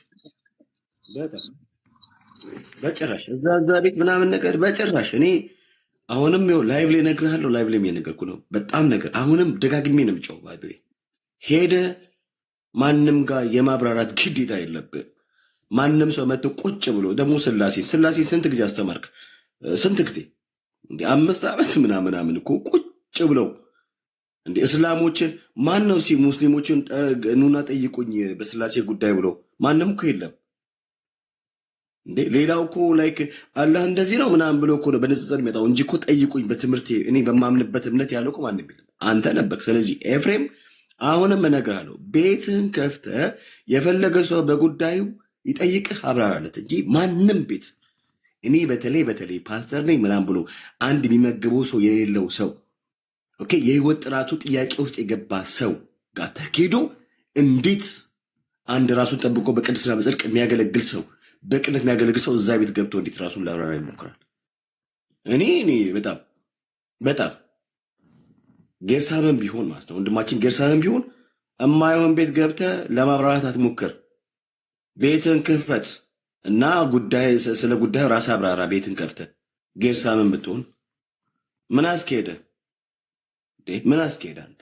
F: በጭራሽ እዛ ቤት ምናምን ነገር በጭራሽ። እኔ አሁንም ላይቭ ላይ እነግርሃለሁ፣ ላይቭ ላይ የነገርኩህ ነው። በጣም ነገር አሁንም ደጋግሜ ነው የምጨው። ባይዘ ሄደ ማንም ጋር የማብራራት ግዴታ የለብህ። ማንም ሰው መጥቶ ቁጭ ብሎ ደግሞ ስላሴ ስንት ጊዜ አስተማርክ? ስንት ጊዜ እንደ 5 ዓመት ምናምን እኮ ቁጭ ብለው እንደ እስላሞችን ማን ነው ሙስሊሞችን ኑና ጠይቁኝ በስላሴ ጉዳይ ብሎ ማንም እኮ የለም እንዴ። ሌላው እኮ ላይክ አላህ እንደዚህ ነው ምናምን ብሎ እኮ ነው በንጽጽር የሚመጣው እንጂ እኮ ጠይቁኝ በትምህርት እኔ በማምንበት እምነት ያለው እኮ ማንም የለም፣ አንተ ነበር። ስለዚህ ኤፍሬም አሁንም እነግርሃለሁ፣ ቤትህን ከፍተህ የፈለገ ሰው በጉዳዩ ይጠይቅህ፣ አብራራለት እንጂ ማንም ቤት እኔ በተለይ ፓስተር ነኝ ምናምን ብሎ አንድ የሚመግበው ሰው የሌለው ሰው ኦኬ፣ የህይወት ጥራቱ ጥያቄ ውስጥ የገባ ሰው ጋር ተኬዶ እንዴት አንድ ራሱን ጠብቆ በቅድስና በጽድቅ የሚያገለግል ሰው በቅነት የሚያገለግል ሰው እዛ ቤት ገብቶ እንዴት ራሱን ላብራራ ይሞክራል? እኔ በጣም ጌርሳምን ቢሆን ማለት ነው ወንድማችን ጌርሳምን ቢሆን እማይሆን ቤት ገብተህ ለማብራራት አትሞክር። ቤትን ክፈት እና ስለ ጉዳዩ ራስ አብራራ። ቤትን ከፍተህ ጌርሳምን ብትሆን ምን አስኬደ? አንተ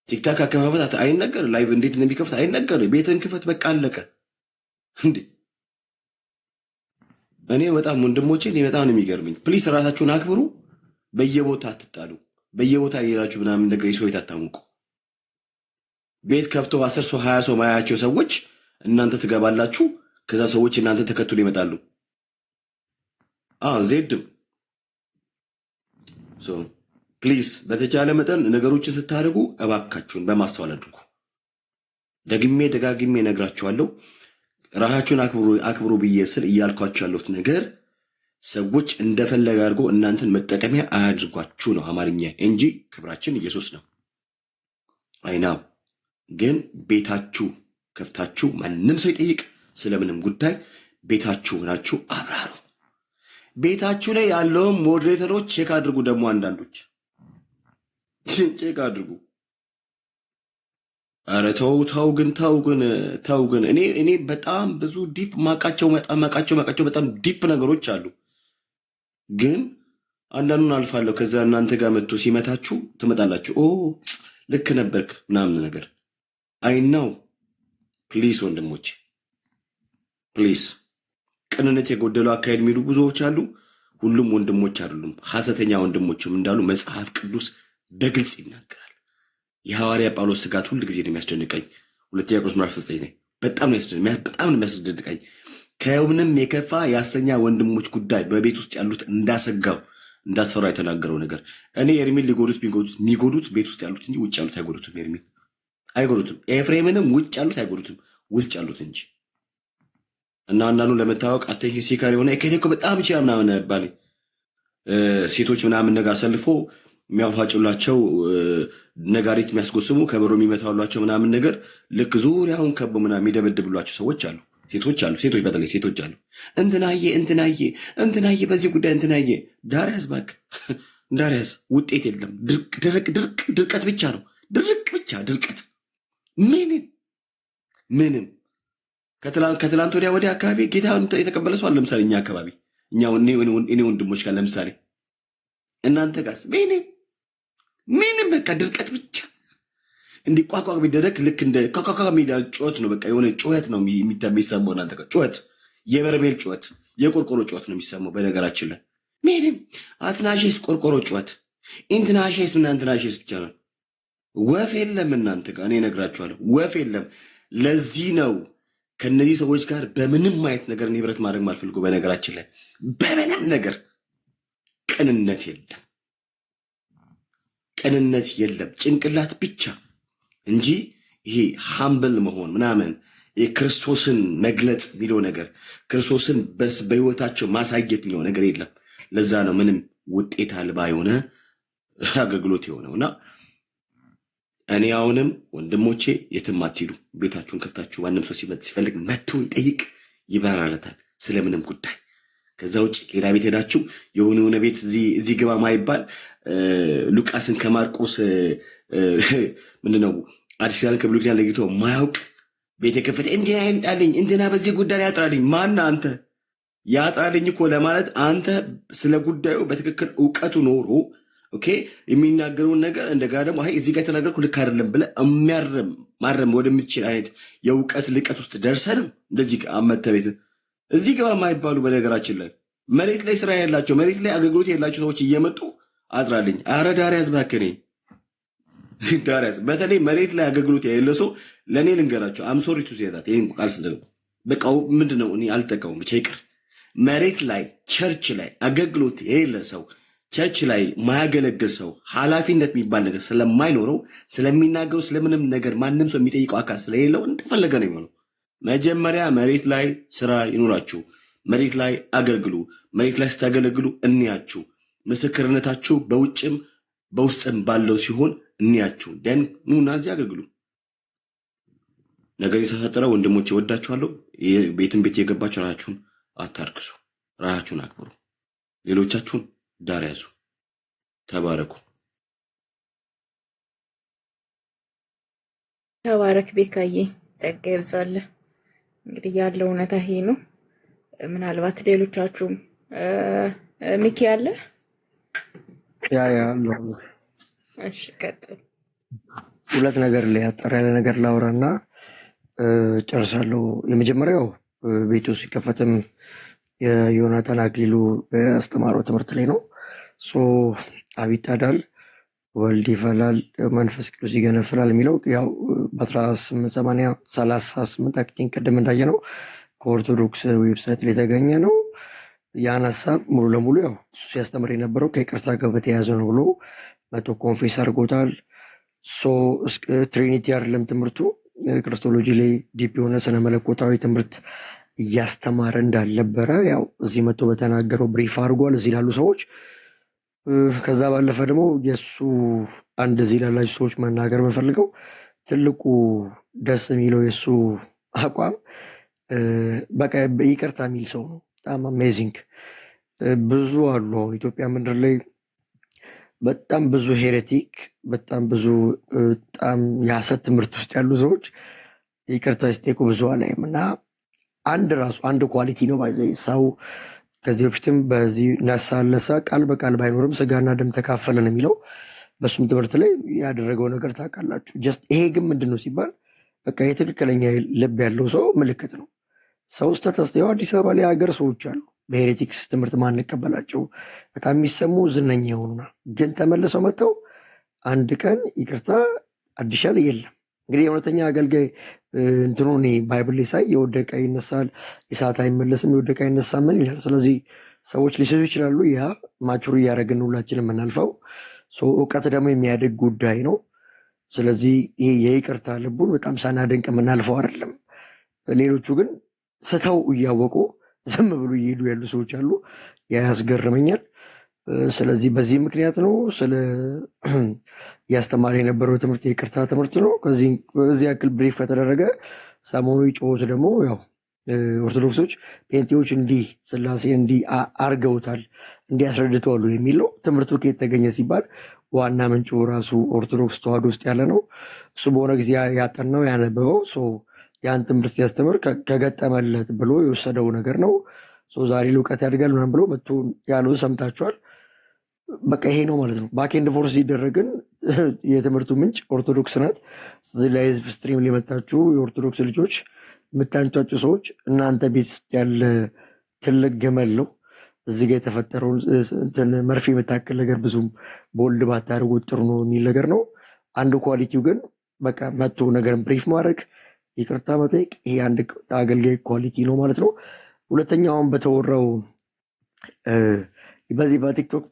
F: ቲክታክ አከፋፈት አይነገር፣ ላይቭ እንዴት እንደሚከፍት አይነገር። ቤትን ክፈት፣ በቃ አለቀ እንዴ። እኔ በጣም ወንድሞቼ እኔ በጣም ነው የሚገርምኝ። ፕሊስ ራሳችሁን አክብሩ። በየቦታ አትጣሉ። በየቦታ ሌላችሁ ምናምን ነገር የሰው ቤት አታሙቁ። ቤት ከፍቶ 10 ሰው 20 ሰው ማያቸው ሰዎች እናንተ ትገባላችሁ። ከዛ ሰዎች እናንተ ተከትሎ ይመጣሉ። ዜድም ፕሊዝ በተቻለ መጠን ነገሮችን ስታደርጉ እባካችሁን በማስተዋል አድርጉ። ደግሜ ደጋግሜ ነግራችኋለሁ። ራሳችሁን አክብሩ ብዬ ስል እያልኳችሁ ያለሁት ነገር ሰዎች እንደፈለገ አድርጎ እናንተን መጠቀሚያ አያድርጓችሁ ነው አማርኛ እንጂ ክብራችን ኢየሱስ ነው። አይናው ግን ቤታችሁ ከፍታችሁ ማንም ሰው ይጠይቅ ስለምንም ጉዳይ ቤታችሁ ሆናችሁ አብራሩ። ቤታችሁ ላይ ያለውን ሞዴሬተሮች ቼክ አድርጉ። ደግሞ አንዳንዶች ቼክ አድርጉ። አረ ተው ግን እኔ በጣም ብዙ ዲፕ ማቃቸው በጣም ዲፕ ነገሮች አሉ። ግን አንዳንዱን አልፋለሁ። ከዛ እናንተ ጋር መጥቶ ሲመታችሁ ትመጣላችሁ። ልክ ነበርክ ምናምን ነገር አይናው። ፕሊስ ወንድሞች ፕሊስ፣ ቅንነት የጎደለው አካሄድ የሚሉ ብዙዎች አሉ። ሁሉም ወንድሞች አይደሉም፣ ሐሰተኛ ወንድሞችም እንዳሉ መጽሐፍ ቅዱስ በግልጽ ይናገራል። የሐዋርያ ጳውሎስ ስጋት ሁል ጊዜ ነው የሚያስደንቀኝ። ሁለተኛ ቆሮንቶስ ምዕራፍ 9 ላይ በጣም ነው የሚያስደንቀኝ። ከምንም የከፋ የሐሰተኛ ወንድሞች ጉዳይ በቤት ውስጥ ያሉት እንዳስፈራ የተናገረው ነገር እኔ ኤርሚን የሚጎዱት ቤት ውስጥ ያሉት እንጂ ውጭ ያሉት አይጎዱትም። ኤርሚን አይጎዱትም። ኤፍሬምንም ውጭ ያሉት አይጎዱትም፣ ውስጥ ያሉት እንጂ። እና አንዳንዱ ለመታወቅ አቴንሽን ሲካር የሆነ ከኔ እኮ በጣም ይችላል ምናምን ባል ሴቶች ምናምን ነገር አሰልፎ የሚያፋጭላቸው ነጋሪት የሚያስጎስሙ ከበሮ የሚመታሏቸው ምናምን ነገር ልክ ዙሪያውን ከቦ ምናምን የሚደበድብሏቸው ሰዎች አሉ። ሴቶች በተለይ ሴቶች አሉ። እንትናዬ በዚህ ጉዳይ እንትናዬ ዳርያዝ እባክህ ዳርያዝ ውጤት የለም። ድርቀት ብቻ ነው። ድርቀት ምንም ከትላንት ወዲያ አካባቢ ጌታ የተቀበለ ሰው አለ። ለምሳሌ እኛ አካባቢ እኔ ወንድሞች ጋር ለምሳሌ እናንተ ጋርስ ምንም በቃ ድርቀት ብቻ እንዲቋቋቅ ቢደረግ ልክ እንደ ቋቋቋ ሚል ጩኸት ነው። በቃ የሆነ ጩኸት ነው የሚሰማው እናንተ ጋር ጩኸት፣ የበርሜል ጩኸት፣ የቆርቆሮ ጩኸት ነው የሚሰማው። በነገራችን ላይ ምንም አትናሼስ ቆርቆሮ ጩኸት ኢንትናሼስ ምናንትናሼስ ብቻ ነው። ወፍ የለም እናንተ ጋር። እኔ እነግራችኋለሁ ወፍ የለም። ለዚህ ነው ከነዚህ ሰዎች ጋር በምንም አይነት ነገር ንብረት ማድረግ ማልፈልጉ። በነገራችን ላይ በምንም ነገር ቅንነት የለም፣ ጭንቅላት ብቻ እንጂ ይሄ ሃምብል መሆን ምናምን የክርስቶስን መግለጽ የሚለው ነገር ክርስቶስን በህይወታቸው ማሳየት የሚለው ነገር የለም። ለዛ ነው ምንም ውጤት አልባ የሆነ አገልግሎት የሆነውና እኔ አሁንም ወንድሞቼ የትም አትሄዱ። ቤታችሁን ከፍታችሁ ማንም ሰው ሲፈልግ መጥቶ ይጠይቅ፣ ይበራለታል ስለምንም ጉዳይ። ከዛ ውጭ ሌላ ቤት ሄዳችሁ የሆነ ቤት እዚህ ግባ ማይባል ሉቃስን ከማርቆስ ምንድነው አዲስ ኪዳን ከብሉይ ኪዳን ለይቶ ማያውቅ ቤት የከፈተ እንትና ይምጣልኝ እንትና በዚህ ጉዳይ ያጥራልኝ። ማን አንተ? ያጥራልኝ እኮ ለማለት አንተ ስለ ጉዳዩ በትክክል እውቀቱ ኖሮ የሚናገረውን ነገር እንደገና ደግሞ እዚህ ጋር የተናገርኩ ልክ አይደለም ብለህ ማረም ወደምትችል አይነት የእውቀት ልቀት ውስጥ ደርሰንም እንደዚህ አመተ ቤት እዚህ ግባ የማይባሉ በነገራችን ላይ መሬት ላይ ስራ ያላቸው መሬት ላይ አገልግሎት የላቸው ሰዎች እየመጡ አጥራልኝ። አረ ዳርያዝ እባክህ ዳርያዝ በተለይ መሬት ላይ አገልግሎት የሌለ ሰው ለእኔ ልንገራቸው አምሶሪ ቱ ሴታት ይህን ቃል ስደ በቃ ምንድነው እኔ አልጠቀሙም ብቻ ይቅር። መሬት ላይ ቸርች ላይ አገልግሎት የሌለ ሰው ቸርች ላይ ማያገለግል ሰው ኃላፊነት የሚባል ነገር ስለማይኖረው ስለሚናገሩ ስለምንም ነገር ማንም ሰው የሚጠይቀው አካል ስለሌለው እንደፈለገ ነው የሚሆነው። መጀመሪያ መሬት ላይ ስራ ይኖራችሁ፣ መሬት ላይ አገልግሉ። መሬት ላይ ስታገለግሉ እንያችሁ፣ ምስክርነታችሁ በውጭም በውስጥም ባለው ሲሆን እንያችሁ። ደን ኑና እዚህ አገልግሉ። ነገር የተሳሰጠረ ወንድሞች ይወዳችኋለሁ። ቤትን ቤት የገባችሁ ራሳችሁን አታርክሱ፣ ራሳችሁን አክብሩ፣ ሌሎቻችሁን ዳር ያዙ። ተባረኩ።
E: ተባረክ ቤካዬ፣ ጸጋ ይብዛልህ። እንግዲህ ያለው እውነታ ይሄ ነው። ምናልባት ሌሎቻችሁም ሚኪ አለ
G: ያለው
E: እሺ፣ ቀጥል።
G: ሁለት ነገር ላይ አጠር ያለ ነገር ላውራና ጨርሳለሁ። የመጀመሪያው ቤቱ ሲከፈትም የዮናታን አክሊሉ ያስተማረው ትምህርት ላይ ነው። ሶ አብ ይጣዳል፣ ወልድ ይፈላል፣ መንፈስ ቅዱስ ይገነፍላል የሚለው ያው በ1838 አክቲንግ ቅድም እንዳየ ነው ከኦርቶዶክስ ዌብሳይት ላይ የተገኘ ነው። ያን ሀሳብ ሙሉ ለሙሉ ያው እሱ ሲያስተምር የነበረው ከይቅርታ ጋር በተያያዘ ነው ብሎ መቶ ኮንፌስ አድርጎታል። ሶ ትሪኒቲ አይደለም ትምህርቱ ክርስቶሎጂ ላይ ዲፕ የሆነ ስነ መለኮታዊ ትምህርት እያስተማረ እንዳልነበረ ያው እዚህ መቶ በተናገረው ብሪፍ አድርጓል እዚህ ላሉ ሰዎች። ከዛ ባለፈ ደግሞ የእሱ አንድ እዚህ ላላችሁ ሰዎች መናገር የምፈልገው ትልቁ ደስ የሚለው የእሱ አቋም በቃ ይቅርታ የሚል ሰው ነው። በጣም አሜዚንግ። ብዙ አሉ አሁን ኢትዮጵያ ምድር ላይ በጣም ብዙ ሄሬቲክ፣ በጣም ብዙ በጣም የሐሰት ትምህርት ውስጥ ያሉ ሰዎች ይቅርታ ሲጠይቁ ብዙ አላይም እና አንድ ኳሊቲ ነው ባይዘ ሰው ከዚህ በፊትም በዚህ ነሳ ቃል በቃል ባይኖርም ስጋና ደም ተካፈለ ነው የሚለው። በሱም ትምህርት ላይ ያደረገው ነገር ታውቃላችሁ። ጀስት ይሄ ግን ምንድን ነው ሲባል በቃ የትክክለኛ ልብ ያለው ሰው ምልክት ነው። ሰው ውስጥ ተስተያው አዲስ አበባ ላይ ሀገር ሰዎች አሉ በሄሬቲክስ ትምህርት ማንቀበላቸው በጣም የሚሰሙ ዝነኛ የሆኑና ግን ተመልሰው መጥተው አንድ ቀን ይቅርታ አዲሻል የለም። እንግዲህ የእውነተኛ አገልጋይ እንትኑ እኔ ባይብል ላይ ሳይ የወደቀ ይነሳል፣ የሳት አይመለስም፣ የወደቀ አይነሳ ምን ይላል። ስለዚህ ሰዎች ሊስቱ ይችላሉ። ያ ማቹር እያደረግን ሁላችን የምናልፈው እውቀት ደግሞ የሚያደግ ጉዳይ ነው። ስለዚህ ይሄ የይቅርታ ልቡን በጣም ሳናደንቅ የምናልፈው አይደለም። ሌሎቹ ግን ስተው እያወቁ ዝም ብሎ እየሄዱ ያሉ ሰዎች አሉ። ያ ያስገርመኛል። ስለዚህ በዚህ ምክንያት ነው ስለ ያስተማረ የነበረው ትምህርት የይቅርታ ትምህርት ነው። ከዚህ ያክል ብሪፍ ከተደረገ ሰሞኑ ጮት ደግሞ ያው ኦርቶዶክሶች ጴንጤዎች እንዲህ ስላሴን እንዲህ አርገውታል እንዲህ አስረድተዋሉ የሚለው ትምህርቱ ከየት ተገኘ ሲባል ዋና ምንጩ ራሱ ኦርቶዶክስ ተዋሕዶ ውስጥ ያለ ነው። እሱ በሆነ ጊዜ ያጠናው ያነበበው ያን ትምህርት ሲያስተምር ከገጠመለት ብሎ የወሰደው ነገር ነው። ዛሬ እውቀት ያድጋል ምናምን ብሎ መጥቶ ያለው ሰምታችኋል። በቃ ይሄ ነው ማለት ነው። ባክኤንድ ፎርስ ሲደረግን የትምህርቱ ምንጭ ኦርቶዶክስ ናት። ለህዝብ ስትሪም ሊመጣችሁ የኦርቶዶክስ ልጆች የምታንጫጩ ሰዎች እናንተ ቤት ያለ ትልቅ ገመል ነው። እዚህ ጋር የተፈጠረውን መርፌ የምታክል ነገር ብዙም ቦልድ ባታደርጉት ጥሩ ነው የሚል ነገር ነው። አንድ ኳሊቲው ግን በቃ መጥቶ ነገርን ብሪፍ ማድረግ፣ ይቅርታ መጠየቅ፣ ይሄ አንድ አገልጋይ ኳሊቲ ነው ማለት ነው። ሁለተኛውን በተወራው በዚህ በቲክቶክ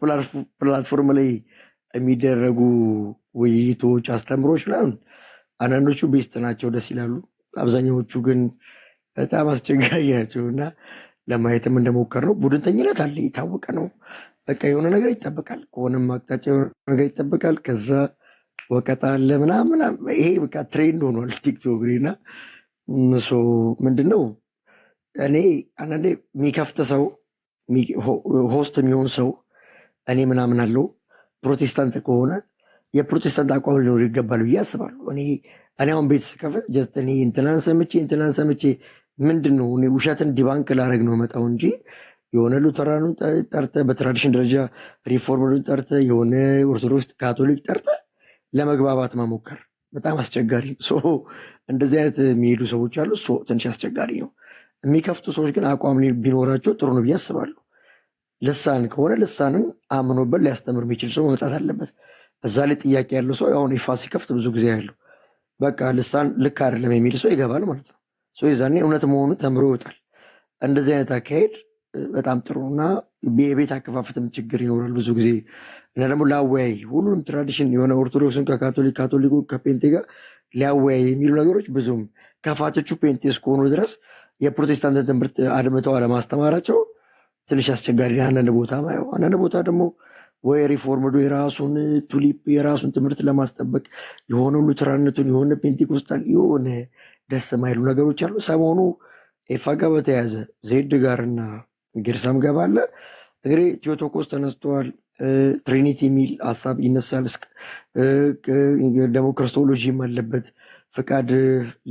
G: ፕላትፎርም ላይ የሚደረጉ ውይይቶች፣ አስተምሮች ምናምን አንዳንዶቹ ቤስት ናቸው፣ ደስ ይላሉ። አብዛኛዎቹ ግን በጣም አስቸጋሪ ናቸው እና ለማየትም እንደሞከር ነው። ቡድንተኝነት አለ፣ የታወቀ ነው። በቃ የሆነ ነገር ይጠበቃል፣ ከሆነም አቅጣጫ የሆነ ነገር ይጠበቃል። ከዛ ወቀጣ አለ ምናምን። ይሄ በቃ ትሬንድ ሆኗል ቲክቶክ እና ምንድነው እኔ አንዳንዴ የሚከፍት ሰው ሆስት የሚሆን ሰው እኔ ምናምን አለው ፕሮቴስታንት ከሆነ የፕሮቴስታንት አቋም ሊኖር ይገባል ብዬ አስባለሁ። እኔ አሁን ቤት ስከፍት ጀስት እኔ እንትናን ሰምቼ ምንድን ነው እኔ ውሸትን ዲባንክ ላደርግ ነው መጣው እንጂ የሆነ ሉተራኑን ጠርተ በትራዲሽን ደረጃ ሪፎርመሩን ጠርተ የሆነ ኦርቶዶክስ ካቶሊክ ጠርተ ለመግባባት መሞከር በጣም አስቸጋሪ ነው። እንደዚህ አይነት የሚሄዱ ሰዎች አሉ። ትንሽ አስቸጋሪ ነው። የሚከፍቱ ሰዎች ግን አቋም ቢኖራቸው ጥሩ ነው ብዬ አስባለሁ። ልሳን ከሆነ ልሳንን አምኖበት ሊያስተምር የሚችል ሰው መምጣት አለበት። እዛ ላይ ጥያቄ ያለው ሰው አሁን ይፋ ሲከፍት ብዙ ጊዜ ያለው በቃ ልሳን ልክ አይደለም የሚል ሰው ይገባል ማለት ነው። የዛኔ እውነት መሆኑ ተምሮ ይወጣል። እንደዚህ አይነት አካሄድ በጣም ጥሩ እና የቤት አከፋፈትም ችግር ይኖራል ብዙ ጊዜ እና ደግሞ ላወያይ ሁሉንም ትራዲሽን የሆነ ኦርቶዶክስን ካቶሊኩ ከፔንቴ ጋር ሊያወያይ የሚሉ ነገሮች ብዙም ከፋቶቹ ፔንቴ እስከሆኑ ድረስ የፕሮቴስታንት ትምህርት አድምተው አለማስተማራቸው ትንሽ አስቸጋሪ። አንዳንድ ቦታ ማየው አንዳንድ ቦታ ደግሞ ወይ ሪፎርምዶ የራሱን ቱሊፕ የራሱን ትምህርት ለማስጠበቅ የሆነ ሉተራነቱን የሆነ ፔንቴኮስታል የሆነ ደስ የማይሉ ነገሮች አሉ። ሰሞኑ ኤፋ ጋር በተያያዘ ዜድ ጋርና ጌርሳም ጋር ባለ እንግዲህ ቴዎቶኮስ ተነስተዋል። ትሪኒቲ የሚል ሀሳብ ይነሳል። ደግሞ ክርስቶሎጂም አለበት። ፍቃድ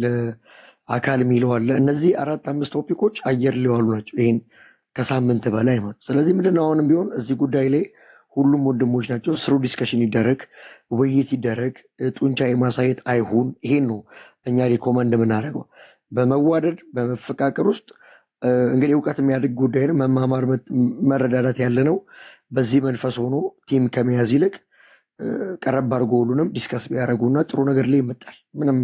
G: ለአካል የሚለው አለ። እነዚህ 4-5 ቶፒኮች አየር ሊዋሉ ናቸው ይህን ከሳምንት በላይ ማለት። ስለዚህ ምንድነው አሁንም ቢሆን እዚህ ጉዳይ ላይ ሁሉም ወንድሞች ናቸው። ስሩ ዲስከሽን ይደረግ፣ ውይይት ይደረግ፣ ጡንቻ የማሳየት አይሁን። ይሄን ነው እኛ ሪኮመንድ የምናደርገው። በመዋደድ በመፈቃቀር ውስጥ እንግዲህ እውቀት የሚያድግ ጉዳይ ነው። መማማር መረዳዳት ያለ ነው። በዚህ መንፈስ ሆኖ ቲም ከመያዝ ይልቅ ቀረብ አድርጎ ሁሉንም ዲስከስ ቢያደርጉና ጥሩ ነገር ላይ ይመጣል። ምንም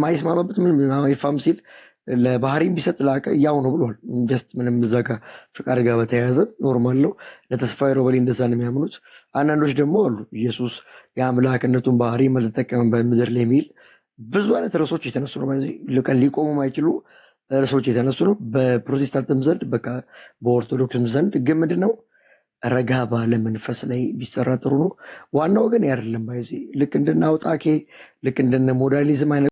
G: ማይስማማበት ምንም ማይፋም ሲል ለባህሪም ቢሰጥ ያው ነው ብሏል። ጀስት ምንም እዛ ጋር ፍቃድ ጋር በተያያዘ ኖርማል ነው። ለተስፋዬ ሮበሌ እንደዛ ነው የሚያምኑት። አንዳንዶች ደግሞ አሉ ኢየሱስ የአምላክነቱን ባህሪ አልተጠቀመም በምድር ላይ የሚል ብዙ አይነት ርዕሶች የተነሱ ነው። ሊቆሙ ማይችሉ ርዕሶች የተነሱ ነው። በፕሮቴስታንትም ዘንድ በኦርቶዶክስም ዘንድ ግን ምንድን ነው ረጋ ባለ መንፈስ ላይ ቢሰራ ጥሩ ነው። ዋናው ግን አይደለም። ልክ እንደነ አውጣኬ ልክ እንደነ ሞዳሊዝም አይነት